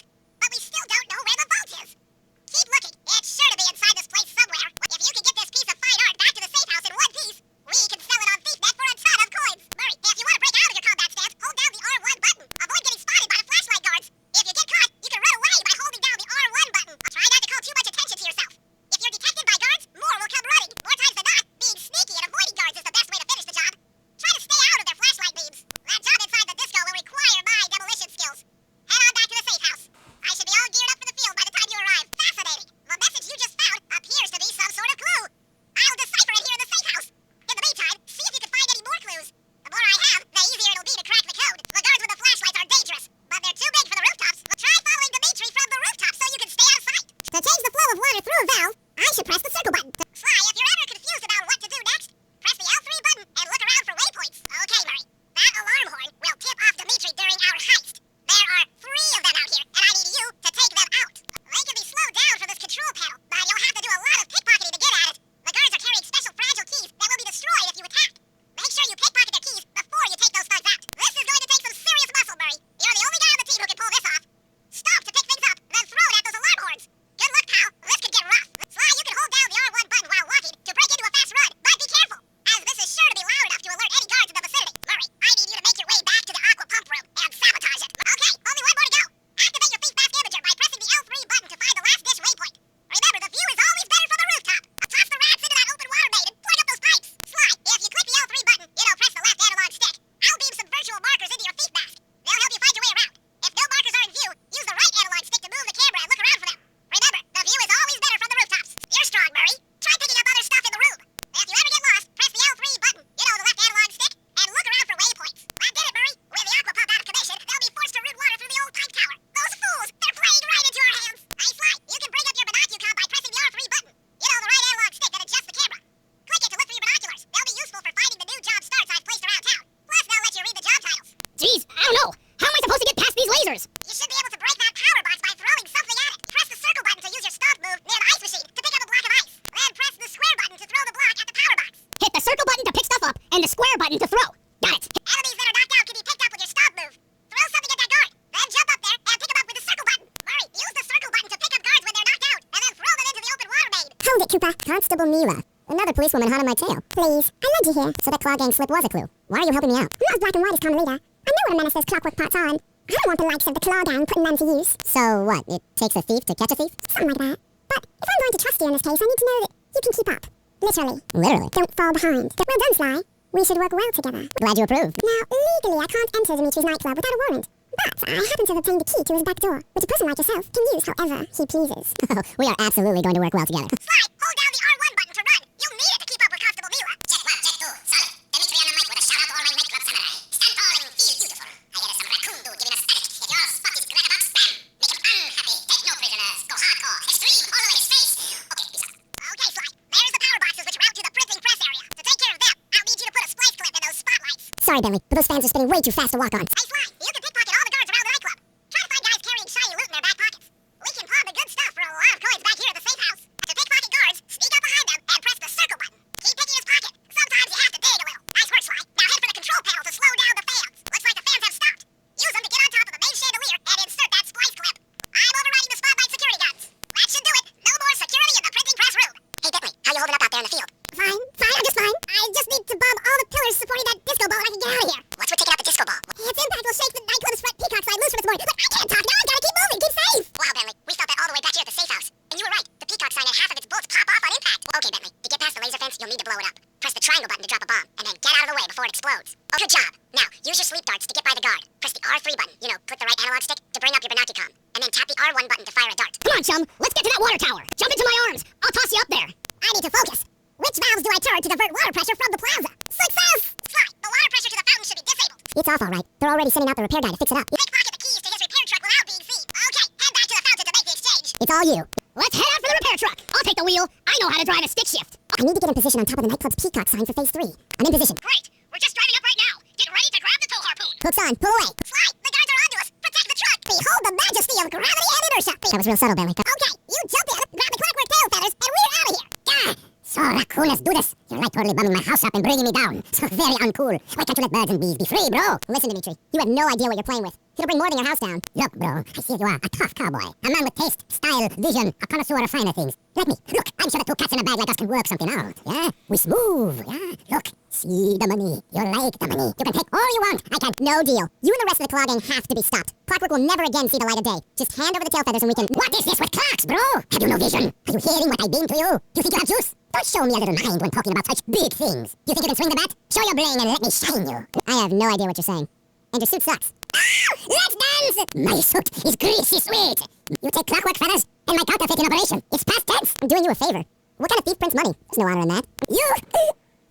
and the square button to throw. Got it. Enemies that are knocked out can be picked up with your stomp move. Throw something at that guard, then jump up there and pick them up with the circle button. Murray, use the circle button to pick up guards when they're knocked out, and then throw them into the open water main. Hold it, Koopa. Constable Mila. Another policewoman hot on my tail. Please, I led you here. So that claw gang slip was a clue. Why are you helping me out? I'm not as black and white as Carmelita. I know what a menace those clockwork parts on. I don't want the likes of the claw gang putting them to use. So what? It takes a thief to catch a thief? Something like that. But if I'm going to trust you in this case, I need to know that you can keep up. Literally. Literally. Don't fall behind. Well done, Sly. We should work well together. Glad you approve. Now, legally, I can't enter Dimitri's nightclub without a warrant. But I happen to have obtained the key to his back door, which a person like yourself can use however he pleases. We are absolutely going to work well together. Slide, hold down the R1 button to run. You'll need it to keep up with Constable Mila. Check 1, check 2, solid. Dimitri on the mic with a shout out to all my nightclub samurai. Stand tall and feel beautiful. I hear there's some raccoon dude giving us static. If your spot is Granabok, spam. Make him unhappy. Take no prisoners. Go hardcore. Extreme. All the way his face. Okay, peace out. Okay, Slide. There's the power boxes which route to the printing press area. To take care of them, I'll need you to put a splice clip in those spotlights. Sorry, Bentley, but those fans are spinning way too fast to walk on. Hey, Slide, you can pickpocket all the guards around the nightclub. Try to find guys carrying shiny loot in their back pockets. We can pawn the good stuff for a lot of coins back here at the safe house. To pickpocket guards, sneak up behind them and press the circle button. Keep picking his pocket. Sometimes you have to dig a little. Nice work, Slide. Now head for the control panel to slow down the fans. Looks like the fans have stopped. Use them to get on top of the main chandelier and insert that splice clip. I'm overriding the spotlight security guns. That should do it. No more security in the printing press room. Hey, Bentley, how you holding up out there in the field? Fine, I'm just fine. I just need to bomb all the pillars supporting that disco ball and I can get out of here. What's with taking out the disco ball? Its impact will shake the nightclub's front peacock sign loose from its mooring. But I can't talk now, I gotta keep moving, keep safe! Wow, Bentley, we felt that all the way back here at the safe house. And you were right. The peacock sign had half of its bolts pop off on impact. Okay, Bentley, to get past the laser fence, you'll need to blow it up. Press the triangle button to drop a bomb, and then get out of the way before it explodes. Oh, good job. Now, use your sleep darts to get by the guard. Press the R3 button, click the right analog stick to bring up your binocucom. And then tap the R1 button to fire a dart. Come on, chum. Let's get to that water tower. Jump into my arms. I'll toss you up there. I need to focus. Which valves do I turn to divert water pressure from the plaza? Success! Slide, the water pressure to the fountain should be disabled. It's off all right. They're already sending out the repair guy to fix it up. Pickpocket the keys to his repair truck without being seen. Okay, head back to the fountain to make the exchange. It's all you. Let's head out for the repair truck. I'll take the wheel. I know how to drive a stick shift. I need to get in position on top of the nightclub's peacock sign for phase 3. I'm in position. Great. We're just driving up right now. Get ready to grab the tow harpoon. Hooks on, pull away. Slide, the guards are onto us. Protect the truck. Behold the majesty of gravity and inertia. That was real subtle, Bentley. Okay, you jump in, grab the clockwork tail feathers, and we're out of here. Ah, so raccoonus do this. You're like totally bumming my house up and bringing me down. So very uncool. Why can't you let birds and bees be free, bro? Listen, Dimitri, you have no idea what you're playing with. It'll bring more than your house down. Look, bro, I see you are a tough cowboy. A man with taste, style, vision, a connoisseur of finer things. Like me. Look, I'm sure the two cats in a bag like us can work something out. Yeah? We smooth. Yeah? Look, see the money. You like the money. You can take all you want. I can. No deal. You and the rest of the claw gang have to be stopped. Clockwork will never again see the light of day. Just hand over the tail feathers and we can... What is this with clocks, bro? Have you no vision? Are you hearing what I beam to you? Do you think you have juice? Don't show me a little mind when talking about such big things. Do you think you can swing the bat? Show your brain and let me shine you. I have no idea what you're saying. And your suit sucks. Let's dance! My suit is greasy sweet. You take clockwork feathers and my counterfeit in operation. It's past tense. I'm doing you a favor. What kind of thief prints money? There's no honor in that. You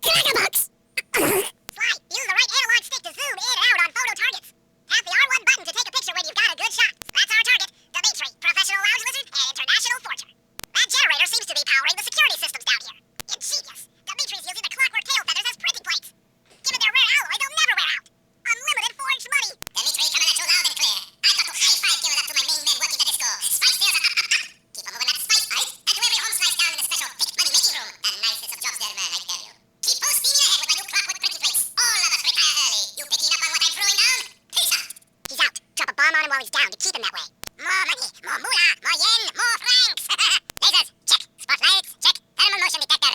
crackerbox! Slide, use the right analog stick to zoom in and out on photo targets. Tap the R1 button to take a picture when you've got a good shot. That's our target, Dimitri, professional lounge lizard and international forger. That generator seems to be powering the security systems down here. Ingenious. Dimitri's using the clockwork tail feathers as printing plates. Given their rare alloy, they'll never wear out. Unlimited forged money. Dimitri, coming at you loud and clear. I've got to high-five give it up to my main men working the disco. Spice deals up. Keep on moving that spice, right? And to every home slice down in the special fake money making room. The nicest of jobs there, man, I tell you. Keep full steam ahead with my new clockwork printing plates. All of us retire early. You picking up on what I'm throwing down? Peace out. He's out. Drop a bomb on him while he's down to keep him that way. More money, more moolah, more yen, more francs. Lasers, check. Spotlights, check. Thermal motion detector.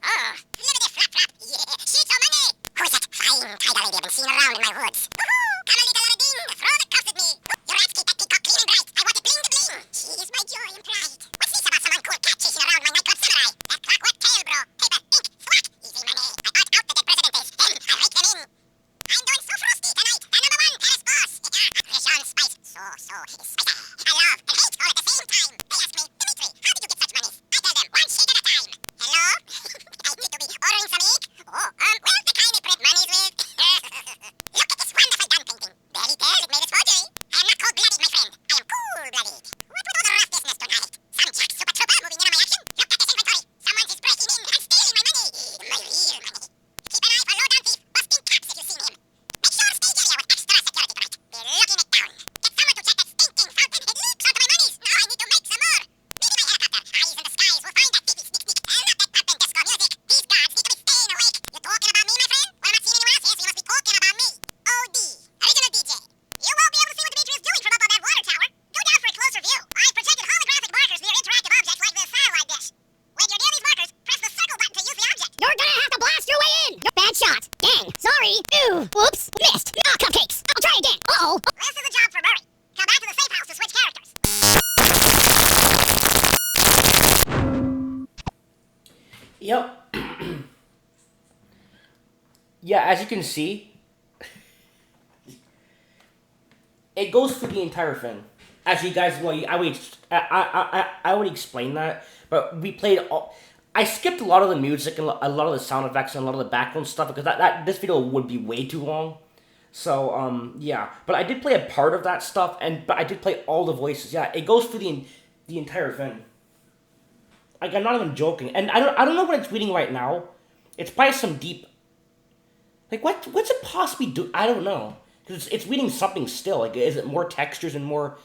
Oh, limited flap flap. Yeah, sheets of money. Who is that fine tiger lady I've been seeing around in my woods? Woohoo! Come a little ding. Throw the cuffs at me. Your rats keep that peacock clean and bright. I want it bling to bling. She is my joy and pride. What's this about some uncool cat chasing around my nightclub samurai? That clockwork tail, bro. Paper, ink, thwack. Easy money. I art out the dead presidentes. Then I rake them in. I'm doing so frosty tonight. The number one tennis boss. Jean Spice. So spicy. I love and hate all at the same time. They ask me, Dimitri, how did you get such money? I tell them, one shake at a time. Hello? I need to be ordering some ink. Oh, well, the kind they print monies with. Look at this one Missed. Ah, cupcakes. I'll try again. Uh-oh. This is a job for Murray. Come back to the safe house to switch characters. Yep. Yeah, as you can see, it goes through the entire thing. As you guys know, I would explain that, but we played all. I skipped a lot of the music and a lot of the sound effects and a lot of the background stuff because this video would be way too long. So yeah, but I did play a part of that stuff, but I did play all the voices. Yeah, it goes through the entire thing. Like, I'm not even joking, and I don't know what it's reading right now. It's probably some deep. Like, what's it possibly do? I don't know, because it's reading something still. Like, is it more textures and more?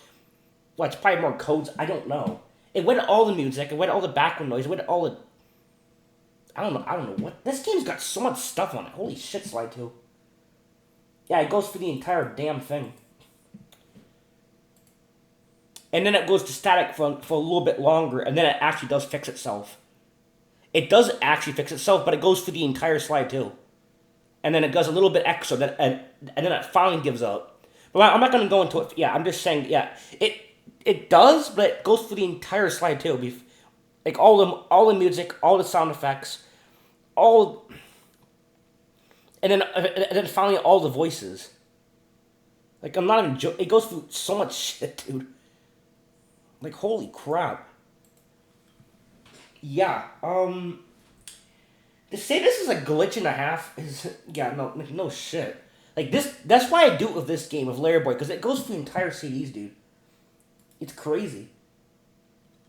Well, it's probably more codes. I don't know. It went all the music. It went all the background noise. It went all the. I don't know what. This game's got so much stuff on it. Holy shit, Slide 2. Yeah, it goes for the entire damn thing. And then it goes to static for a little bit longer, and then it actually does fix itself. It does actually fix itself, but it goes for the entire Slide 2. And then it does a little bit extra, and then it finally gives up. But I'm not going to go into it. Yeah, I'm just saying, yeah, it does, but it goes for the entire Slide 2. Like, all the music, all the sound effects, and then finally all the voices. Like, I'm not even joking. It goes through so much shit, dude. Like, holy crap. Yeah, to say this is a glitch and a half is, yeah, no shit. Like, that's why I do it with this game, with Larry Boy, because it goes through entire CDs, dude. It's crazy.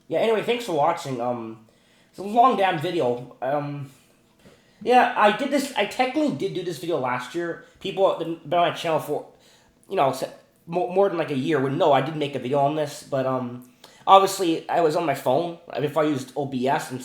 Yeah, anyway, thanks for watching. It's a long damn video. Yeah, I technically did do this video last year. People that have been on my channel for, more than like a year would know I did make a video on this, but, obviously, I was on my phone before I used OBS, and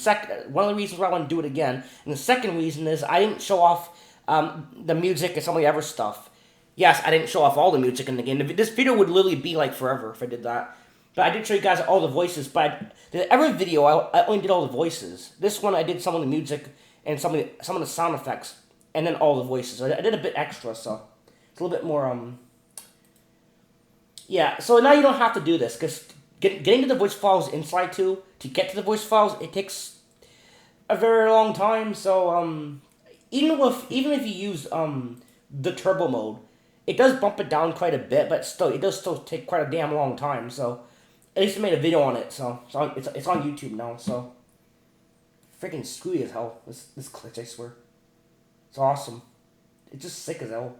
one of the reasons why I want to do it again, and the second reason is I didn't show off the music and some of the other stuff. Yes, I didn't show off all the music in the game. This video would literally be like forever if I did that. But I did show you guys all the voices, but the other video, I only did all the voices. This one, I did some of the music and some of the sound effects, and then all the voices. I did a bit extra, so it's a little bit more, yeah, so now you don't have to do this, because getting to the voice files in Slide 2, to get to the voice files, it takes a very long time, so, even if you use, the turbo mode, it does bump it down quite a bit, but still, it does still take quite a damn long time, so, at least I made a video on it, so, it's on YouTube now, so, freaking screwy as hell, this glitch, I swear. It's awesome. It's just sick as hell.